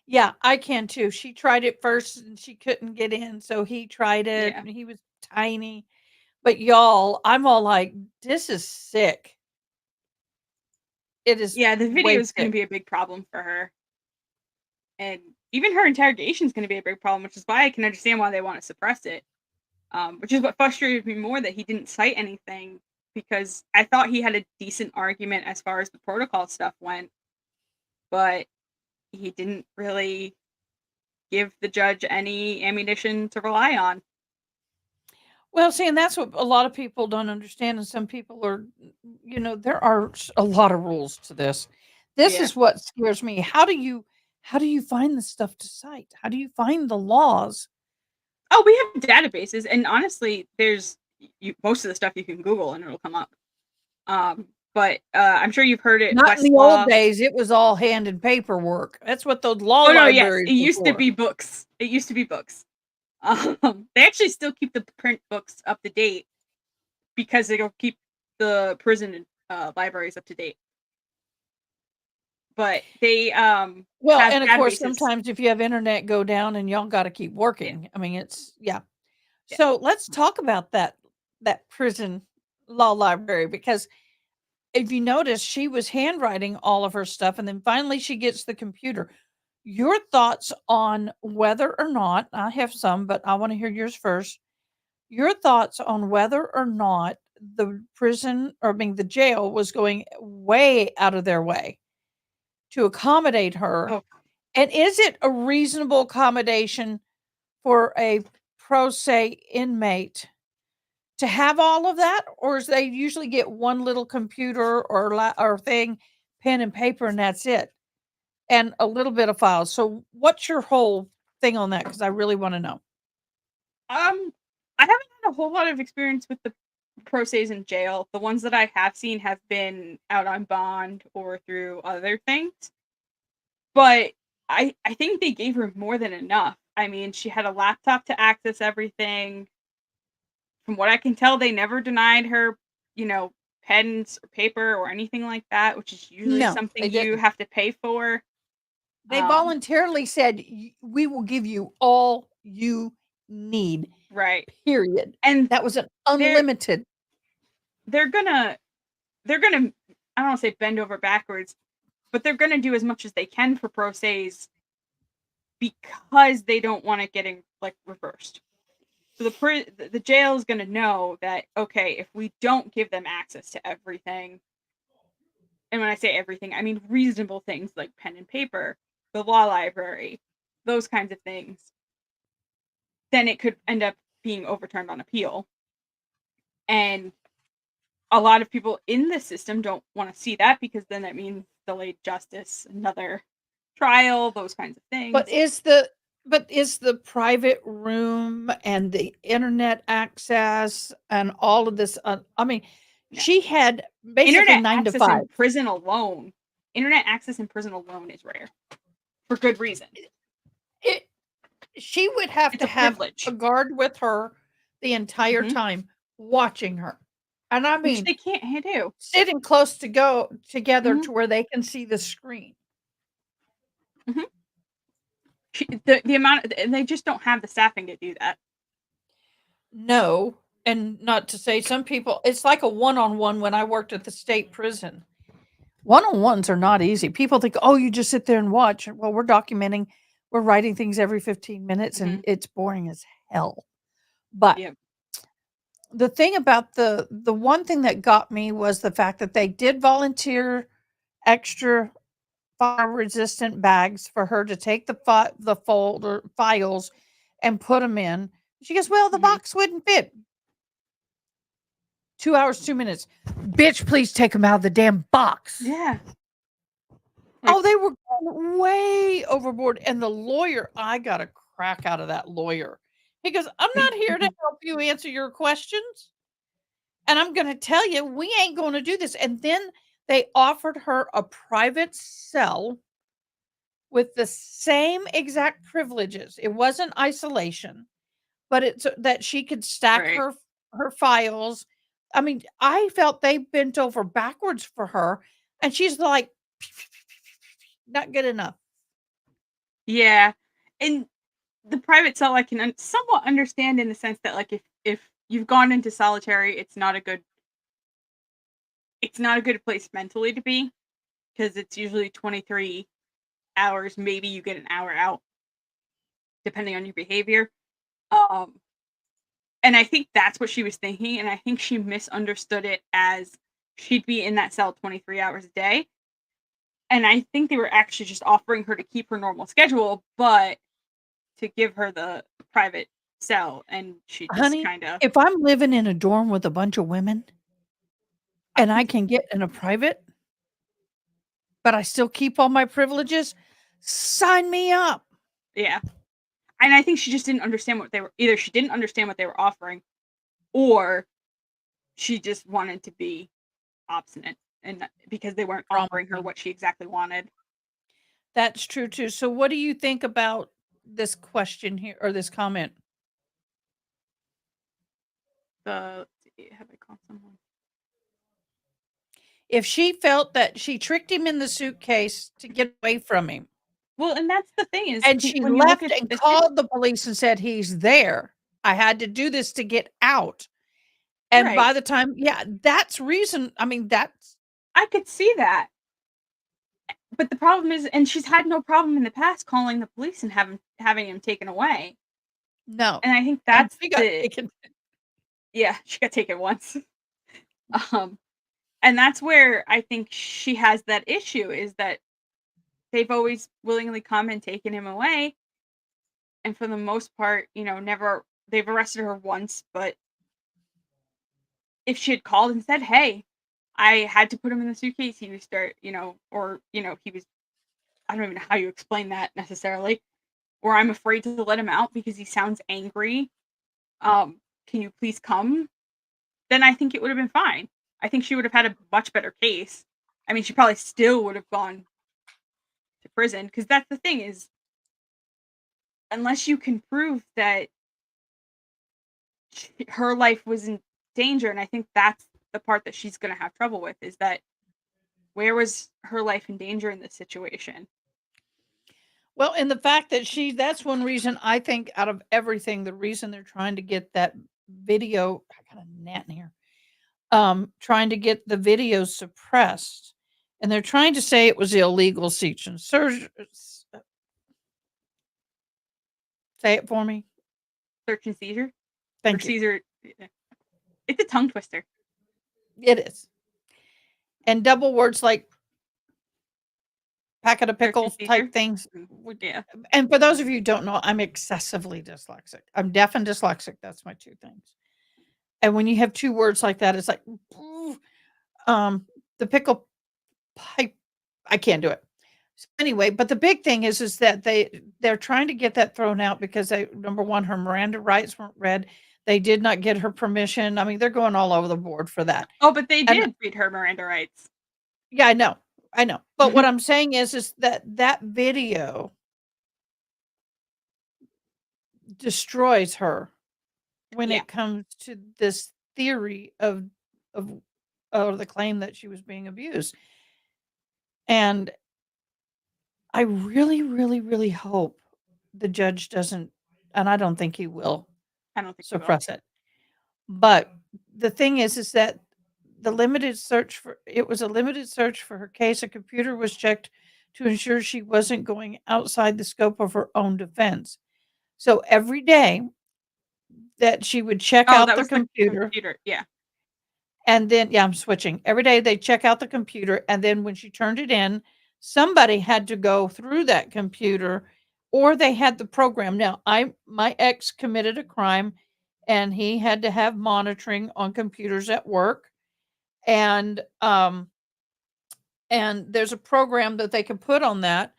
Yeah, I can too. She tried it first and she couldn't get in, so he tried it Yeah. and he was tiny. But y'all, I'm all like, "This is sick." It is Yeah, the video way is gonna sick. be a big problem for her. And even her interrogation is gonna be a big problem, which is why I can understand why they wanna suppress it. Which is what frustrated me more that he didn't cite anything because I thought he had a decent argument as far as the protocol stuff went, but he didn't really give the judge any ammunition to rely on. Well, see, and that's what a lot of people don't understand, and some people are, there are a lot of rules to this. This Yeah. is what scares me. How do you find the stuff to cite? How do you find the laws? Oh, we have databases, and honestly, there's most of the stuff you can Google and it'll come up. But I'm sure you've heard it, Not in the old Westlaw. days. It was all hand and paperwork. That's what those law Oh no, yes, libraries it were used to for. be books. It used to be books. They actually still keep the print books up to date because they'll keep the prison libraries up to date. But they Well, have and of course, databases. sometimes if you have internet go down and y'all got to keep Yeah, working. I mean, yeah. yeah. So let's talk about that prison law library because if you notice, she was handwriting all of her stuff, and then finally she gets the computer. Your thoughts on whether or not, I have some, but I want to hear yours first. Your thoughts on whether or not the prison, or I mean, the jail was going way out of their way to accommodate her Oh, And is it a reasonable accommodation for a pro se inmate to have all of that, or is they usually get one little computer or thing, pen and paper, and that's it, and a little bit of files? So, what's your whole thing on that? Because I really want to know. I haven't had a whole lot of experience with the pro ses in jail. The ones that I have seen have been out on bond or through other things. But I think they gave her more than enough. I mean, she had a laptop to access everything. From what I can tell, they never denied her, pens or paper or anything like that, which is usually No, something they you didn't. have to pay for. They voluntarily said, "We will give you all you need." Right. Period. And That was an they're unlimited. they're gonna I don't want to say bend over backwards, but they're gonna do as much as they can for pro ses because they don't want it getting like reversed. So the jail is gonna know that, okay, if we don't give them access to everything, and when I say everything, I mean reasonable things like pen and paper, the law library, those kinds of things, then it could end up being overturned on appeal. And a lot of people in the system don't want to see that because then that means delayed justice, another trial, those kinds of things. But is the private room and the internet access and all of this? I mean, No. she had basically Internet 9 to access 5. in prison alone. Internet access in prison alone is rare, for good reason. She would have It's to a have privilege. a guard with her the entire Mhm. time watching her. And I Which mean, they can't do. sitting close together Mhm. to where they can see the screen. The amount, and they just don't have the staffing to do that. No, and not to say some people, it's like a one-on-one when I worked at the state prison. One-on-ones are not easy. People think, oh, you just sit there and watch. Well, we're documenting, we're writing things every 15 minutes, and it's boring as hell. But Yeah. the thing about the one thing that got me was the fact that they did volunteer extra fire resistant bags for her to take the folder files and put them in. She goes, well, the box wouldn't fit. 2 hours, 2 minutes. Bitch, please take them out of the damn box. Yeah. Oh, they were going way overboard. And the lawyer, I got a crack out of that lawyer. He goes, I'm not here to help you answer your questions. And I'm going to tell you, we ain't going to do this. And then they offered her a private cell with the same exact privileges. It wasn't isolation, but it's that she could stack Right. her files. I mean, I felt they bent over backwards for her, and she's like, not good enough. Yeah. And the private cell I can somewhat understand in the sense that, like, if you've gone into solitary, it's not a good place mentally to be, because it's usually 23 hours, maybe you get an hour out depending on your behavior. And I think that's what she was thinking, and I think she misunderstood it as she'd be in that cell 23 hours a day. And I think they were actually just offering her to keep her normal schedule, but to give her the private cell, and she just Honey, kind of. if I'm living in a dorm with a bunch of women and I can get in a private, but I still keep all my privileges, sign me up. Yeah. And I think she just didn't understand either she didn't understand what they were offering, or she just wanted to be obstinate, and because they weren't offering her what she exactly wanted. That's true too. So what do you think about this question here, or this comment? Let's see, have I called someone? If she felt that she tricked him in the suitcase to get away from him, Well, and that's the thing is, and she when you look left at and this, called the police and said, he's there. I had to do this to get out. And by right, the time, yeah, that's reason. I mean, I could see that. But the problem is, and she's had no problem in the past calling the police and having him taken away. no. And I think And that's she got taken. Yeah, she got taken once. And that's where I think she has that issue, is that they've always willingly come and taken him away. And for the most part, never, they've arrested her once, but if she had called and said, "Hey, I had to put him in the suitcase, he was he was, I don't even know how you explain that necessarily, or I'm afraid to let him out because he sounds angry. Can you please come?" Then I think it would have been fine. I think she would have had a much better case. I mean, she probably still would have gone to prison, because that's the thing is, unless you can prove that her life was in danger, and I think that's the part that she's going to have trouble with, is that where was her life in danger in this situation? Well, and the fact that that's one reason I think out of everything, the reason they're trying to get that video, I got a gnat in here, trying to get the video suppressed. And they're trying to say it was illegal search and search. Say it for me. Search and seizure? Thank Or you. Caesar. It's a tongue twister. It is. And double words like packet of Search and pickles seizure? type things. Yeah. And for those of you who don't know, I'm excessively dyslexic. I'm deaf and dyslexic. That's my two things. And when you have two words like that, it's like, the pickle pipe, I can't do it. So anyway, but the big thing is that they're trying to get that thrown out because number one, her Miranda rights weren't read. They did not get her permission. I mean, they're going all over the board for that. Oh, but they And did read her Miranda rights. yeah, I know. But what I'm saying is that video destroys her when Yeah. it comes to this theory of the claim that she was being abused. And I really, really, really hope the judge doesn't, and I don't think he will I don't think he will. suppress it. But the thing is that it was a limited search for her case. A computer was checked to ensure she wasn't going outside the scope of her own defense. So every day that she would check Oh, out that the was computer, the computer. Yeah. and then I'm switching. Every day they check out the computer, and then when she turned it in, somebody had to go through that computer, or they had the program. Now, my ex committed a crime, and he had to have monitoring on computers at work, and there's a program that they can put on that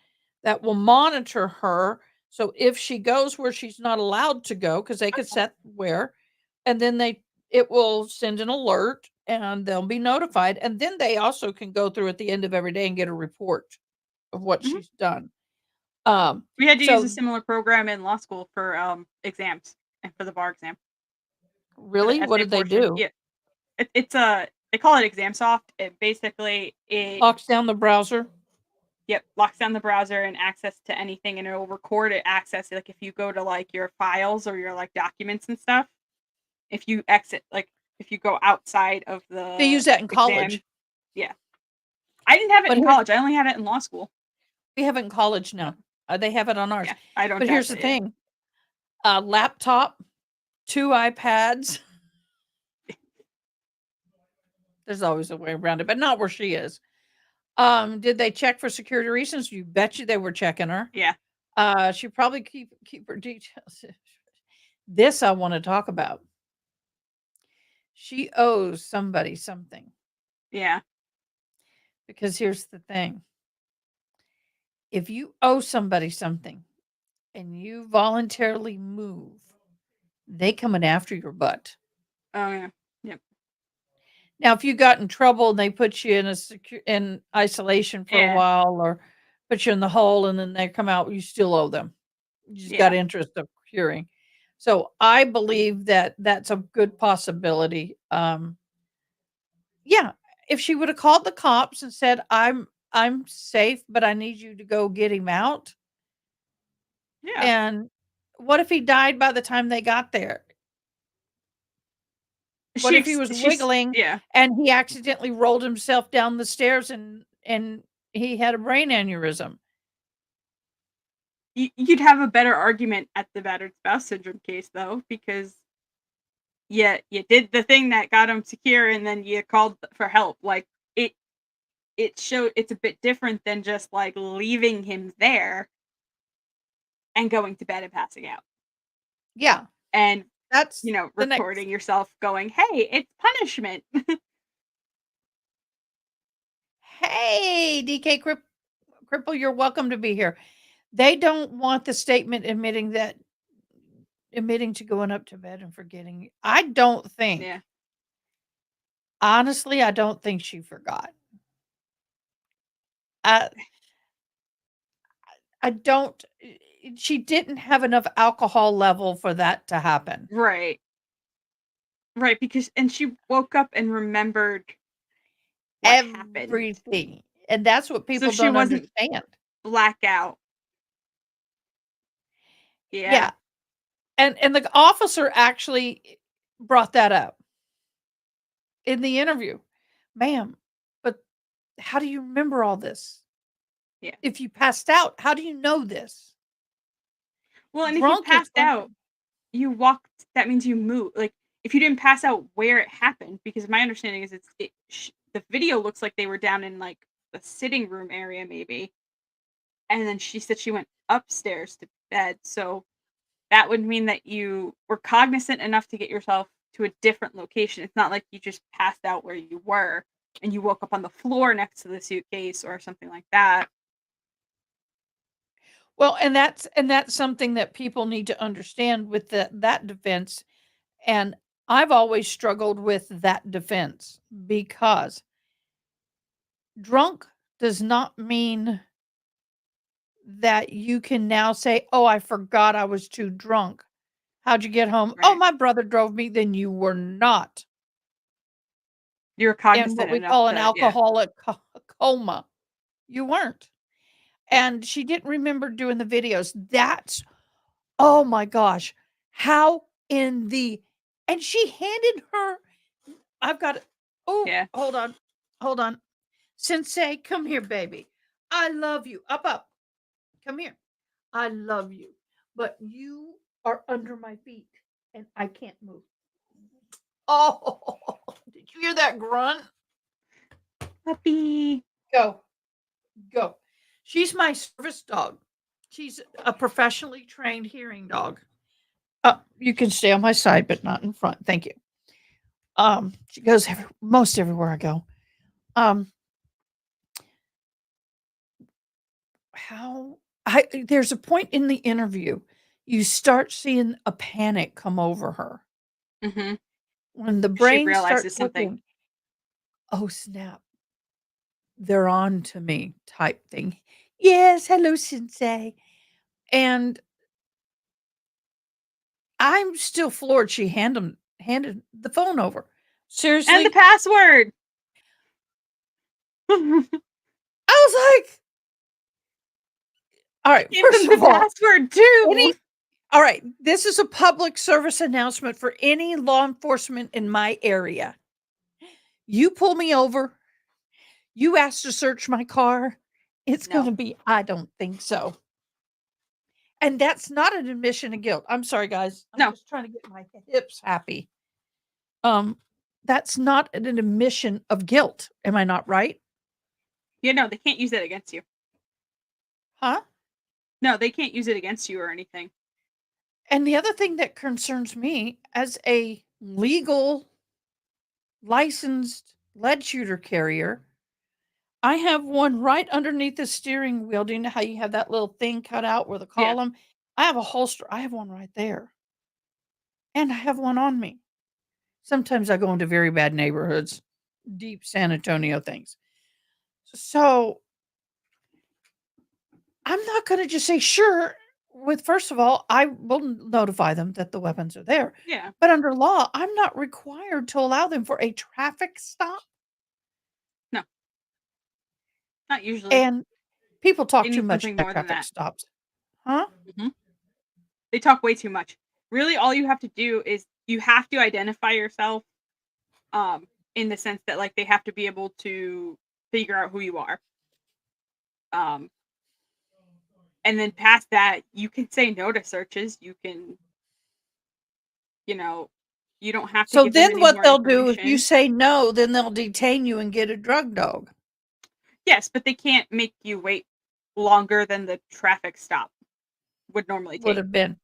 will monitor her. So if she goes where she's not allowed to go, because they could set where, and then it will send an alert and they'll be notified. And then they also can go through at the end of every day and get a report of what Mhm. she's done. We had to So use a similar program in law school for exams and for the bar exam. For the really, what essay did they portion. do? Yeah. It's they call it ExamSoft. It basically Locks down the browser. Yep, locks down the browser and access to anything, and it will record it access. Like if you go to like your files or your like documents and stuff, if you exit, like if you go outside of the They use that in exam, college. yeah. I didn't have it But in here's- college. I only had it in law school. We have it in college now. They have it on ours. Yeah, I don't. But here's the thing: a laptop, 2 iPads. There's always a way around it, but not where she is. Did they check for security reasons? You bet you they were checking her. Yeah. She probably keep her details. This I want to talk about. She owes somebody something. Yeah. Because here's the thing. If you owe somebody something and you voluntarily move, they coming after your butt. Oh yeah. Yep. Now, if you got in trouble and they put you in isolation for a while, or put you in the hole and then they come out, you still owe them. You just got interest of curing. So I believe that that's a good possibility. Yeah, if she would have called the cops and said, I'm safe, but I need you to go get him out. Yeah. And what if he died by the time they got there? What if he was wiggling and he accidentally rolled himself down the stairs and he had a brain aneurysm? You'd have a better argument at the battered spouse syndrome case, though, because you did the thing that got him secure, and then you called for help. Like it's a bit different than just like leaving him there and going to bed and passing out. Yeah, And that's the the next. recording yourself going, "Hey, it's punishment." Hey, DK Cripple, you're welcome to be here. They don't want the statement admitting to going up to bed and forgetting. I don't think. Yeah. Honestly, I don't think she forgot. I don't. She didn't have enough alcohol level for that to happen. Right. Right, because she woke up and remembered what happened. Everything, and that's what people she don't wasn't understand. Blackout. Yeah. Yeah, and the officer actually brought that up in the interview, ma'am. But how do you remember all this? Yeah. If you passed out, how do you know this? Well, and Drunk if you is passed out, you walked. That means you moved. Like if you didn't pass out where it happened, because my understanding is the video looks like they were down in like the sitting room area maybe, and then she said she went upstairs to bed. So that would mean that you were cognizant enough to get yourself to a different location. It's not like you just passed out where you were and you woke up on the floor next to the suitcase or something like that. Well, and that's something that people need to understand with that defense. And I've always struggled with that defense because drunk does not mean that you can now say, "Oh, I forgot I was too drunk. How'd you get home?" "Oh, Right. my brother drove me." Then you were not You were in cognizant what we enough call an to, alcoholic coma. You weren't. And she didn't remember doing the videos. That's, oh my gosh, how in the, and she handed her, I've got it. Oh, Yeah. hold on. Sensei, come here, baby. I love you. Up. Come here. I love you. But you are under my feet and I can't move. Oh, did you hear that grunt? Puppy. Go. She's my service dog. She's a professionally trained hearing dog. You can stay on my side, but not in front. Thank you. She goes most everywhere I go. There's a point in the interview, you start seeing a panic come over her. Mm-hmm. When the She brain realizes starts something. looking, oh snap, they're on to me type thing. Yes, hello, Sensei. And I'm still floored she handed the phone over. Seriously? And the password. I was like, all right, Give first them of the all, password too. all right, this is a public service announcement for any law enforcement in my area. You pull me over, you ask to search my car, it's No. going to be, I don't think so. And that's not an admission of guilt. I'm sorry, guys. I'm No. just trying to get my hips happy. That's not an admission of guilt. Am I not right? Yeah, no, they can't use it against you. Huh? No, they can't use it against you or anything. And the other thing that concerns me as a legal licensed lead shooter carrier, I have one right underneath the steering wheel. Do you know how you have that little thing cut out where the column? I have a holster. I have one right there. And I have one on me. Sometimes I go into very bad neighborhoods, deep San Antonio things. So I'm not going to just say, sure. First of all, I will notify them that the weapons are there. Yeah. But under law, I'm not required to allow them for a traffic stop. No. Not usually. And people talk They too need much something at more than traffic that. stops. Huh? Mm-hmm. They talk way too much. Really, all you have to do is you have to identify yourself in the sense that like they have to be able to figure out who you are. And then past that, you can say no to searches. You can, you don't have to So give them then any what more they'll do, if you information. say no, then they'll detain you and get a drug dog. Yes, but they can't make you wait longer than the traffic stop would normally Would take. have been.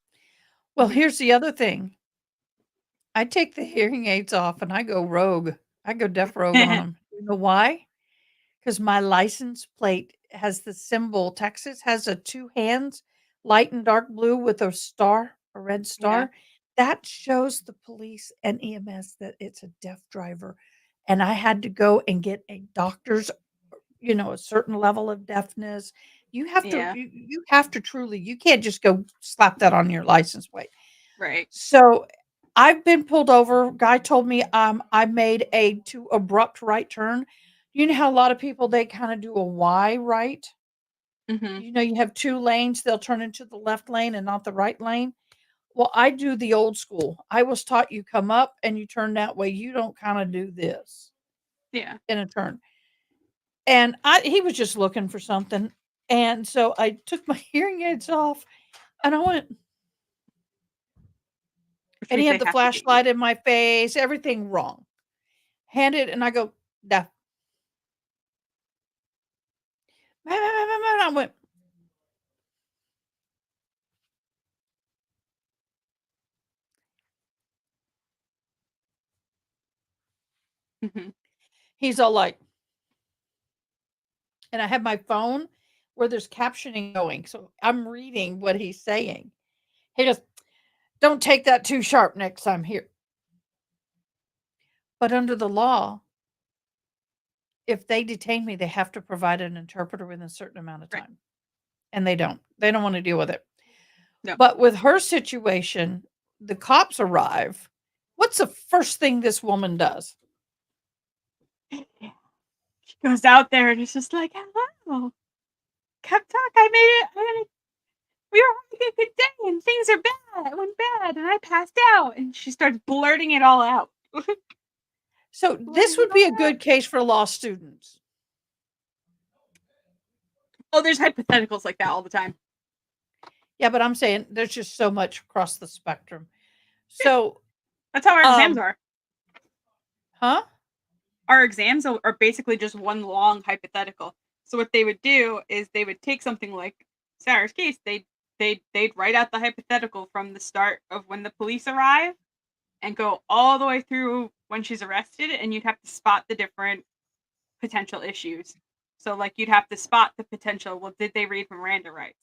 Well, Mhm. here's the other thing. I take the hearing aids off and I go rogue. I go deaf rogue on them. You know why? Because my license plate has the symbol. Texas has a 2 hands, light and dark blue with a star, a red star. That shows the police and EMS that it's a deaf driver. And I had to go and get a doctor's, a certain level of deafness. You have to, Yeah. you have to truly, you can't just go slap that on your license plate. Right. So I've been pulled over. Guy told me I made a too abrupt right turn. You know how a lot of people they kind of do a Y right? Hmm. You have 2 lanes, they'll turn into the left lane and not the right lane. Well, I do the old school. I was taught you come up and you turn that way. You don't kind of do this Yeah. in a turn. And he was just looking for something. And so I took my hearing aids off and I went, Which and means he they had the have to get you. flashlight in my face, everything wrong. Handed, and I go, "Nah." I went, Mhm. he's all like, and I have my phone where there's captioning going. So I'm reading what he's saying. He goes, "Don't take that too sharp next time here." But under the law, if they detain me, they have to provide an interpreter within a certain amount of Right. time. And they don't. They don't want to deal with it. No. But with her situation, the cops arrive. What's the first thing this woman does? She goes out there and it's just like, hello. Kept talk. I made it. We were having a good day and things are bad. It went bad and I passed out. And she starts blurting it all out. So this would be a good case for law students. Oh, there's hypotheticals like that all the time. Yeah, but I'm saying there's just so much across the spectrum. So, That's how our exams are. huh? Our exams are basically just one long hypothetical. So what they would do is they would take something like Sarah's case. They'd write out the hypothetical from the start of when the police arrive and go all the way through when she's arrested, and you'd have to spot the different potential issues. So like you'd have to spot the potential. Well, did they read Miranda Rights?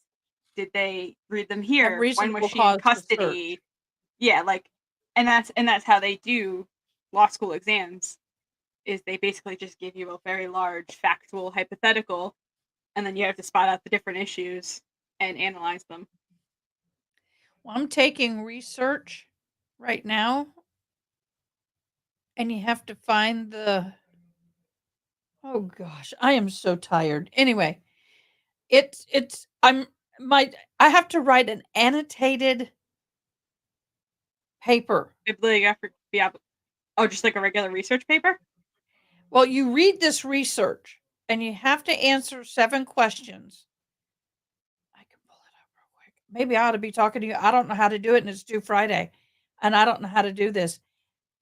Did they read them here? When was reasonable she in cause to custody? search. Yeah, like, and that's how they do law school exams. Is they basically just give you a very large factual hypothetical, and then you have to spot out the different issues and analyze them. Well, I'm taking research right now, and you have to find the. Oh gosh, I am so tired. Anyway, I have to write an annotated paper. Oh, just like a regular research paper? Well, you read this research and you have to answer 7 questions. I can pull it up real quick. Maybe I ought to be talking to you. I don't know how to do it, and it's due Friday. And I don't know how to do this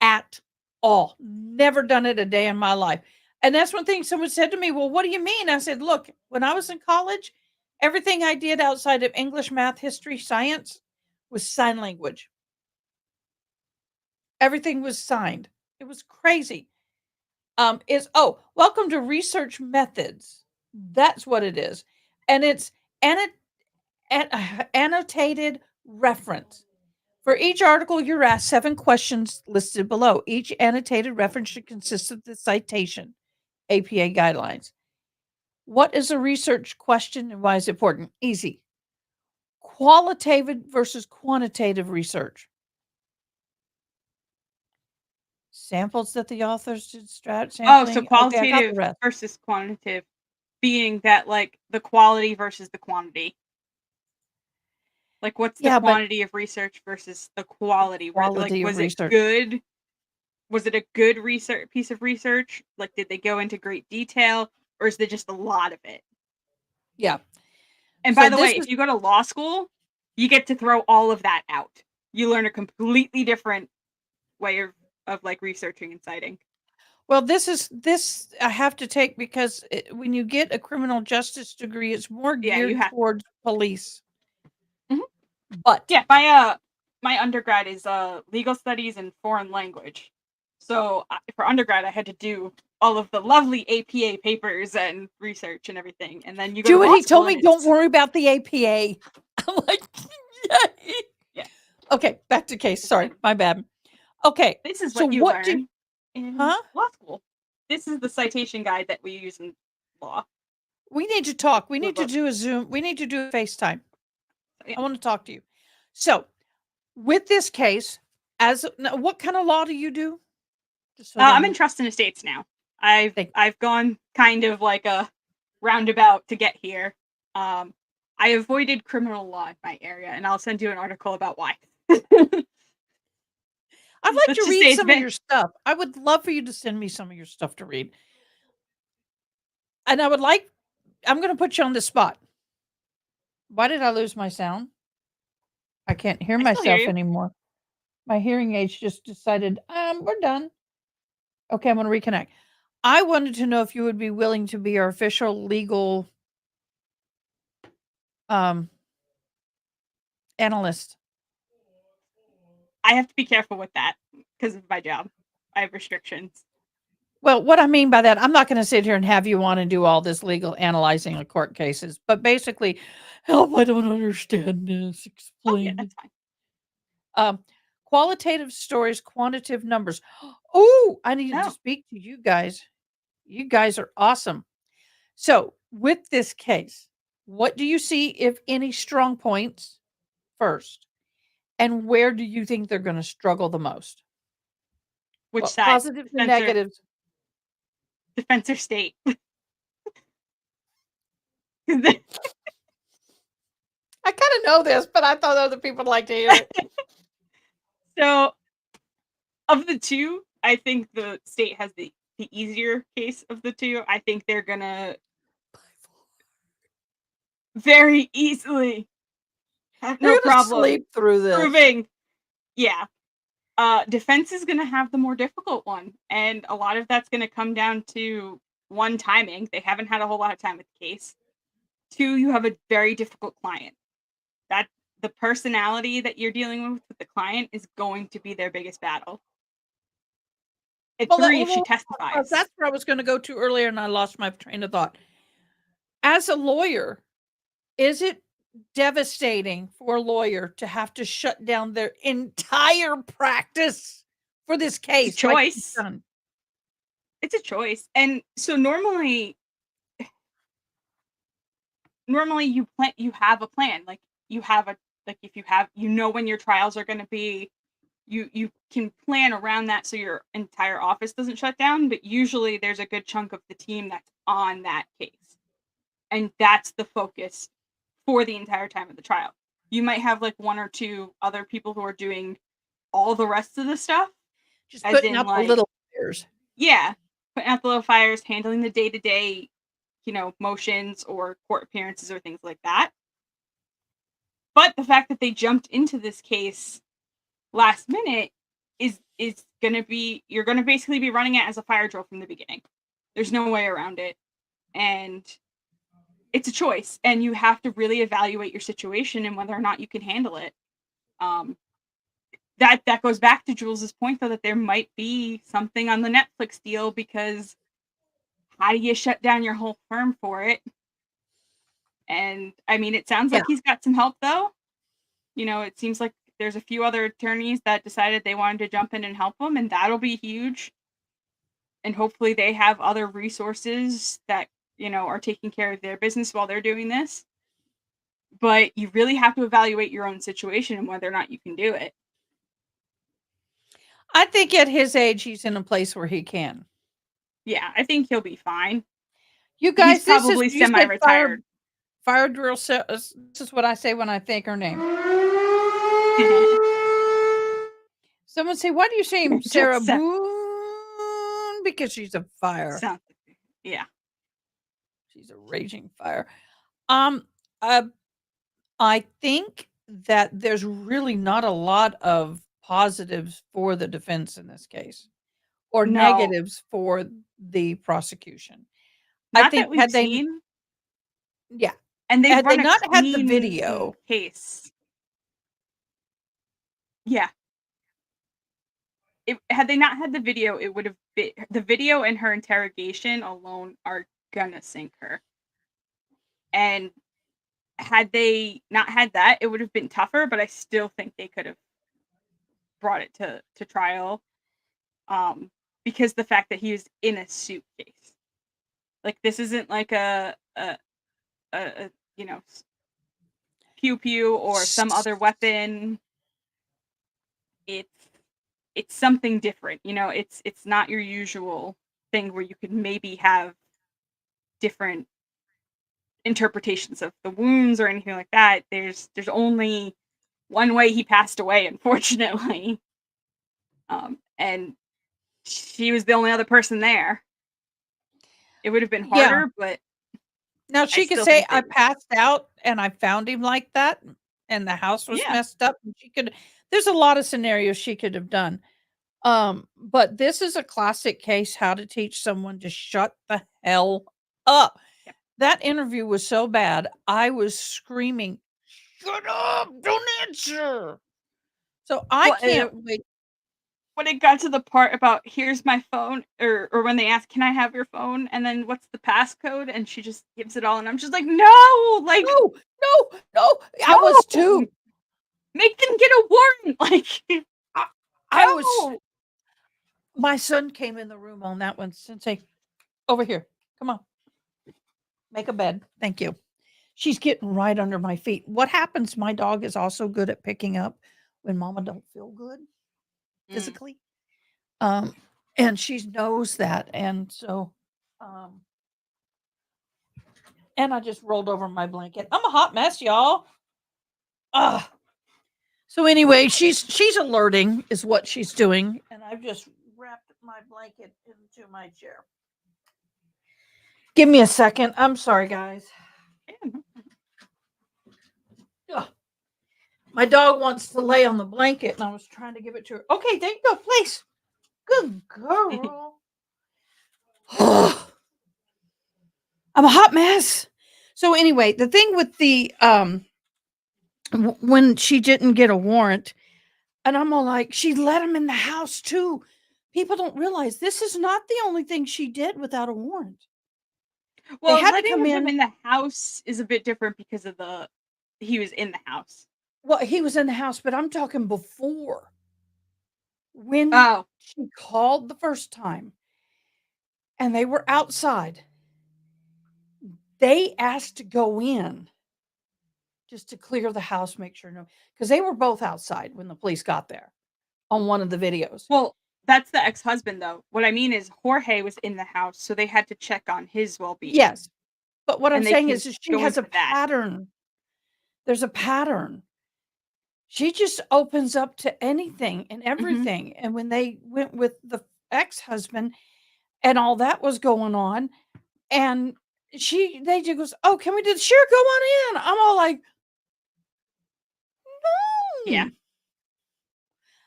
at all. Never done it a day in my life. And that's one thing someone said to me, "Well, what do you mean?" I said, "Look, when I was in college, everything I did outside of English, math, history, science was sign language. Everything was signed. It was crazy." Welcome to research methods. That's what it is. And it's annotated reference. For each article, you're asked 7 questions listed below. Each annotated reference should consist of the citation, APA guidelines. What is a research question and why is it important? Easy. Qualitative versus quantitative research. Samples that the authors did strat sampling. Oh, so Okay, I got qualitative the rest. versus quantitative being that like the quality versus the quantity. Like what's the Yeah, but quantity of research versus the quality? Like quality of was it research. good? Was it a good research piece of research? Like did they go into great detail or is there just a lot of it? Yeah. And So by the way, this if is you go to law school, you get to throw all of that out. You learn a completely different way of like researching and citing. Well, this I have to take because when you get a criminal justice degree, it's more Yeah, you geared have- towards police. Mhm. But Yeah, my undergrad is legal studies and foreign language. So for undergrad, I had to do all of the lovely APA papers and research and everything, and then you go to Jewett, law he told school me and don't it's- worry about the APA. I'm like, yay. Yeah. Okay, back to case. It's Sorry, fine. my bad. Okay, This is so what you what do learn in huh? law school. This is the citation guide that we use in law. We need to talk. We need to Look. do a Zoom. We need to do a FaceTime. Yeah. I want to talk to you. So, with this case, now, what kind of law do you do? Just so I'm they in know. trust and estates now. Thank you. I've gone kind of like a roundabout to get here. I avoided criminal law in my area, and I'll send you an article about why. I'd like Let's to just say read it's some of been- your stuff. I would love for you to send me some of your stuff to read. And I'm going to put you on the spot. Why did I lose my sound? I can't hear I still hear myself you. anymore. My hearing aids just decided, we're done. Okay, I'm going to reconnect. I wanted to know if you would be willing to be our official legal analyst. I have to be careful with that because of my job. I have restrictions. Well, what I mean by that, I'm not going to sit here and have you on and do all this legal analyzing of court cases, but basically, help, I don't understand this. Oh, yeah, Explain. that's fine. Qualitative stories, quantitative numbers. Oh, I need to No. speak to you guys. You guys are awesome. So, with this case, what do you see, if any, strong points first? And where do you think they're going to struggle the most? Which Well, side? positives and Defense or- negatives. Defense or state? I kind of know this, but I thought other people would like to hear it. So, of the two, I think the state has the easier case of the two. I think they're gonna very easily have They're no gonna problem sleep through this. proving. Yeah. Defense is gonna have the more difficult one, and a lot of that's gonna come down to one, timing. They haven't had a whole lot of time with the case. Two, you have a very difficult client. That the personality that you're dealing with the client is going to be their biggest battle. And Well, three, if she testifies. that's where I was going to go to earlier, and I lost my train of thought. As a lawyer, is it devastating for a lawyer to have to shut down their entire practice for this case? It's a like he's choice. done? It's a choice. And so normally you have a plan. Like you have a if you have when your trials are going to be, you can plan around that so your entire office doesn't shut down, but usually there's a good chunk of the team that's on that case. And that's the focus for the entire time of the trial. You might have like one or two other people who are doing all the rest of the stuff. Just As putting in, out the like- little fires. Yeah, putting out the little fires, handling the day-to-day, motions or court appearances or things like that. But the fact that they jumped into this case last minute is going to be, you're going to basically be running it as a fire drill from the beginning. There's no way around it. And it's a choice, and you have to really evaluate your situation and whether or not you can handle it. That goes back to Jules's point, though, that there might be something on the Netflix deal, because how do you shut down your whole firm for it? And I mean, it sounds like he's got some help, though. It seems like there's a few other attorneys that decided they wanted to jump in and help him, and that'll be huge. And hopefully they have other resources that, are taking care of their business while they're doing this. But you really have to evaluate your own situation and whether or not you can do it. I think at his age, he's in a place where he can. Yeah, I think he'll be fine. You guys, He's probably you said semi-retired. Fire drill. This is what I say when I think her name. Someone say, why do you say Sarah Boone? Because she's a fire. Yeah. She's a raging fire. I think that there's really not a lot of positives for the defense in this case. or No. negatives for the prosecution. I Not that think we've had they seen. yeah, And they had they run a not had the clean video case. Yeah. Had they not had the video, it would have been the video and her interrogation alone are gonna sink her. And had they not had that, it would have been tougher, but I still think they could have brought it to trial. Because the fact that he was in a suitcase. Like this isn't like a pew pew or some other weapon. It's something different. It's not your usual thing where you could maybe have different interpretations of the wounds or anything like that. There's only one way he passed away, unfortunately. And she was the only other person there. It would have been Yeah. harder, but Now I she could still say think I they passed out and I found him like that and the house was yeah. messed up and there's a lot of scenarios she could have done. But this is a classic case how to teach someone to shut the hell up. Yep. That interview was so bad. I was screaming, "Shut up, don't answer." So I Well, can't wait. when it got to the part about here's my phone, or when they ask, can I have your phone? And then what's the passcode? And she just gives it all. And I'm just like, no, like, No. I was no! too. Make them get a warrant. Like, I no! was my son came in the room on that one. Sensei, over here. Come on. Make a bed. Thank you. She's getting right under my feet. What happens? My dog is also good at picking up when mama don't feel good physically. And she knows that. And so, and I just rolled over my blanket. I'm a hot mess, y'all. So anyway, she's alerting is what she's doing. And I've just wrapped my blanket into my chair. Give me a second. I'm sorry, guys. Ugh. My dog wants to lay on the blanket, and I was trying to give it to her. Okay, there you go, please. Good girl. I'm a hot mess. So anyway, the thing with the when she didn't get a warrant, and I'm all like, she let him in the house too. People don't realize this is not the only thing she did without a warrant. Well, had to letting come him in. in the house is a bit different because of he was in the house. Well, he was in the house, but I'm talking before. When Oh, she called the first time and they were outside, they asked to go in just to clear the house, make sure because they were both outside when the police got there on one of the videos. well, that's the ex-husband, though. What I mean is Jorge was in the house, so they had to check on his well-being. Yes. But what I'm And they saying can is she go has a into that. pattern. There's a pattern. She just opens up to anything and everything. And when they went with the ex-husband and all that was going on, and they just goes, "Oh, can we do the sure go on in?" I'm all like, "No." Yeah.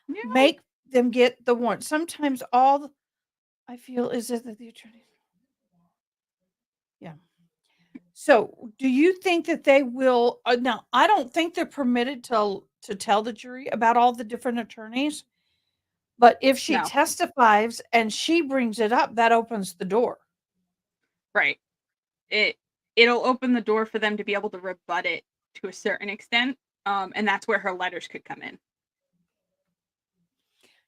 Make them get the warrant. Sometimes I feel is it that the attorney. Yeah. So, do you think that they will now I don't think they're permitted to tell the jury about all the different attorneys. But if she No. testifies and she brings it up, that opens the door. Right. It'll open the door for them to be able to rebut it to a certain extent. And that's where her letters could come in.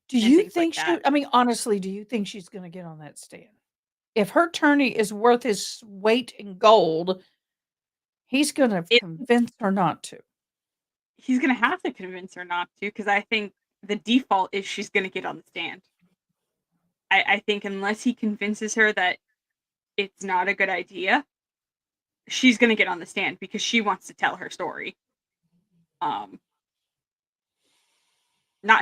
Do And you things like think that. I mean, honestly, do you think she's going to get on that stand? If her attorney is worth his weight in gold, he's going to convince her not to. He's going to have to convince her not to, because I think the default is she's going to get on the stand. I think unless he convinces her that it's not a good idea, she's going to get on the stand because she wants to tell her story. Not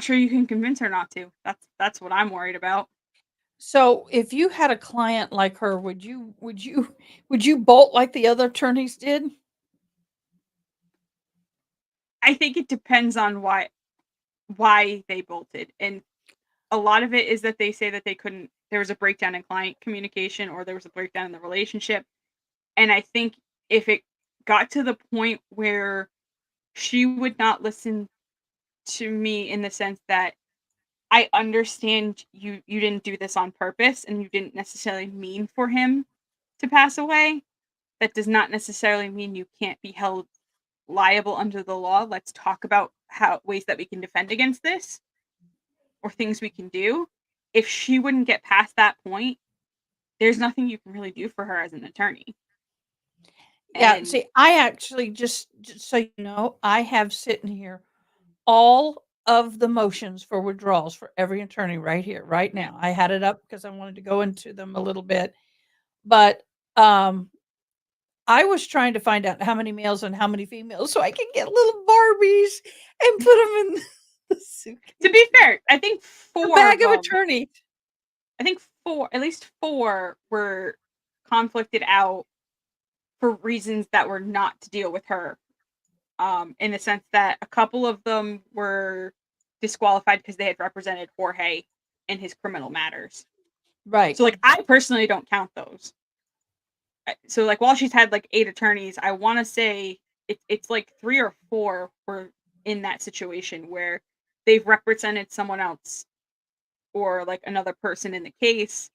sure you can convince her not to. That's what I'm worried about. So, if you had a client like her, would you bolt like the other attorneys did? I think it depends on why they bolted. And a lot of it is that they say that there was a breakdown in client communication or there was a breakdown in the relationship. And I think if it got to the point where she would not listen to me in the sense that I understand you didn't do this on purpose and you didn't necessarily mean for him to pass away. That does not necessarily mean you can't be held liable under the law. Let's talk about ways that we can defend against this or things we can do. If she wouldn't get past that point, there's nothing you can really do for her as an attorney. Yeah, And see, I actually just so you know, I have sitting here all of the motions for withdrawals for every attorney right here, right now. I had it up because I wanted to go into them a little bit, but I was trying to find out how many males and how many females so I can get little Barbies and put them in the suitcase. to be fair, I think A four bag of them, attorney. I think at least four were conflicted out for reasons that were not to deal with her. In the sense that a couple of them were disqualified because they had represented Jorge in his criminal matters. Right. So, like, I personally don't count those. So, like, while she's had like 8 attorneys, I want to say it's like 3 or 4 were in that situation where they've represented someone else or like another person in the case,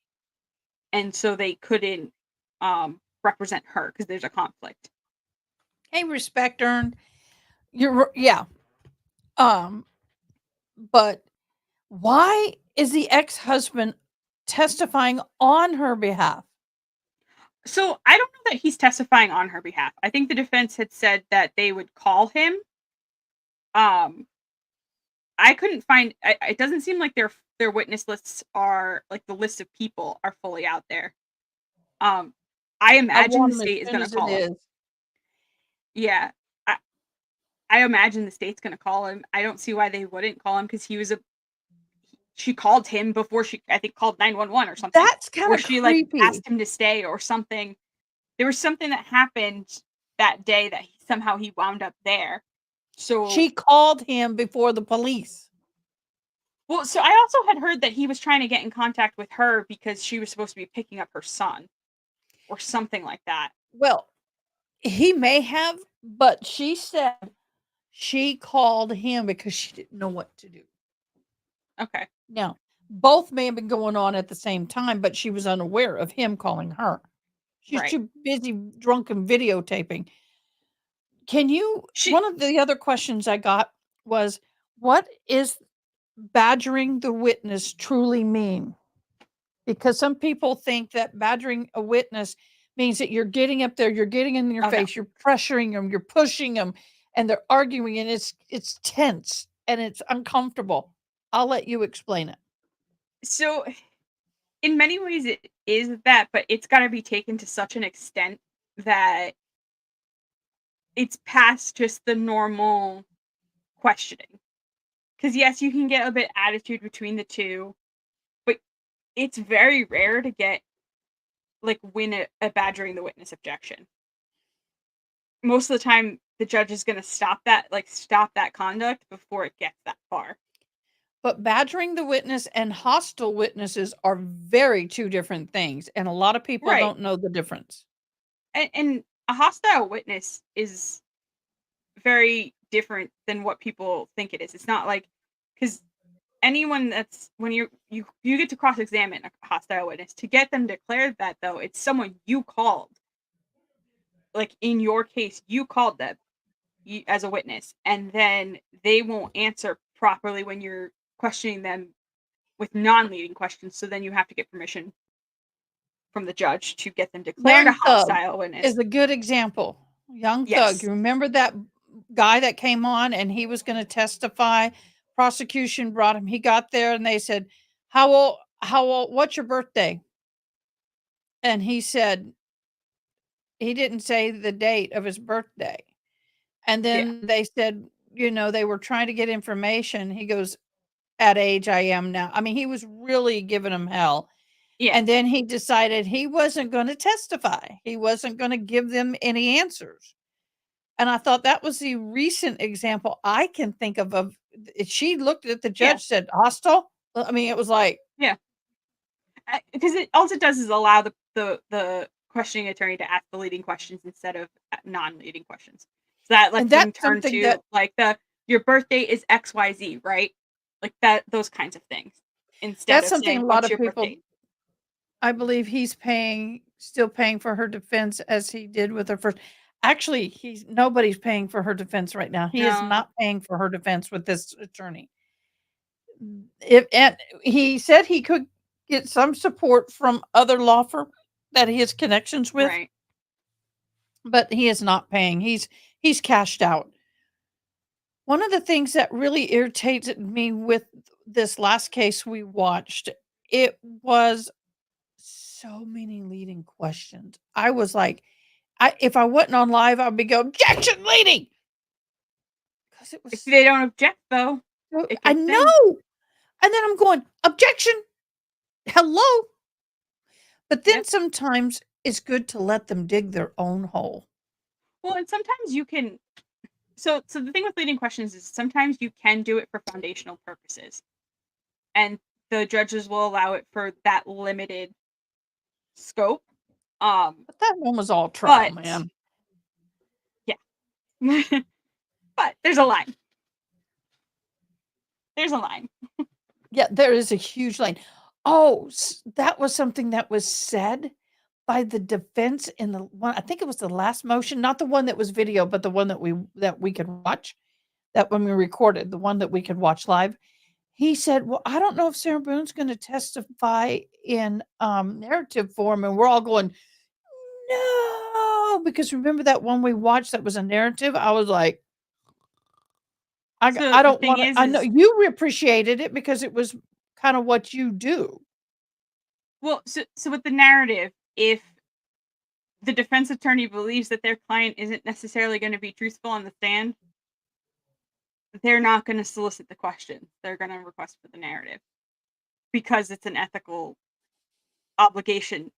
and so they couldn't represent her because there's a conflict. Hey, respect earned. Yeah. But why is the ex-husband testifying on her behalf? So I don't know that he's testifying on her behalf. I think the defense had said that they would call him. I couldn't find. It doesn't seem like their witness lists are like the list of people are fully out there. I imagine the state is going to call him. Yeah, I imagine the state's going to call him. I don't see why they wouldn't call him because she called him before I think called 911 or something. That's kind or of she creepy. like asked him to stay or something. There was something that happened that day that somehow he wound up there. So She called him before the police. well, so I also had heard that he was trying to get in contact with her because she was supposed to be picking up her son or something like that. Well, he may have, but she said she called him because she didn't know what to do. Okay. Now, both may have been going on at the same time, but she was unaware of him calling her. She's Right. too busy drunk and videotaping. Can you? One of the other questions I got was, what is badgering the witness truly mean? Because some people think that badgering a witness means that you're getting up there, you're getting in their face, you're pressuring them, you're pushing them, and they're arguing, and it's tense and it's uncomfortable. I'll let you explain it. So, in many ways, it is that, but it's got to be taken to such an extent that it's past just the normal questioning. Because yes, you can get a bit attitude between the two, but it's very rare to get win a badgering the witness objection. Most of the time, the judge is going to stop that conduct before it gets that far. But badgering the witness and hostile witnesses are very two different things, and a lot of people don't know the difference. And a hostile witness is very different than what people think it is. It's not like, because anyone that's when you get to cross-examine a hostile witness, to get them declared that, though, it's someone you called. Like in your case, you called them as a witness, and then they won't answer properly when you're questioning them with non-leading questions. So then you have to get permission from the judge to get them declared a hostile witness. Is a good example. Young Thug. You remember that guy that came on and he was going to testify? Prosecution brought him. He got there and they said, how old, what's your birthday? And he said, he didn't say the date of his birthday. And then they said, they were trying to get information. He goes, at age I am now. I mean, he was really giving him hell. Yeah. And then he decided he wasn't going to testify. He wasn't going to give them any answers. And I thought that was the recent example I can think of. She looked at the judge, said, hostile, I mean, it was like, because it all it does is allow the questioning attorney to ask the leading questions instead of non-leading questions. So that lets and them that's turn something to that like your birthday is XYZ, right? Like that, those kinds of things. Instead that's of something saying a lot what's of your people. birthday. I believe he's still paying for her defense as he did with her first. Actually, nobody's paying for her defense right now. He is No. not paying for her defense with this attorney. If and he said he could get some support from other law firm that he has connections with, Right. but he is not paying. He's cashed out. One of the things that really irritates me with this last case we watched, it was so many leading questions. I was like, if I wasn't on live, I'd be go objection leading because it If was. they don't object, though, it I gets in. know, and then I'm going objection, hello. But then Yep. sometimes it's good to let them dig their own hole. Well, and sometimes you can. So the thing with leading questions is sometimes you can do it for foundational purposes, and the judges will allow it for that limited scope. But that one was all trial, But man. yeah, but there's a line. There's a line. Yeah, there is a huge line. Oh, that was something that was said by the defense in the one. I think it was the last motion, not the one that was video, but the one that we could watch. That when we recorded, the one that we could watch live. He said, "Well, I don't know if Sarah Boone's going to testify in narrative form," and we're all going, "No," because remember that one we watched that was a narrative. I was like, So I the don't thing want to. I know is you appreciated it because it was kind of what you do. well, so with the narrative, if the defense attorney believes that their client isn't necessarily going to be truthful on the stand, they're not going to solicit the questions. They're going to request for the narrative because it's an ethical obligation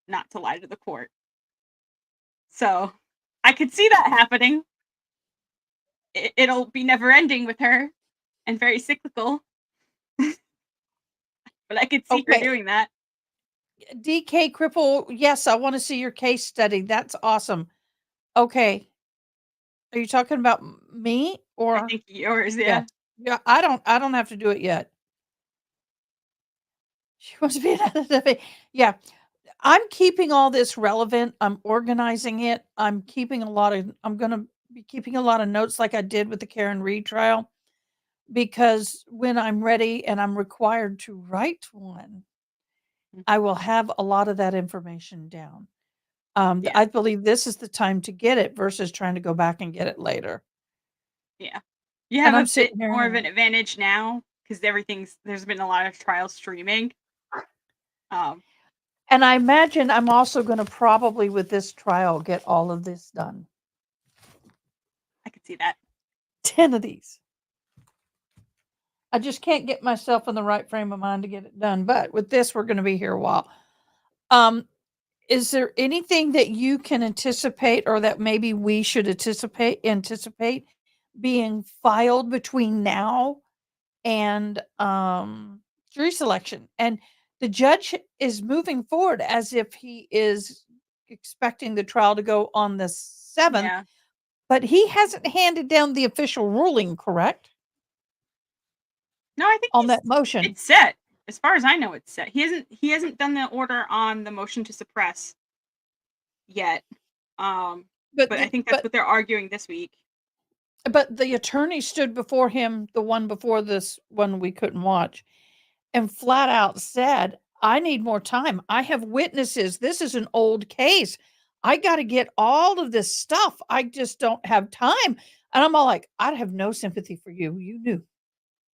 not to lie to the court. So I could see that happening. It'll be never ending with her and very cyclical. But I could see her Okay. doing that. DK Cripple, yes, I want to see your case study. That's awesome. Okay. Are you talking about me I or think yours, yeah. yeah. Yeah, I don't have to do it yet. She wants to be an yeah. I'm keeping all this relevant. I'm organizing it. I'm going to be keeping a lot of notes like I did with the Karen Reed trial because when I'm ready and I'm required to write one, I will have a lot of that information down. Yeah. I believe this is the time to get it versus trying to go back and get it later. Yeah. You And have I'm a bit sitting here more of going, an advantage now because there's been a lot of trials streaming. and I imagine I'm also going to probably with this trial get all of this done. I could see that. 10 of these. I just can't get myself in the right frame of mind to get it done. But with this, we're going to be here a while. Is there anything that you can anticipate or that maybe we should anticipate being filed between now and jury selection? And the judge is moving forward as if he is expecting the trial to go on the 7th, Yeah. but he hasn't handed down the official ruling, correct? No, I think On that motion. it's set. As far as I know, it's set. He hasn't done the order on the motion to suppress yet. But I think that's what they're arguing this week. But the attorney stood before him, the one before this one we couldn't watch, and flat out said, I need more time. I have witnesses. This is an old case. I got to get all of this stuff. I just don't have time. And I'm all like, I have no sympathy for you. You knew.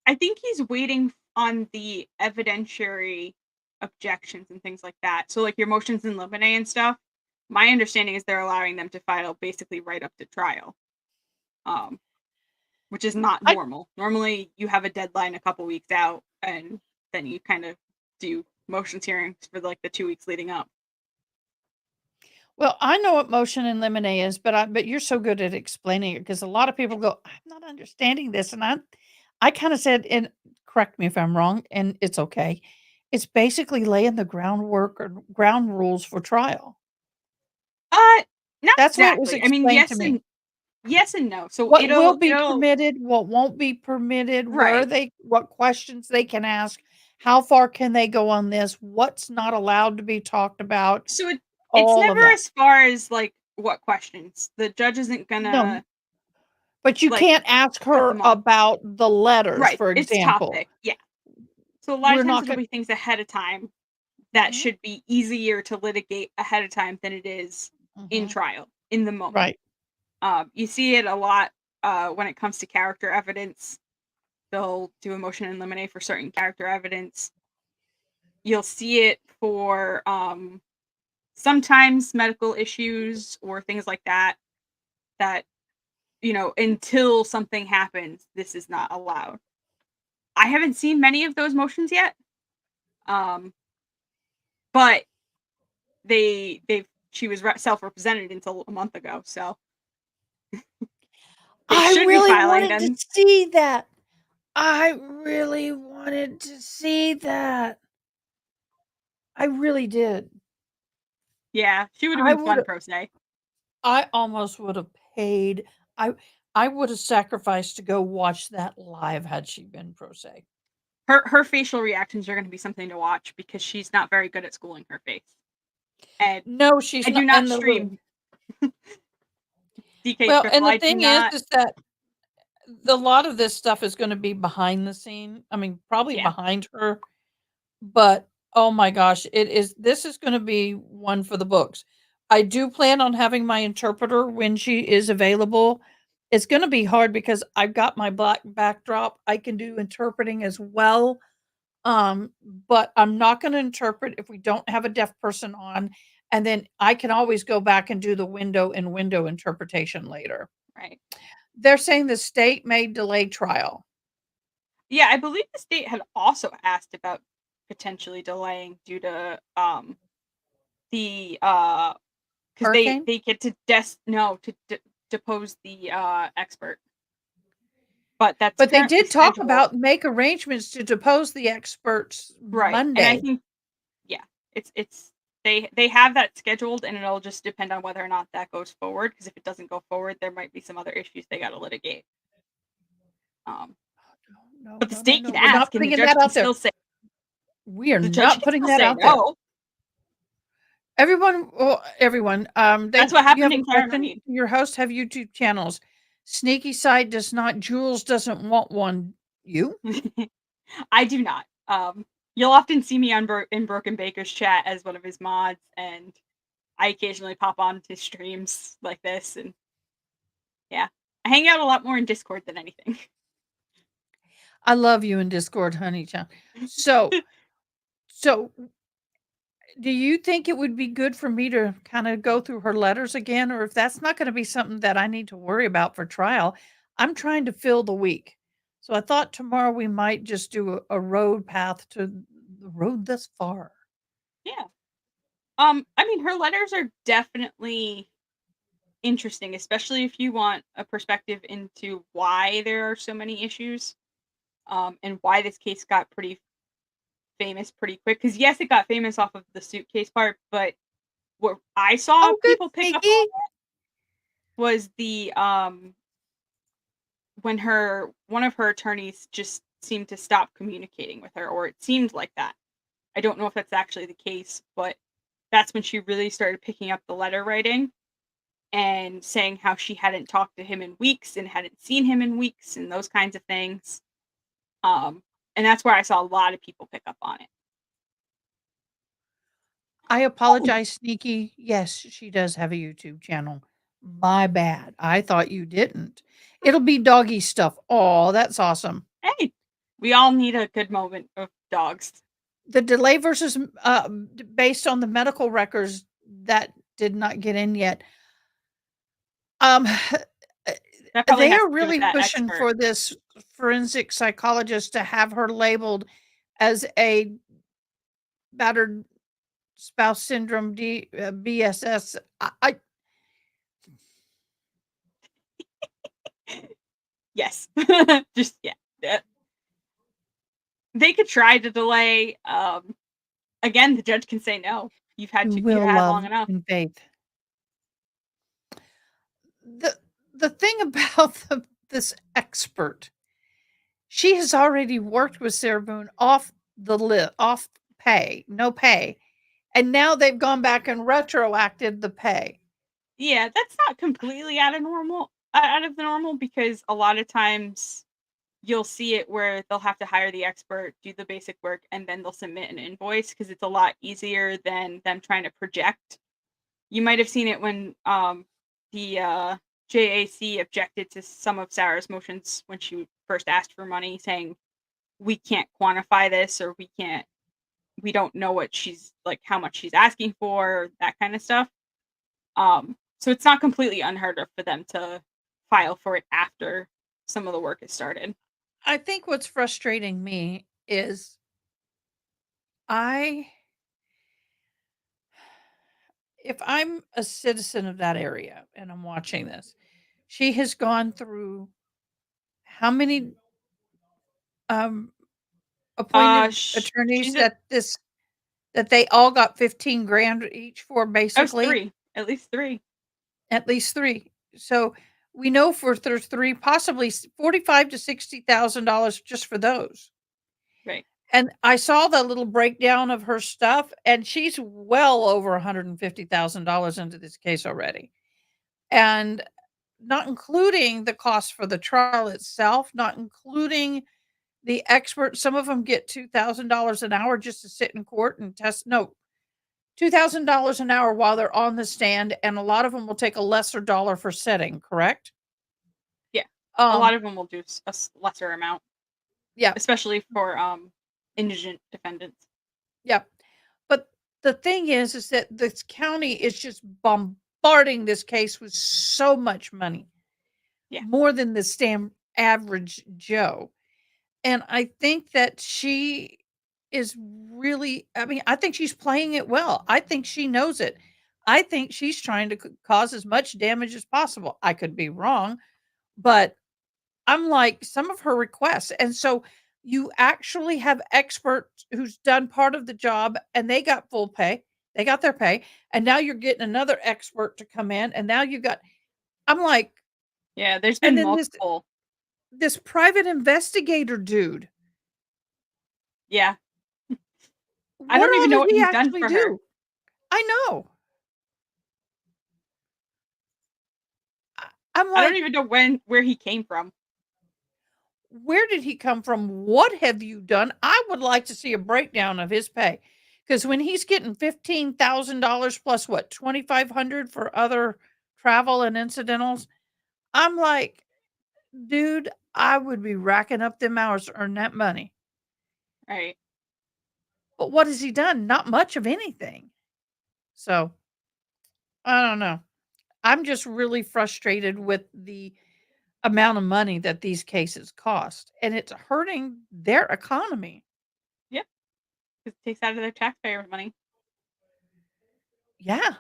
I think he's waiting on the evidentiary objections and things like that. So like your motions in limine and stuff, my understanding is they're allowing them to file basically right up to trial. Which is not normal. Normally you have a deadline a couple weeks out and then you kind of do motions hearings for like the 2 weeks leading up. Well, I know what motion in limine is, but you're so good at explaining it because a lot of people go, I'm not understanding this. And I kind of said, and correct me if I'm wrong, and it's okay. It's basically laying the groundwork or ground rules for trial. Not That's what it was exactly. I mean, explained to me. yes and no. So What will be it'll permitted, what won't be permitted, right. what questions they can ask, how far can they go on this, what's not allowed to be talked about, So it's all of never that. as far as like what questions. The judge isn't No, gonna but you like can't ask cut her them off. about the letters, Right. for It's example. topic. Yeah. So a lot of We're times not it'll gonna be things ahead of time that Mhm, should be easier to litigate ahead of time than it is in mhm, trial in the moment. right. You see it a lot when it comes to character evidence. They'll do a motion in limine for certain character evidence. You'll see it for sometimes medical issues or things like that. That until something happens, this is not allowed. I haven't seen many of those motions yet, um, but she was self-represented until a month ago, so they I should be really filing wanted to them. see that. I really wanted to see that. I really did. Yeah, she would have I been would fun pro se. I almost would have paid. I I would have sacrificed to go watch that live had she been pro se. Her facial reactions are going to be something to watch because she's not very good at schooling her face. And No, she's I do not. not And the little stream DK well, and Triple. the I do thing is not. that a lot of this stuff is going to be behind the scene. I mean, probably Yeah, behind her, but oh my gosh, it is. This is going to be one for the books. I do plan on having my interpreter when she is available. It's going to be hard because I've got my black backdrop. I can do interpreting as well. But I'm not going to interpret if we don't have a deaf person on, and then I can always go back and do the window interpretation later. right. They're saying the state may delay trial. Yeah, I believe the state had also asked about potentially delaying due to the because they Hurricane? they get to no to depose the expert, but that's But they currently did talk scheduled. about make arrangements to depose the experts Right, and I Monday. think yeah, it's they have that scheduled, and it'll just depend on whether or not that goes forward. Because if it doesn't go forward, there might be some other issues they got to litigate. Um, No, but the no, no, state no. can We're not ask, and putting that out there. We are the judge not can putting still that say out there. no. Everyone, That's what you happened have a in Karen question? Reed. Your hosts have YouTube channels. Sneaky Side does not. Jules doesn't want one. You? I do not. You'll often see me on in Broken Baker's chat as one of his mods, and I occasionally pop on to streams like this, and yeah, I hang out a lot more in Discord than anything. I love you in Discord, honey child. So do you think it would be good for me to kind of go through her letters again? Or if that's not going to be something that I need to worry about for trial, I'm trying to fill the week. So I thought tomorrow we might just do a road path to the road thus far. Yeah. I mean, her letters are definitely interesting, especially if you want a perspective into why there are so many issues, and why this case got pretty famous pretty quick. Because yes, it got famous off of the suitcase part, but what I saw Oh, good, people pick up on Sneaky. was the when one of her attorneys just seemed to stop communicating with her, or it seemed like that. I don't know if that's actually the case, but that's when she really started picking up the letter writing and saying how she hadn't talked to him in weeks and hadn't seen him in weeks and those kinds of things. And that's where I saw a lot of people pick up on it. I Oh, apologize, Sneaky. Yes, she does have a YouTube channel. My bad. I thought you didn't. It'll be doggy stuff. Oh, that's awesome. hey, we all need a good moment of dogs. The delay versus based on the medical records that did not get in yet. That probably They has are to do with really that pushing expert. for this forensic psychologist to have her labeled as a battered spouse syndrome BSS. I, Yes. Just yeah. Yeah. they could try to delay. Again, the judge can say no. You've had Who you will had love long enough. and faith. The thing about this expert, she has already worked with Sarah Boone off pay, no pay, and now they've gone back and retroacted the pay. Yeah, that's not completely out of the normal, because a lot of times you'll see it where they'll have to hire the expert, do the basic work, and then they'll submit an invoice because it's a lot easier than them trying to project. You might have seen it when the JAC objected to some of Sarah's motions when she first asked for money, saying we can't quantify this, or we don't know what she's like, how much she's asking for, that kind of stuff. So it's not completely unheard of for them to file for it after some of the work has started. I think what's frustrating me is if I'm a citizen of that area and I'm watching this, she has gone through how many appointed attorneys She's that they all got 15 grand each for basically? at least three. At least 3. So we know there's 3, possibly 45 to $60,000 just for those. Right. And I saw the little breakdown of her stuff, and she's well over $150,000 into this case already. And not including the cost for the trial itself, not including the expert. Some of them get $2,000 an hour just to sit in court and $2,000 an hour while they're on the stand, and a lot of them will take a lesser dollar for setting, correct? Yeah. A lot of them will do a lesser amount. Yeah. Especially for indigent defendants. Yeah. But the thing is that this county is just bombarding this case with so much money. Yeah. More than the average Joe. And I think that she is really, I think she's playing it well. I think she knows it. I think she's trying to cause as much damage as possible. I could be wrong, but I'm like some of her requests. And so you actually have experts who's done part of the job and they got full pay. They got their pay. And now you're getting another expert to come in. And now I'm like, yeah, there's been multiple. This private investigator dude. Yeah. I don't even know what he's done for her. I know. I'm like, I don't even know where he came from. Where did he come from? What have you done? I would like to see a breakdown of his pay. Because when he's getting $15,000 plus what, $2,500 for other travel and incidentals, I'm like, dude, I would be racking up them hours to earn that money. Right. But what has he done? Not much of anything. So, I don't know. I'm just really frustrated with the amount of money that these cases cost, and it's hurting their economy. Yeah. It takes out of their taxpayer money. Yeah.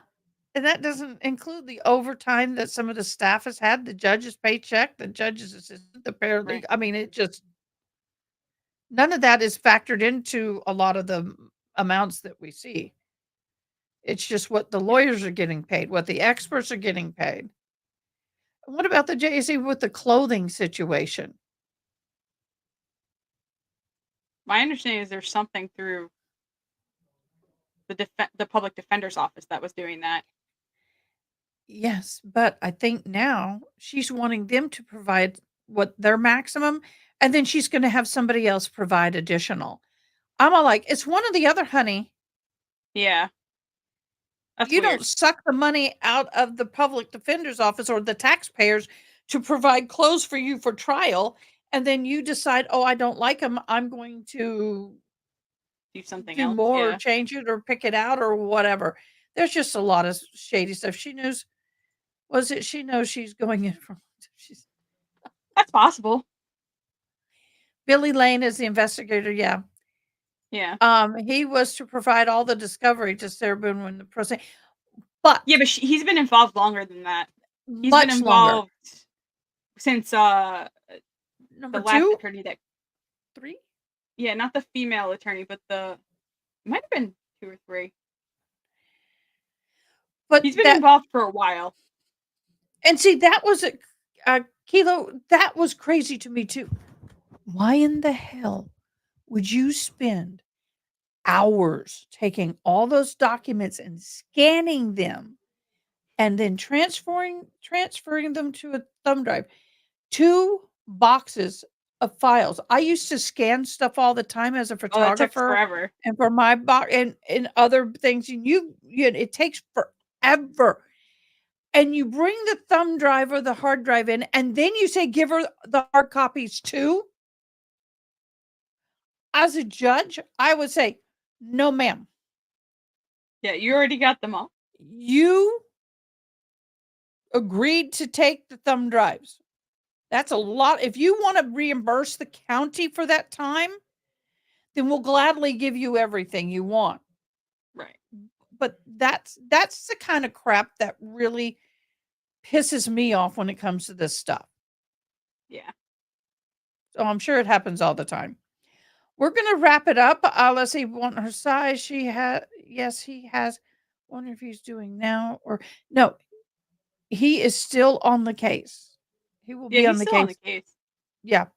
And that doesn't include the overtime that some of the staff has had, the judge's paycheck, the judge's assistant, the paralegal. Right. It just, none of that is factored into a lot of the amounts that we see. It's just what the lawyers are getting paid, what the experts are getting paid. What about the JAC with the clothing situation? My understanding is there's something through the public defender's office that was doing that. Yes, but I think now she's wanting them to provide what their maximum, and then she's going to have somebody else provide additional. I'm all like, it's one or the other, honey. Yeah. That's you weird. Don't suck the money out of the public defender's office or the taxpayers to provide clothes for you for trial, and then you decide, oh, I don't like them, I'm going to do something do else. more Yeah. or change it or pick it out or whatever. There's just a lot of shady stuff. She knows she's going in from That's possible. Billy Lane is the investigator. Yeah. Yeah. He was to provide all the discovery to Sarah Boone when the proceeding. But yeah, but he's been involved longer than that. He's much been involved longer. Since Number the last 2? attorney that 3? Yeah, not the female attorney, but it might have been 2 or 3. But He's been that involved for a while. and see that was a Kilo. That was crazy to me too. Why in the hell would you spend hours taking all those documents and scanning them and then transferring them to a thumb drive? 2 boxes of files. I used to scan stuff all the time as a Oh, that took photographer forever. and for my box and other things, and it takes forever. And you bring the thumb drive or the hard drive in, and then you say, "Give her the hard copies too?" As a judge, I would say, "No, ma'am. Yeah, you already got them all. You agreed to take the thumb drives. That's a lot. If you want to reimburse the county for that time, then we'll gladly give you everything you want." Right. But that's the kind of crap that really pisses me off when it comes to this stuff. Yeah. So I'm sure it happens all the time. We're gonna wrap it up. Let's see. Want her size? She has. Yes, he has. Wonder if he's doing now or no. He is still on the case. He will Yeah, be on he's the still on the case. case. Yeah,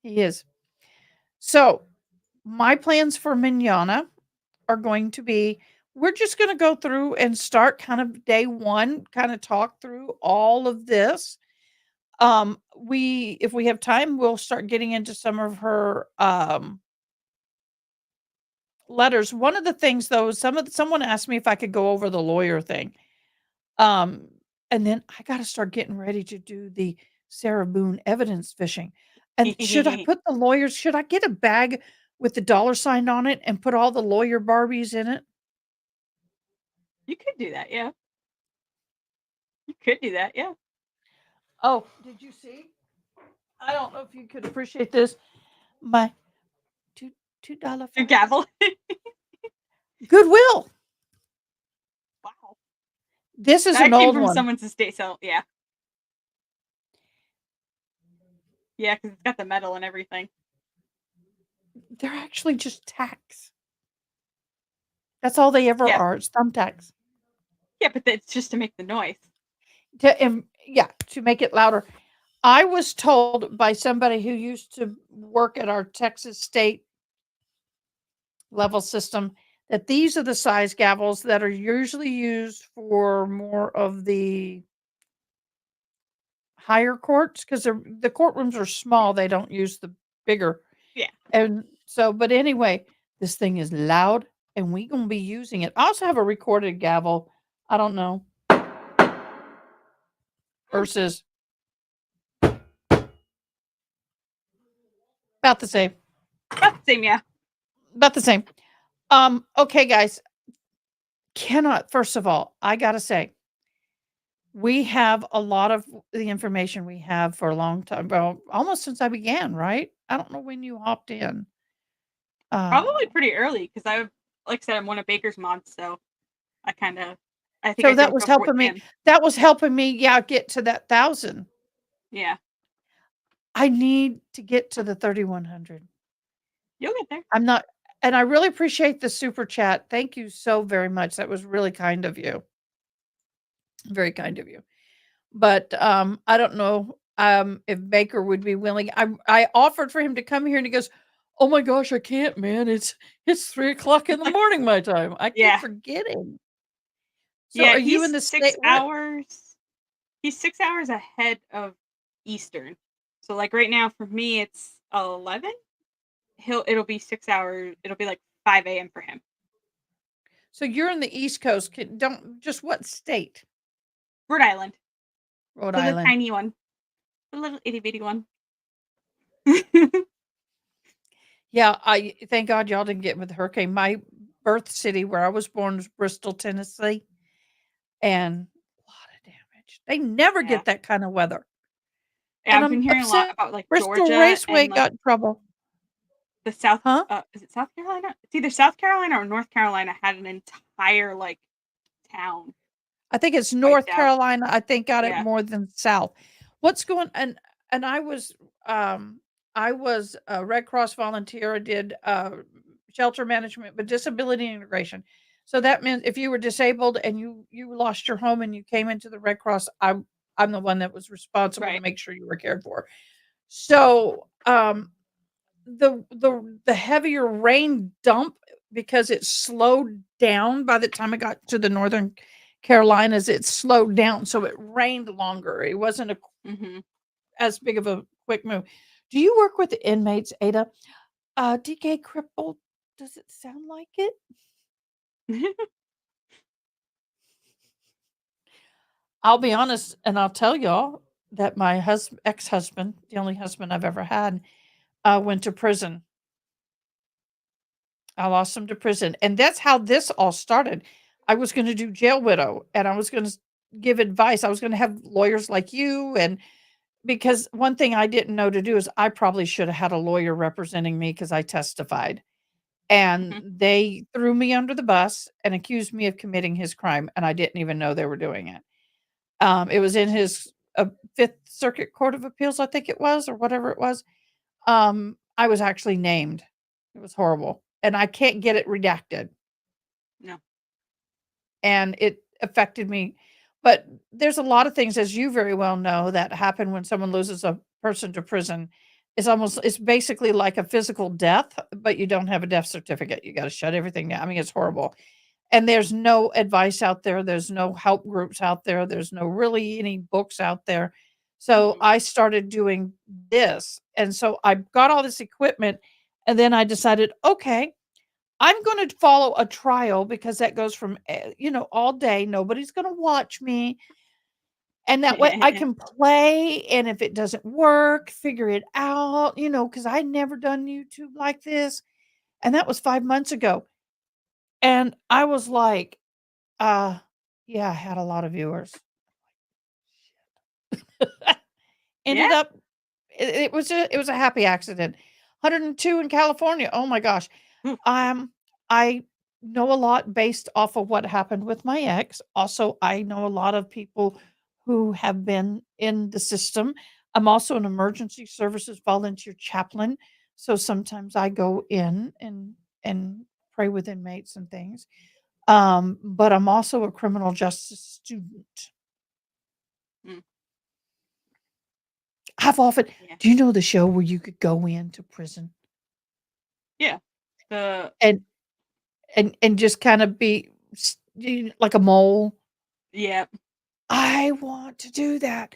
he is. So my plans for Mignana are going to be we're just going to go through and start kind of day one, kind of talk through all of this. If we have time, we'll start getting into some of her letters. One of the things though, someone asked me if I could go over the lawyer thing. Um, and then I got to start getting ready to do the Sarah Boone evidence fishing. And should I put the lawyers, should I get a bag with the dollar sign on it and put all the lawyer Barbies in it? You could do that, yeah. You could do that, yeah. Oh, did you see? I don't know if you could appreciate this. My $2 Your gavel. Goodwill. Wow. This is That an came old from one. someone's estate sale, yeah. Yeah, because it's got the metal and everything. They're actually just tacks. That's all they ever Yeah. are. It's thumbtacks. Yeah, but it's just to make the noise. To make it louder. I was told by somebody who used to work at our Texas state level system that these are the size gavels that are usually used for more of the higher courts because the courtrooms are small. They don't use the bigger. Yeah. And so, but anyway, this thing is loud and we're going to be using it. I also have a recorded gavel. I don't know. Versus about the same. About the same, yeah. About the same. Okay, guys. First of all, I gotta say, we have a lot of the information we have for a long time, well, almost since I began, right? I don't know when you hopped in. Probably pretty early because like I said, I'm one of Baker's mods, so I think So I that did was before helping me. him. That was helping me, yeah, get to that 1,000. Yeah. I need to get to the 3,100. You'll get there. I'm not, and I really appreciate the super chat. Thank you so very much. That was really kind of you. Very kind of you. But I don't know if Baker would be willing. I offered for him to come here, and he goes, "Oh my gosh, I can't, man! It's 3 o'clock in the morning, my time. I keep Yeah. forgetting." So, Yeah, are you he's in the 6 state? What? hours. He's 6 hours ahead of Eastern. So like right now for me it's 11. It'll be 6 hours. It'll be like 5 a.m. for him. So you're in the East Coast. Don't just what state? Rhode Island. Rhode The little Island. tiny one. The little itty bitty one. Yeah, I thank God y'all didn't get with the hurricane. My birth city, where I was born, was Bristol, Tennessee, and a lot of damage. They never Yeah. get that kind of weather. Yeah, And I've been I'm hearing a lot upset. about like Bristol Georgia Raceway and like got in trouble. the South. Huh? Is it South Carolina? It's either South Carolina or North Carolina had an entire like town. I think it's North Wiped out. Carolina. I think got it Yeah. more than South. What's going and I was I was a Red Cross volunteer. I did shelter management, but disability integration. So that meant if you were disabled and you lost your home and you came into the Red Cross, I'm the one that was responsible to Right. make sure you were cared for. So the heavier rain dump, because it slowed down by the time I got to the Northern Carolinas, it slowed down, so it rained longer. It wasn't Hmm. as big of a quick move. Do you work with the inmates, Ada? DK crippled? Does it sound like it? I'll be honest, and I'll tell y'all that my ex-husband, the only husband I've ever had, went to prison. I lost him to prison, and that's how this all started. I was going to do jail widow, and I was going to give advice. I was going to have lawyers like you, and because one thing I didn't know to do is I probably should have had a lawyer representing me because I testified. And they threw me under the bus and accused me of committing his crime, and I didn't even know they were doing it. It was in his Fifth Circuit Court of Appeals, I think it was, or whatever it was. I was actually named. It was horrible, and I can't get it redacted. No. And it affected me. But there's a lot of things, as you very well know, that happen when someone loses a person to prison. It's basically like a physical death, but you don't have a death certificate. You got to shut everything down. I mean, it's horrible. And there's no advice out there. There's no help groups out there. There's no really any books out there. So I started doing this. And so I got all this equipment, and then I decided, okay, I'm going to follow a trial because that goes from, all day. Nobody's going to watch me. And that way I can play. And if it doesn't work, figure it out, because I'd never done YouTube like this. And that was 5 months ago. And I was like, yeah, I had a lot of viewers. Ended Yeah. up, it was a happy accident. 102 in California. Oh my gosh. I know a lot based off of what happened with my ex. Also, I know a lot of people who have been in the system. I'm also an emergency services volunteer chaplain. So sometimes I go in and pray with inmates and things. But I'm also a criminal justice student. Mm. I've often, Yeah. do you know the show where you could go into prison Yeah. The and just kind of be like a mole? yeah. I want to do that,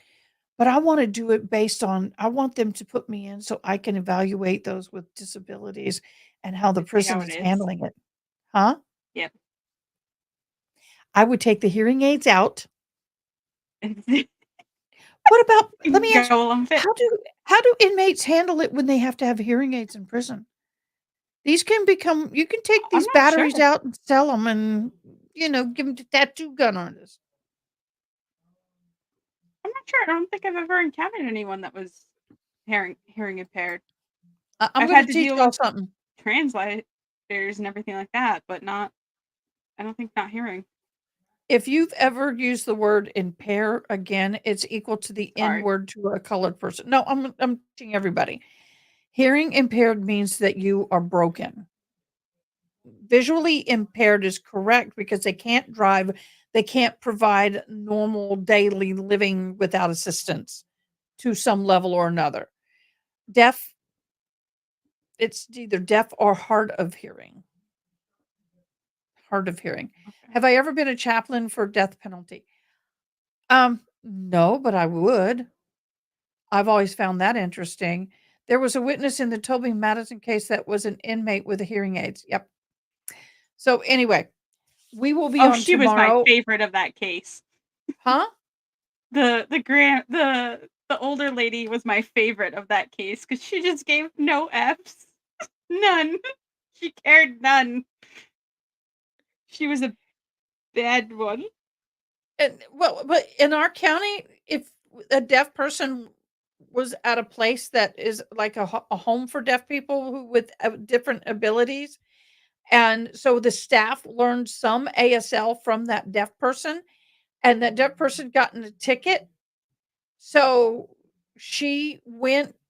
but I want to do it based on, I want them to put me in so I can evaluate those with disabilities and how the To see how prison it is is. handling it. Huh? Yep. I would take the hearing aids out. Go What about, let me ask you, along fit. how do inmates handle it when they have to have hearing aids in prison? These can become, you can take I'm these not batteries sure. out and sell them and, give them to tattoo gun artists. I'm not sure. I don't think I've ever encountered anyone that was hearing impaired. I'm I've going had to to teach deal y'all with something. translators and everything like that, but not. I don't think not hearing. If you've ever used the word impair again, it's equal to the N Sorry. word to a colored person. No, I'm teaching everybody. Hearing impaired means that you are broken. Visually impaired is correct because they can't drive, they can't provide normal daily living without assistance to some level or another. Deaf, it's either deaf or hard of hearing. Hard of hearing. Okay. Have I ever been a chaplain for death penalty? No, but I would. I've always found that interesting. There was a witness in the Toby Madison case that was an inmate with a hearing aids. Yep. So anyway, we will be Oh, on she was my tomorrow. favorite of that case. Huh? The older lady was my favorite of that case because she just gave no F's. None. She cared none. She was a bad one. And well, but in our county, if a deaf person was at a place that is like a home for deaf people who with different abilities, and so the staff learned some ASL from that deaf person, and that deaf person got in a ticket. So she went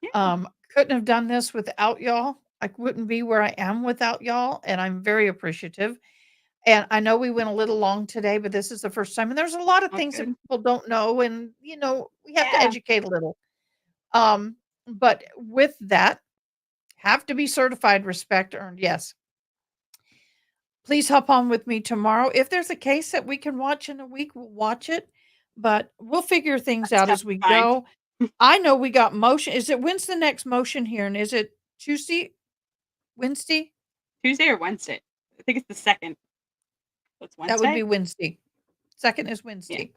Yeah. Couldn't have done this without y'all. I wouldn't be where I am without y'all, and I'm very appreciative. And I know we went a little long today, but this is the first time, and there's a lot of All things that good. people don't know, and we have to Yeah. educate a little. But with that, have to be certified, respect earned. Yes. Please hop on with me tomorrow. If there's a case that we can watch in a week, we'll watch it. but we'll figure things That's out tough as we to find. go. I know we got motion. When's the next motion here? And is it Tuesday? Wednesday? Tuesday or Wednesday? I think it's the second. That's Wednesday. That would be Wednesday. Second is Wednesday.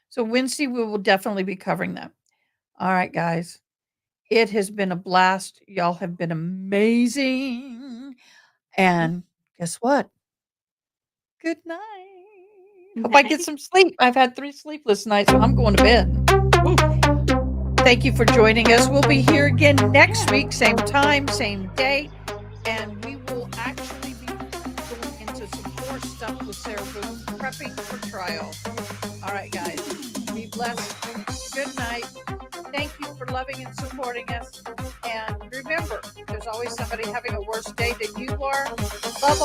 So Wednesday, we will definitely be covering that. All right, guys. It has been a blast. Y'all have been amazing. And guess what? Good night. Hope I get some sleep. I've had 3 sleepless nights, so I'm going to bed. Thank you for joining us. We'll be here again next week, same time, same day. And we will actually be going into some more stuff with Sarah Boone, prepping for trial. All right, guys. Be blessed. Good night. Thank you for loving and supporting us. And remember, there's always somebody having a worse day than you are. Love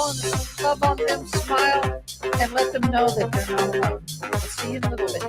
on them, smile, and let them know that they're not alone. We'll see you in a little bit.